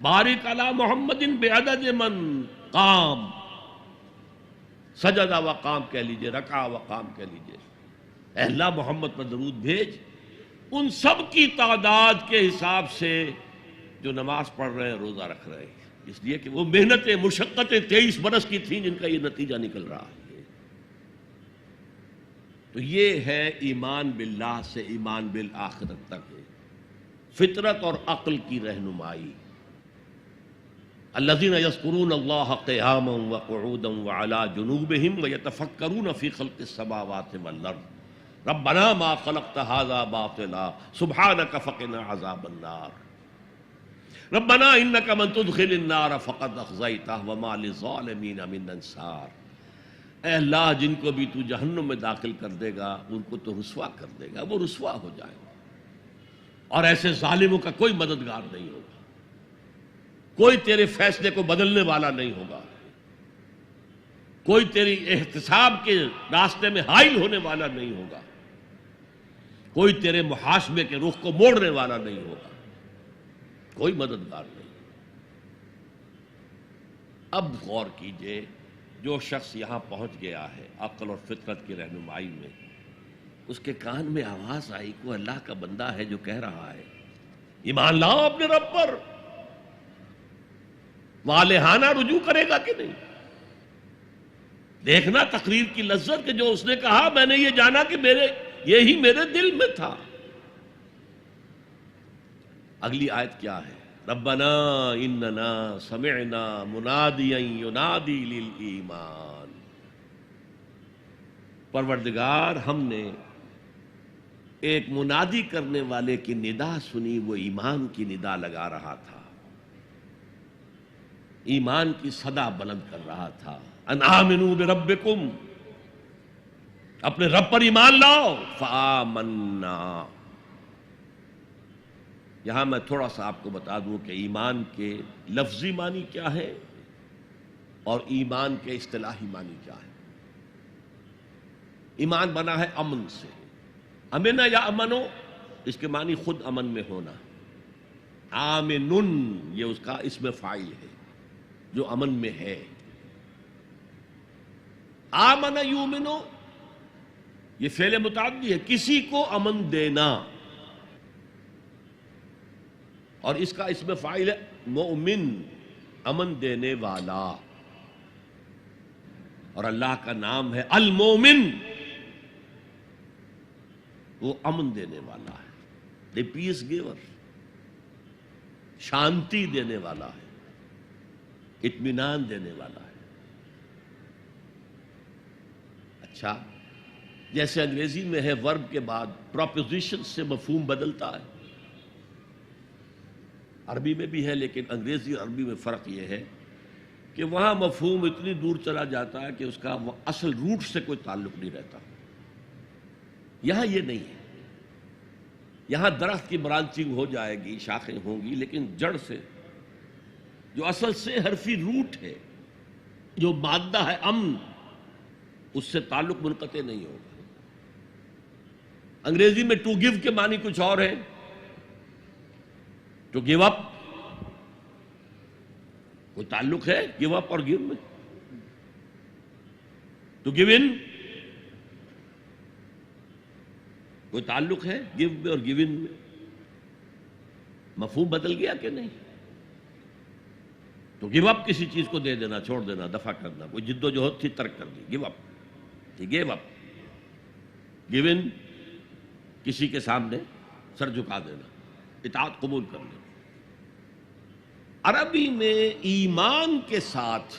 بارک علی محمد بعدد من قام، سجدہ و قام کہہ لیجئے، رکع و قام کہہ لیجئے. اے اللہ محمد پر درود بھیج ان سب کی تعداد کے حساب سے جو نماز پڑھ رہے ہیں، روزہ رکھ رہے ہیں. اس لیے کہ وہ محنتیں، مشقتیں 23 برس کی تھیں جن کا یہ نتیجہ نکل رہا ہے. تو یہ ہے ایمان باللہ سے ایمان بالآخرت تک ہے، فطرت اور عقل کی رہنمائی. الذین یذکرون اللہ قیاما وقعودا وعلی جنوبہم ویتفکرون فی خلق السماوات والارض ربنا ما خلقت ھذا باطلا سبحانک فقنا عذاب النار ربنا انک من تدخل النار فقد اخزیتہ وما للظالمین من انصار. اے اللہ جن کو بھی تو جہنم میں داخل کر دے گا ان کو تو رسوا کر دے گا، وہ رسوا ہو جائے گا، اور ایسے ظالموں کا کوئی مددگار نہیں ہوگا، کوئی تیرے فیصلے کو بدلنے والا نہیں ہوگا، کوئی تیری احتساب کے راستے میں حائل ہونے والا نہیں ہوگا، کوئی تیرے محاسبے کے رخ کو موڑنے والا نہیں ہوگا، کوئی مددگار نہیں. اب غور کیجئے، جو شخص یہاں پہنچ گیا ہے عقل اور فطرت کی رہنمائی میں، اس کے کان میں آواز آئی کوئی اللہ کا بندہ ہے جو کہہ رہا ہے ایمان لاؤ اپنے رب پر، والہانہ رجوع کرے گا کہ نہیں. دیکھنا تقریر کی لذت کہ جو اس نے کہا میں نے یہ جانا کہ یہی میرے دل میں تھا. اگلی آیت کیا ہے؟ ربنا اننا سمعنا منادیا ینادی للایمان. پروردگار ہم نے ایک منادی کرنے والے کی ندا سنی، وہ ایمان کی ندا لگا رہا تھا، ایمان کی صدا بلند کر رہا تھا. ان آمنوا بربکم، اپنے رب پر ایمان لاؤ. فآمنا. یہاں میں تھوڑا سا آپ کو بتا دوں کہ ایمان کے لفظی معنی کیا ہے اور ایمان کے اصطلاحی معنی کیا ہے. ایمان بنا ہے امن سے، امن یا امنو، اس کے معنی خود امن میں ہونا. آمنن یہ اس کا اسم فاعل ہے جو امن میں ہے. آمن یومنو یہ فعل متعدی ہے، کسی کو امن دینا، اور اس کا اسم فاعل ہے مؤمن، امن دینے والا. اور اللہ کا نام ہے المومن، وہ امن دینے والا ہے، دی پیس گیور، شانتی دینے والا ہے، اطمینان دینے والا ہے. اچھا، جیسے انگریزی میں ہے ورب کے بعد پروپوزیشن سے مفہوم بدلتا ہے، عربی میں بھی ہے، لیکن انگریزی اور عربی میں فرق یہ ہے کہ وہاں مفہوم اتنی دور چلا جاتا ہے کہ اس کا اصل روٹ سے کوئی تعلق نہیں رہتا. یہاں یہ نہیں ہے. یہاں درخت کی برانچنگ ہو جائے گی، شاخیں ہوں گی، لیکن جڑ سے جو اصل سے حرفی روٹ ہے، جو مادہ ہے امن، اس سے تعلق منقطع نہیں ہوگا. انگریزی میں ٹو گیو کے معنی کچھ اور ہے. ٹو گیو اپ، کوئی تعلق ہے گیو اپ اور گیو میں؟ ٹو گیو ان کوئی تعلق ہے گیو میں اور گیو ان میں؟ مفہوم بدل گیا کہ نہیں؟ تو گیو اپ کسی چیز کو دے دینا، چھوڑ دینا، دفع کرنا، کوئی جد و جہد تھی ترک کر دی، give up. Give up. Give in کسی کے سامنے سر جھکا دینا، اطاعت قبول کر لینا. عربی میں ایمان کے ساتھ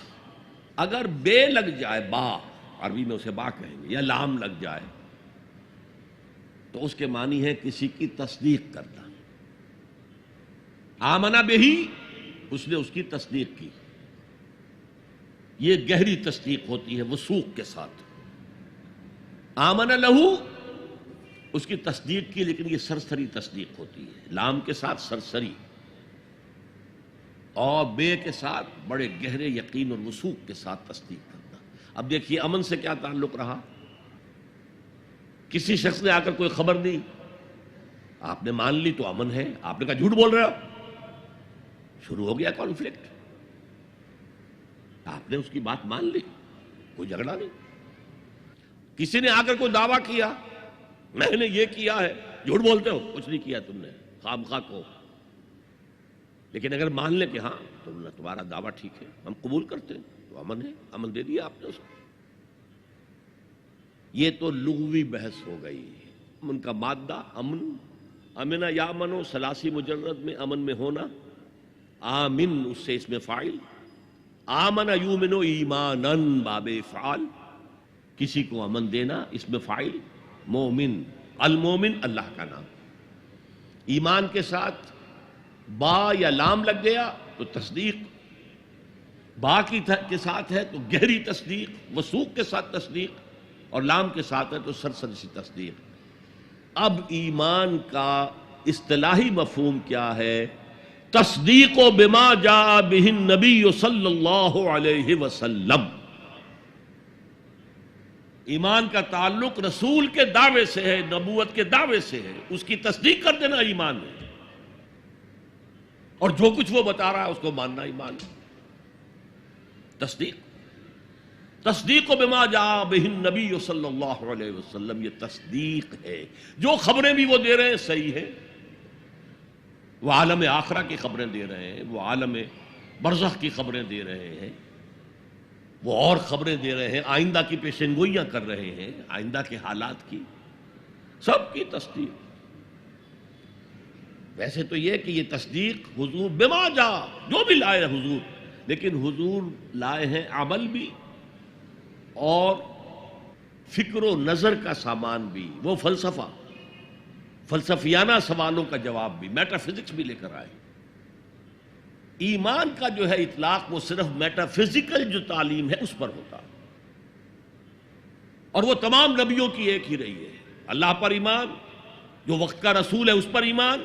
اگر بے لگ جائے، با عربی میں اسے با کہیں گے، یا لام لگ جائے تو اس کے معنی ہے کسی کی تصدیق کرنا. آمنا بہی، اس نے اس کی تصدیق کی. یہ گہری تصدیق ہوتی ہے وثوق کے ساتھ. آمن لہو، اس کی تصدیق کی، لیکن یہ سرسری تصدیق ہوتی ہے، لام کے ساتھ سرسری اور بے کے ساتھ بڑے گہرے یقین اور وثوق کے ساتھ تصدیق کرنا. اب دیکھیے امن سے کیا تعلق رہا. کسی شخص نے آ کر کوئی خبر دی، آپ نے مان لی تو امن ہے. آپ نے کہا جھوٹ بول رہے ہو، شروع ہو گیا کانفلکٹ. آپ نے اس کی بات مان لی، کوئی جھگڑا نہیں. کسی نے آ کر کوئی دعویٰ کیا، میں نے یہ کیا ہے، جھوٹ بولتے ہو، کچھ نہیں کیا تم نے، خام خواہ کو. لیکن اگر مان لے کہ ہاں تمہارا دعویٰ ٹھیک ہے، ہم قبول کرتے ہیں، تو امن ہے، امن دے دیا آپ نے اس کو. یہ تو لغوی بحث ہو گئی. امن کا مادہ امن، امنا یا منو ثلاثی مجرد میں امن میں ہونا. آمن اس سے اس میں فاعل، آمن یومن ایمانن باب فعال، کسی کو امن دینا اس میں فاعل. مومن، المومن اللہ کا نام. ایمان کے ساتھ با یا لام لگ گیا تو تصدیق، با کے ساتھ ہے تو گہری تصدیق، وثوق کے ساتھ تصدیق، اور لام کے ساتھ ہے تو سرسری سی تصدیق. اب ایمان کا اصطلاحی مفہوم کیا ہے؟ تصدیق بما جاء بہ النبی صلی اللہ علیہ وسلم. ایمان کا تعلق رسول کے دعوے سے ہے، نبوت کے دعوے سے ہے، اس کی تصدیق کر دینا ایمان ہے، اور جو کچھ وہ بتا رہا ہے اس کو ماننا ایمان ہے. تصدیق بما جاء بہ النبی صلی اللہ علیہ وسلم، یہ تصدیق ہے. جو خبریں بھی وہ دے رہے ہیں صحیح ہے. وہ عالم آخرہ کی خبریں دے رہے ہیں، وہ عالم برزخ کی خبریں دے رہے ہیں، وہ اور خبریں دے رہے ہیں، آئندہ کی پیشن گوئیاں کر رہے ہیں، آئندہ کے حالات کی، سب کی تصدیق. ویسے تو یہ کہ یہ تصدیق حضور بما جاء، جو بھی لائے حضور، لیکن حضور لائے ہیں عمل بھی اور فکر و نظر کا سامان بھی. وہ فلسفیانہ سوالوں کا جواب بھی، میٹا فزکس بھی لے کر آئے. ایمان کا جو ہے اطلاق وہ صرف میٹا فزیکل جو تعلیم ہے اس پر ہوتا، اور وہ تمام نبیوں کی ایک ہی رہی ہے. اللہ پر ایمان، جو وقت کا رسول ہے اس پر ایمان،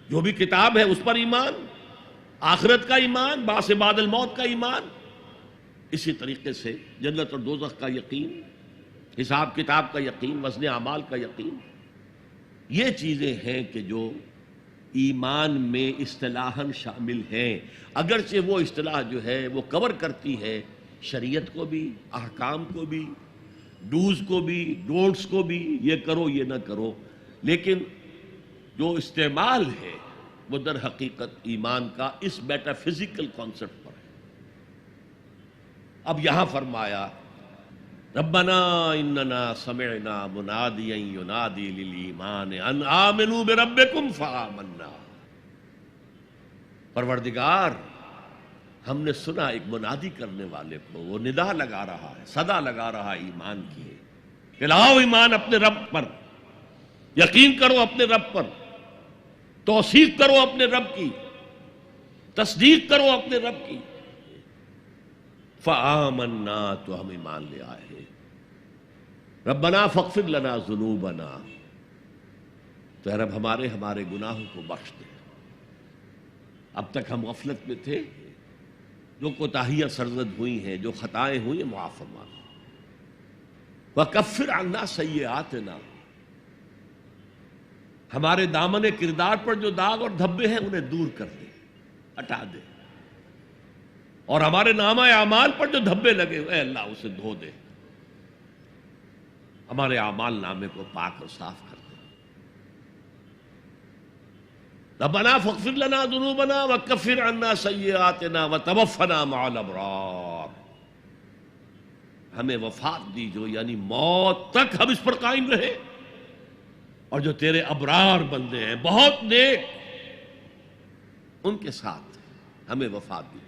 جو بھی کتاب ہے اس پر ایمان، آخرت کا ایمان، بعث بعد الموت کا ایمان. اسی طریقے سے جنت اور دوزخ کا یقین، حساب کتاب کا یقین، وزن اعمال کا یقین. یہ چیزیں ہیں کہ جو ایمان میں اصطلاحاً شامل ہیں، اگرچہ وہ اصطلاح جو ہے وہ کور کرتی ہے شریعت کو بھی، احکام کو بھی، ڈوز کو بھی، ڈونٹس کو بھی، یہ کرو یہ نہ کرو، لیکن جو استعمال ہے وہ در حقیقت ایمان کا اس میٹا فزیکل کانسیپٹ پر ہے. اب یہاں فرمایا ربنا اننا سمعنا منادیا ینادی للایمان ان آمنوا بربکم فآمنا. پروردگار، ہم نے سنا ایک منادی کرنے والے کو، وہ ندا لگا رہا ہے، صدا لگا رہا ہے ایمان کی، کہ لاؤ ایمان اپنے رب پر، یقین کرو اپنے رب پر، توثیق کرو اپنے رب کی، تصدیق کرو اپنے رب کی. فآمنا، تو ہم ایمان لے آئے ہیں. ربنا فاغفر لنا ذنوبنا، تو اے رب ہمارے گناہوں کو بخش دے. اب تک ہم غفلت میں تھے، جو کوتاہیاں سرزد ہوئی ہیں، جو خطائیں ہوئی ہیں، معاف فرما. وکفر عنا سیئاتنا، ہمارے دامن کردار پر جو داغ اور دھبے ہیں انہیں دور کر دے، ہٹا دے. اور ہمارے نامہ اعمال پر جو دھبے لگے اے اللہ اسے دھو دے، ہمارے اعمال نامے کو پاک اور صاف کر دے. ربنا فاغفر لنا ذنوبنا وکفر عنا سیئاتنا وتوفنا مع الابرار. ہمیں وفات دیجو، یعنی موت تک ہم اس پر قائم رہے، اور جو تیرے ابرار بندے ہیں، بہت نیک، ان کے ساتھ ہمیں وفات دیجو.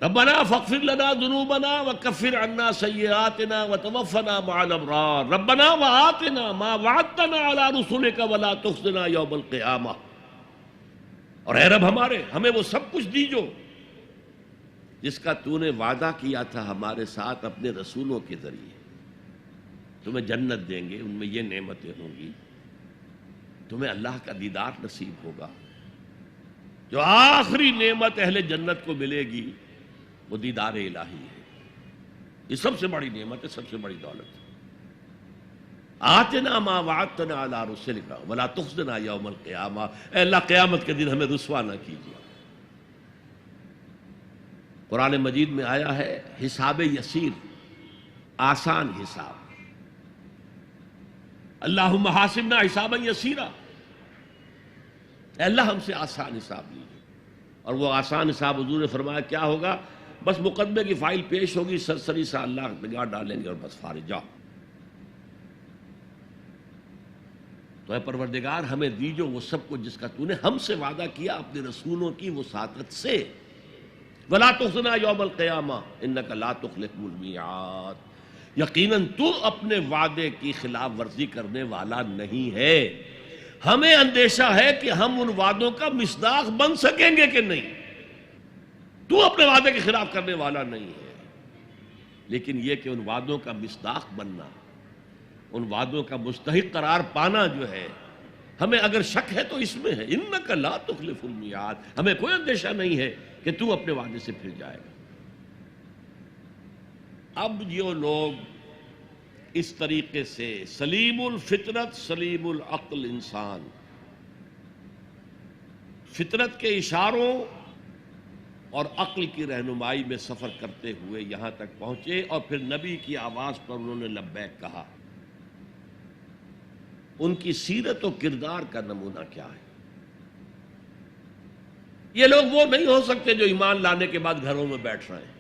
ربنا فاغفر لنا ذنوبنا وكفر عنا سيئاتنا وتوفنا مع الابرار ربنا وآتنا ما وعدتنا على رسلك ولا تخزنا يوم القيامة. اور اے رب ہمارے، ہمیں وہ سب کچھ دیجو جس کا تو نے وعدہ کیا تھا ہمارے ساتھ اپنے رسولوں کے ذریعے. تمہیں جنت دیں گے، ان میں یہ نعمتیں ہوں گی، تمہیں اللہ کا دیدار نصیب ہوگا. جو آخری نعمت اہل جنت کو ملے گی وہ دیدار الہی ہے. یہ سب سے بڑی نعمت ہے، سب سے بڑی دولت ہے. آتنا ما وعدتنا علی رسلک ولا تخزنا یوم القیامہ. اے اللہ قیامت کے دن ہمیں رسوا نہ کیجیے. قرآن مجید میں آیا ہے حساب یسیر، آسان حساب. اللہم حاسبنا حسابا یسیرا. اے اللہ ہم سے آسان حساب لیجیے. اور وہ آسان حساب حضور نے فرمایا کیا ہوگا؟ بس مقدمے کی فائل پیش ہوگی، سرسری سا اللہ نگاہ ڈالیں گے اور بس فارغ جاؤ. تو اے پروردگار ہمیں دیجو وہ سب کچھ جس کا تو نے ہم سے وعدہ کیا اپنے رسولوں کی وساطت سے. ولا تخزنا یوم القیامہ انک لا تخلف المیعاد. یقیناً تو اپنے وعدے کی خلاف ورزی کرنے والا نہیں ہے. ہمیں اندیشہ ہے کہ ہم ان وعدوں کا مصداق بن سکیں گے کہ نہیں. تو اپنے وعدے کے خلاف کرنے والا نہیں ہے، لیکن یہ کہ ان وعدوں کا مصداق بننا، ان وعدوں کا مستحق قرار پانا جو ہے، ہمیں اگر شک ہے تو اس میں ہے. انک لا تخلف المیعاد. ہمیں کوئی اندیشہ نہیں ہے کہ تو اپنے وعدے سے پھر جائے گا. اب جو لوگ اس طریقے سے سلیم الفطرت سلیم العقل انسان فطرت کے اشاروں اور عقل کی رہنمائی میں سفر کرتے ہوئے یہاں تک پہنچے اور پھر نبی کی آواز پر انہوں نے لبیک کہا، ان کی سیرت و کردار کا نمونہ کیا ہے؟ یہ لوگ وہ نہیں ہو سکتے جو ایمان لانے کے بعد گھروں میں بیٹھ رہے ہیں.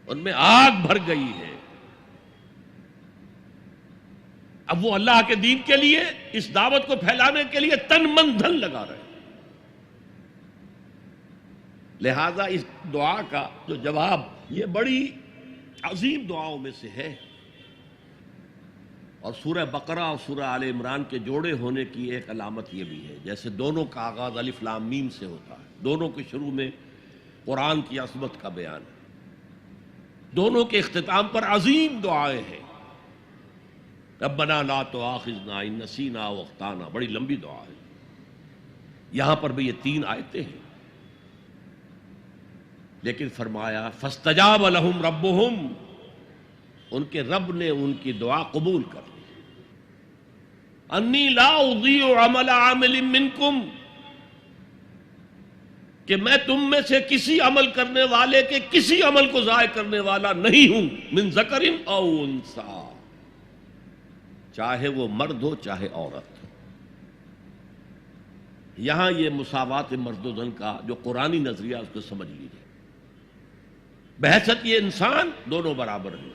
ان میں آگ بھر گئی ہے. اب وہ اللہ کے دین کے لیے، اس دعوت کو پھیلانے کے لیے تن من دھن لگا رہے ہیں. لہذا اس دعا کا جو جواب، یہ بڑی عظیم دعاؤں میں سے ہے. اور سورہ بقرہ اور سورہ آل عمران کے جوڑے ہونے کی ایک علامت یہ بھی ہے، جیسے دونوں کا آغاز الف لام میم سے ہوتا ہے، دونوں کے شروع میں قرآن کی عظمت کا بیان ہے، دونوں کے اختتام پر عظیم دعائیں ہیں. ربنا لا تؤاخذنا ان نسینا او اخطانا، بڑی لمبی دعا ہے. یہاں پر بھی یہ 3 آیتیں ہیں، لیکن فرمایا فاستجاب لهم ربهم، ان کے رب نے ان کی دعا قبول کر لی. انی لا اضیع عمل عامل منکم، کہ میں تم میں سے کسی عمل کرنے والے کے کسی عمل کو ضائع کرنے والا نہیں ہوں. من ذکر او انثی، چاہے وہ مرد ہو چاہے عورت. یہاں یہ مساوات مرد و زن کا جو قرآنی نظریہ اس کو سمجھ لیجیے. بحثت یہ انسان دونوں برابر ہیں،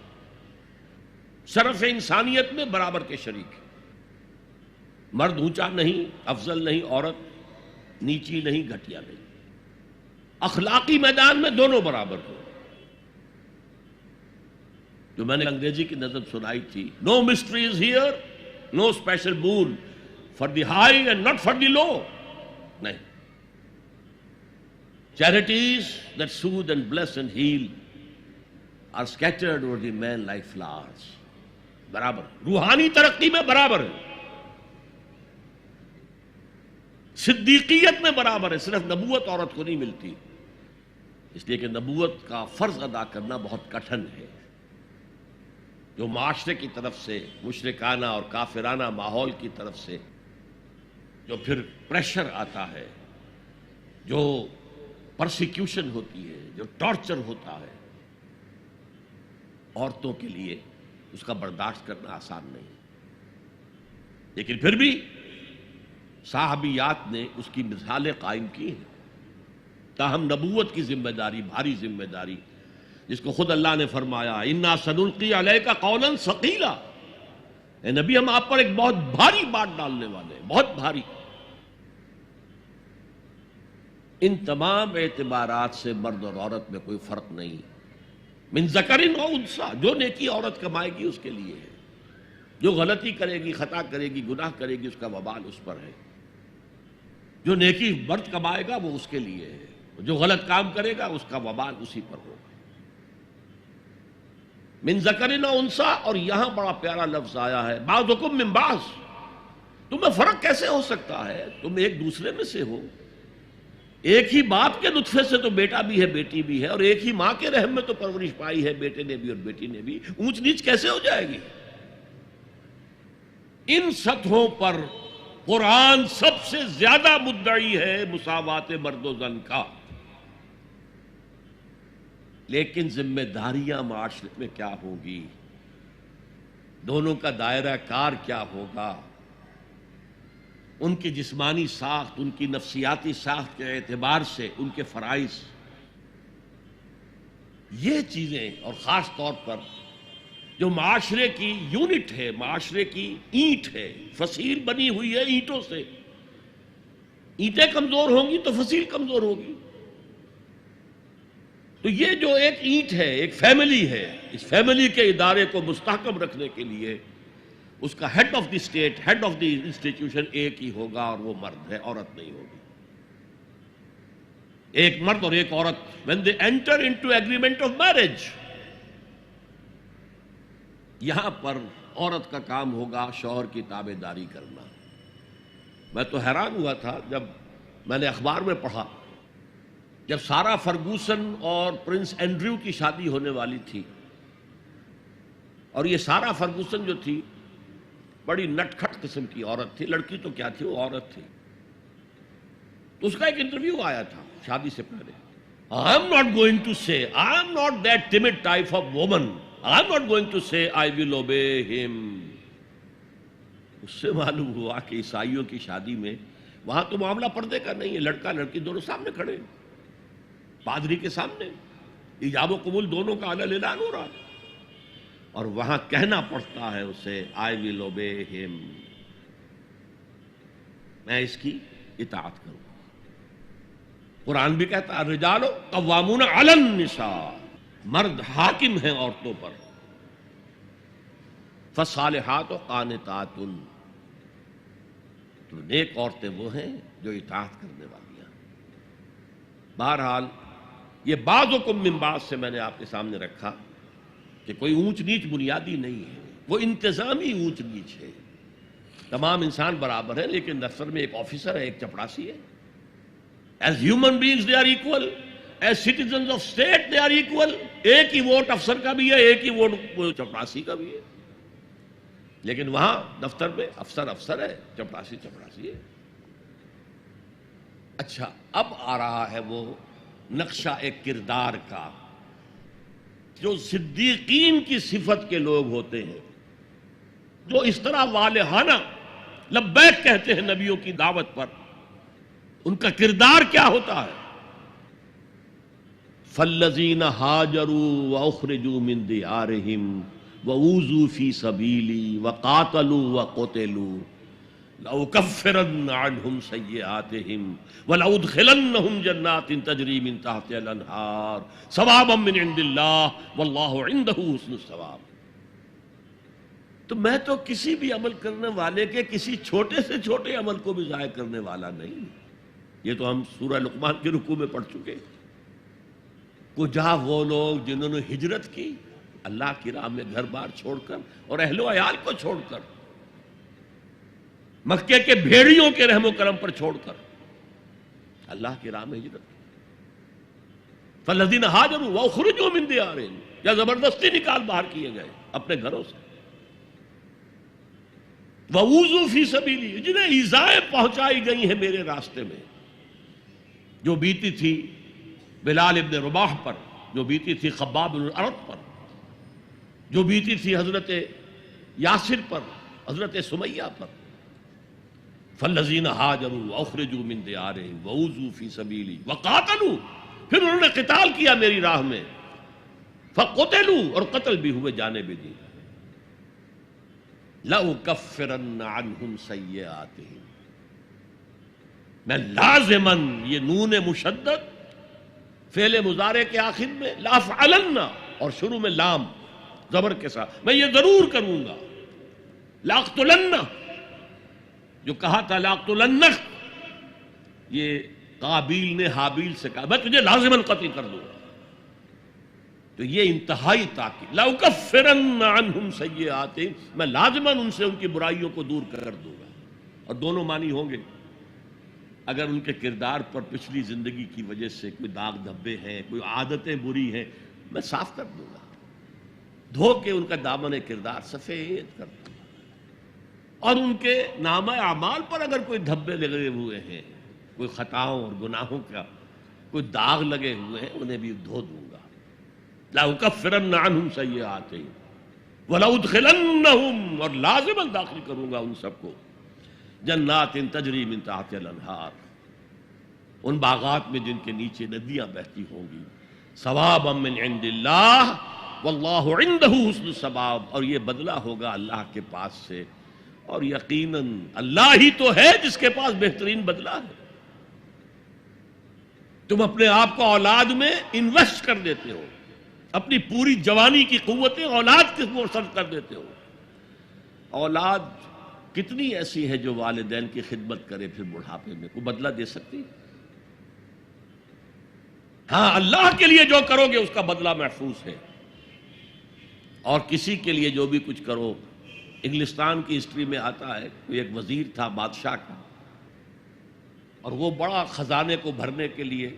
شرف انسانیت میں برابر کے شریک ہیں. مرد اونچا نہیں، افضل نہیں، عورت نیچی نہیں، گھٹیا نہیں. اخلاقی میدان میں دونوں برابر ہیں. جو میں نے انگریزی کی نظم سنائی تھی، no mysteries here, no special boon for the high and not for the low. نہیں، charities that soothe and bless and heal are scattered over the man like flowers. برابر، روحانی ترقی میں برابر ہے، صدیقیت میں برابر ہے. صرف نبوت عورت کو نہیں ملتی، اس لیے کہ نبوت کا فرض ادا کرنا بہت کٹھن ہے. جو معاشرے کی طرف سے مشرکانہ اور کافرانہ ماحول کی طرف سے جو پھر پریشر آتا ہے، جو پرسیکیوشن ہوتی ہے، جو ٹارچر ہوتا ہے، عورتوں کے لیے اس کا برداشت کرنا آسان نہیں. لیکن پھر بھی صحابیات نے اس کی مثالیں قائم کی ہیں. تاہم نبوت کی ذمہ داری، بھاری ذمہ داری، جس کو خود اللہ نے فرمایا انا سنلقی علیک قولا ثقیلا، اے نبی ہم آپ پر ایک بہت بھاری بات ڈالنے والے ہیں، بہت بھاری. ان تمام اعتبارات سے مرد اور عورت میں کوئی فرق نہیں. من ذکر و انثی، جو نیکی عورت کمائے گی اس کے لیے ہے، جو غلطی کرے گی، خطا کرے گی، گناہ کرے گی، اس کا وبال اس پر ہے. جو نیکی مرد کمائے گا وہ اس کے لیے ہے، جو غلط کام کرے گا اس کا وبال اسی پر ہوگا. من ذکر و انثی، اور یہاں بڑا پیارا لفظ آیا ہے بعضکم من بعض. تمہیں فرق کیسے ہو سکتا ہے؟ تم ایک دوسرے میں سے ہو. ایک ہی باپ کے نطفے سے تو بیٹا بھی ہے بیٹی بھی ہے، اور ایک ہی ماں کے رحم میں تو پرورش پائی ہے بیٹے نے بھی اور بیٹی نے بھی. اونچ نیچ کیسے ہو جائے گی؟ ان سطحوں پر قرآن سب سے زیادہ مدعی ہے مساوات مرد و زن کا. لیکن ذمہ داریاں معاشرے میں کیا ہوگی، دونوں کا دائرہ کار کیا ہوگا، ان کی جسمانی ساخت، ان کی نفسیاتی ساخت کے اعتبار سے ان کے فرائض، یہ چیزیں، اور خاص طور پر جو معاشرے کی یونٹ ہے، معاشرے کی اینٹ ہے، فصیل بنی ہوئی ہے اینٹوں سے. اینٹیں کمزور ہوں گی تو فصیل کمزور ہوگی. تو یہ جو ایک اینٹ ہے، ایک فیملی ہے، اس فیملی کے ادارے کو مستحکم رکھنے کے لیے اس کا head of the state, head of the institution ایک ہی ہوگا، اور وہ مرد ہے، عورت نہیں ہوگی. ایک مرد اور ایک عورت when they enter into agreement of marriage، یہاں پر عورت کا کام ہوگا شوہر کی تابع داری کرنا. میں تو حیران ہوا تھا جب میں نے اخبار میں پڑھا، جب سارا فرگوسن اور پرنس اینڈریو کی شادی ہونے والی تھی، اور یہ سارا فرگوسن جو تھی بڑی نٹ کھٹ قسم کی عورت تھی، لڑکی تو کیا تھی، وہ عورت تھی. تو اس کا ایک انٹرویو آیا تھا شادی سے پہلے. I am not going to say, I am not that timid type of woman. I am not going to say I will obey him. اس سے معلوم ہوا کہ عیسائیوں کی شادی میں وہاں تو معاملہ پردے کا نہیں ہے، لڑکا لڑکی دونوں سامنے کھڑے، پادری کے سامنے ایجاب و قبول دونوں کا اعلان اعلان ہو رہا ہے، اور وہاں کہنا پڑتا ہے اسے I will obey him، میں اس کی اطاعت کروں. قرآن بھی کہتا ہے الرجال قوامون علی النساء، مرد حاکم ہیں عورتوں پر. فالصالحات قانتات، تو نیک عورتیں وہ ہیں جو اطاعت کرنے والی ہیں. بہرحال یہ بعضکم من بعض سے میں نے آپ کے سامنے رکھا کہ کوئی اونچ نیچ بنیادی نہیں ہے، وہ انتظامی اونچ نیچ ہے. تمام انسان برابر ہیں، لیکن دفتر میں ایک آفیسر ہے، ایک چپڑاسی ہے. As human beings they are equal, as citizens of state they are equal. ایک ہی ووٹ افسر کا بھی ہے، ایک ہی ووٹ چپڑاسی کا بھی ہے. لیکن وہاں دفتر میں افسر افسر ہے، چپڑاسی چپڑاسی ہے. اچھا، اب آ رہا ہے وہ نقشہ ایک کردار کا جو صدیقین کی صفت کے لوگ ہوتے ہیں، جو اس طرح والہانہ لبیک کہتے ہیں نبیوں کی دعوت پر. ان کا کردار کیا ہوتا ہے؟ فالذین ہاجروا واخرجوا من دیارہم وأوذوا فی سبیلی وقاتلوا وقتلوا لأکفرن عنہم سیئاتہم ولأدخلنہم جنات تجری من تحتہا الانہار ثوابا من عند اللہ واللہ عندہ حسن الثواب. تو میں تو کسی بھی عمل کرنے والے کے کسی چھوٹے سے چھوٹے عمل کو بھی ضائع کرنے والا نہیں. یہ تو ہم سورہ لقمان کے رکوع میں پڑھ چکے. کجا وہ لوگ جنہوں نے ہجرت کی اللہ کی راہ میں گھر بار چھوڑ کر اور اہل و عیال کو چھوڑ کر، مکے کے بھیڑیوں کے رحم و کرم پر چھوڑ کر اللہ کی راہ میں ہجرت کی. فالذین ہاجروا واخرجوا من دیارہم، یا زبردستی نکال باہر کیے گئے اپنے گھروں سے. وَأُوذُوا فِي سَبِيلِي، جنہیں ایذائیں پہنچائی گئی ہیں میرے راستے میں، جو بیتی تھی بلال ابن رباح پر، جو بیتی تھی خباب بن الارت پر، جو بیتی تھی حضرت یاسر پر، حضرت سمیہ پر. فالذین ہاجروا واخرجوا من دیارہم وأوذوا فی سبیلی وقاتلوا، پھر انہوں نے قتال کیا میری راہ میں، فقتلوا، اور قتل بھی ہوئے، جانے بھی دی. لَأُكَفِّرَنَّ عَنْهُمْ سَيِّئَاتِهِمْ، میں لازماً، یہ نون مشدد فعل مضارع کے آخر میں لافعلن اور شروع میں لام زبر کے ساتھ، میں یہ ضرور کروں گا. لاقتلن، جو کہا تھا لاقتلنک، یہ قابیل نے حابیل سے کہا میں تجھے لازماً قتل کر دوں گا. تو یہ انتہائی تاکید. لَأُكَفِّرَنَّ عَنْهُمْ سَيِّئَاتِهِمْ، میں لازماً ان سے ان کی برائیوں کو دور کر دوں گا. اور دونوں معنی ہوں گے. اگر ان کے کردار پر پچھلی زندگی کی وجہ سے کوئی داغ دھبے ہیں، کوئی عادتیں بری ہیں، میں صاف کر دوں گا، دھو کے ان کا دامن کردار سفید کر دوں گا. اور ان کے نامہ اعمال پر اگر کوئی دھبے لگے ہوئے ہیں، کوئی خطاؤں اور گناہوں کا کوئی داغ لگے ہوئے ہیں، انہیں بھی دھو دوں گا. لَأُكَفِّرَنَّ عَنْهُمْ سَيِّئَاتِهِمْ وَلَأُدْخِلَنَّهُمْ، اور لازماً داخل کروں گا ان سب کو جنات تجری من تحتها الانہار، ان باغات میں جن کے نیچے ندیاں بہتی ہوں گی. ثوابا من عند اللہ واللہ عنده حسن الثواب، اور یہ بدلہ ہوگا اللہ کے پاس سے، اور یقیناً اللہ ہی تو ہے جس کے پاس بہترین بدلہ ہے. تم اپنے آپ کو اولاد میں انویسٹ کر دیتے ہو، اپنی پوری جوانی کی قوتیں اولاد کے اوپر صرف کر دیتے ہو. اولاد کتنی ایسی ہے جو والدین کی خدمت کرے پھر بڑھاپے میں، کوئی بدلہ دے سکتی؟ ہاں، اللہ کے لیے جو کرو گے اس کا بدلہ محفوظ ہے. اور کسی کے لیے جو بھی کچھ کرو، انگلستان کی ہسٹری میں آتا ہے کوئی ایک وزیر تھا بادشاہ کا، اور وہ بڑا خزانے کو بھرنے کے لیے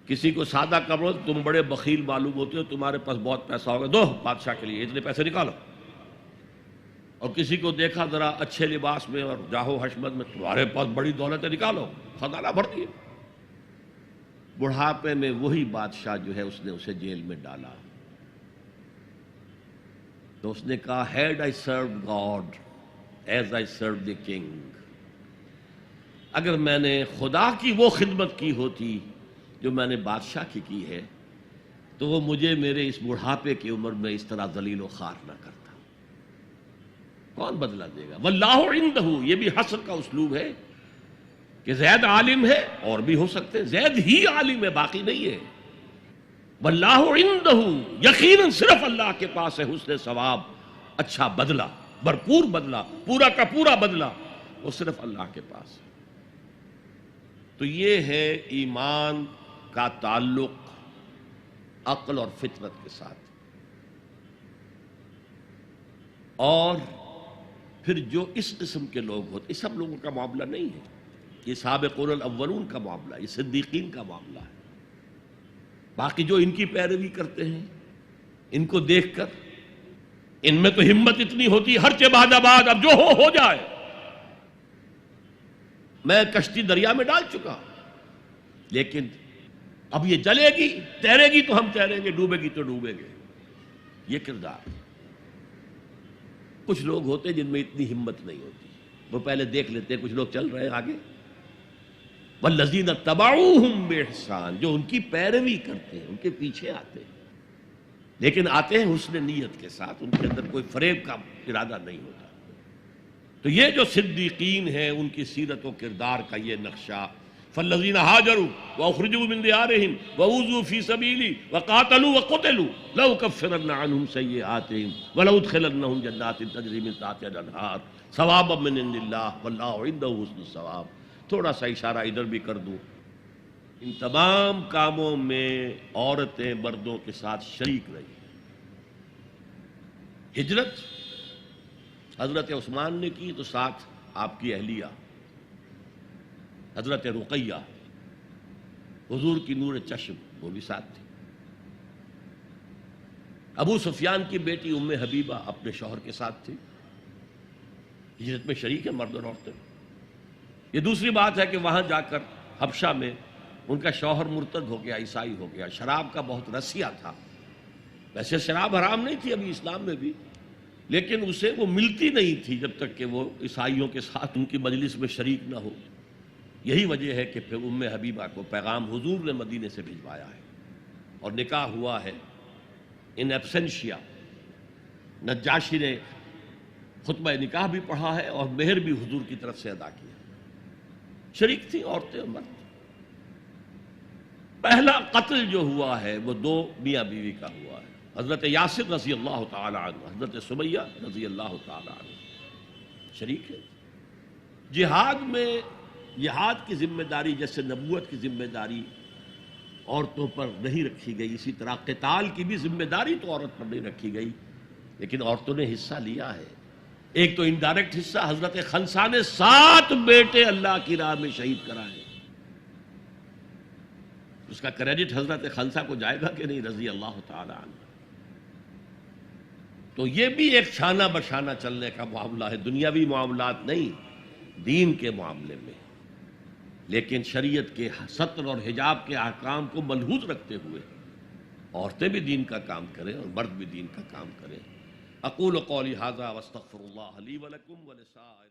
کسی کو سادہ کرو، تم بڑے بخیل معلوم ہوتے ہو، تمہارے پاس بہت پیسہ ہوگا، دو بادشاہ کے لیے اتنے پیسے نکالو. اور کسی کو دیکھا ذرا اچھے لباس میں اور جاہو حشمت میں، تمہارے پاس بڑی دولت ہے، نکالو، خزانہ بھر دیے. بڑھاپے میں وہی بادشاہ جو ہے اس نے اسے جیل میں ڈالا. تو اس نے کہا had I served God as I serve the king, اگر میں نے خدا کی وہ خدمت کی ہوتی جو میں نے بادشاہ کی ہے، تو وہ مجھے میرے اس بڑھاپے کی عمر میں اس طرح ذلیل و خوار نہ کرتا. کون بدلہ دے گا؟ واللہ عندہ، یہ بھی حصر کا اسلوب ہے کہ زید عالم ہے، اور بھی ہو سکتے ہیں، زید ہی عالم ہے، باقی نہیں ہے. واللہ عندہ، یقیناً صرف اللہ کے پاس ہے حسن ثواب، اچھا بدلہ، بھرپور بدلہ، پورا کا پورا بدلہ، وہ صرف اللہ کے پاس ہے. تو یہ ہے ایمان کا تعلق عقل اور فطرت کے ساتھ. اور پھر جو اس قسم کے لوگ ہوتے، یہ سب لوگوں کا معاملہ نہیں ہے، یہ سابقون الاولون کا معاملہ، یہ صدیقین کا معاملہ ہے. باقی جو ان کی پیروی کرتے ہیں، ان کو دیکھ کر ان میں تو ہمت اتنی ہوتی، ہر چباد آباد اب جو ہو جائے. میں کشتی دریا میں ڈال چکا، لیکن اب یہ جلے گی، تیرے گی تو ہم تیریں گے، ڈوبے گی تو ڈوبیں گے. یہ کردار. کچھ لوگ ہوتے ہیں جن میں اتنی ہمت نہیں ہوتی، وہ پہلے دیکھ لیتے ہیں کچھ لوگ چل رہے ہیں آگے. والذین اتبعوہم بإحسان، جو ان کی پیروی کرتے ہیں، ان کے پیچھے آتے ہیں، لیکن آتے ہیں حسن نیت کے ساتھ، ان کے اندر کوئی فریب کا ارادہ نہیں ہوتا. تو یہ جو صدیقین ہیں، ان کی سیرت و کردار کا یہ نقشہ. فالذین ہاجروا واخرجوا من دیارہم واوذوا فی سبیلی وقاتلوا وقتلوا لأکفرن عنہم سیئاتہم ولأدخلنہم جنات تجری من تحتہا الانہار ثوابا من عند اللہ واللہ عندہ حسن الثواب. تھوڑا سا اشارہ ادھر بھی کر دوں، ان تمام کاموں میں عورتیں مردوں کے ساتھ شریک رہی. ہجرت حضرت عثمان نے کی تو ساتھ آپ کی اہلیہ حضرت رقیہ، حضور کی نور چشم، وہ بھی ساتھ تھی. ابو سفیان کی بیٹی ام حبیبہ اپنے شوہر کے ساتھ تھی، ہجرت میں شریک ہے مرد اور عورتیں. یہ دوسری بات ہے کہ وہاں جا کر حبشہ میں ان کا شوہر مرتد ہو گیا، عیسائی ہو گیا، شراب کا بہت رسیہ تھا. ویسے شراب حرام نہیں تھی ابھی اسلام میں بھی، لیکن اسے وہ ملتی نہیں تھی جب تک کہ وہ عیسائیوں کے ساتھ ان کی مجلس میں شریک نہ ہو. یہی وجہ ہے کہ پھر ام حبیبہ کو پیغام حضور نے مدینے سے بھجوایا ہے، اور نکاح ہوا ہے ان ایبسنشیا. نجاشی نے خطبہ نکاح بھی پڑھا ہے اور مہر بھی حضور کی طرف سے ادا کیا. شریک تھیں عورتیں اور مرد۔ پہلا قتل جو ہوا ہے وہ دو میاں بیوی کا ہوا ہے، حضرت یاسر رضی اللہ تعالی عنہ، حضرت سمیہ رضی اللہ تعالی عنہ شریک ہے۔ جہاد میں، جہاد کی ذمہ داری جیسے نبوت کی ذمہ داری عورتوں پر نہیں رکھی گئی، اسی طرح قتال کی بھی ذمہ داری تو عورت پر نہیں رکھی گئی، لیکن عورتوں نے حصہ لیا ہے۔ ایک تو انڈائریکٹ حصہ، حضرت خنسا نے 7 بیٹے اللہ کی راہ میں شہید کرائے، اس کا کریڈٹ حضرت خنسا کو جائے گا کہ نہیں رضی اللہ تعالی عنہ۔ تو یہ بھی ایک شانہ بشانہ چلنے کا معاملہ ہے، دنیاوی معاملات نہیں، دین کے معاملے میں، لیکن شریعت کے ستر اور حجاب کے احکام کو ملحوظ رکھتے ہوئے عورتیں بھی دین کا کام کریں اور مرد بھی دین کا کام کریں۔ اقول قولی ھذا واستغفر اللہ لی ولکم ولسائر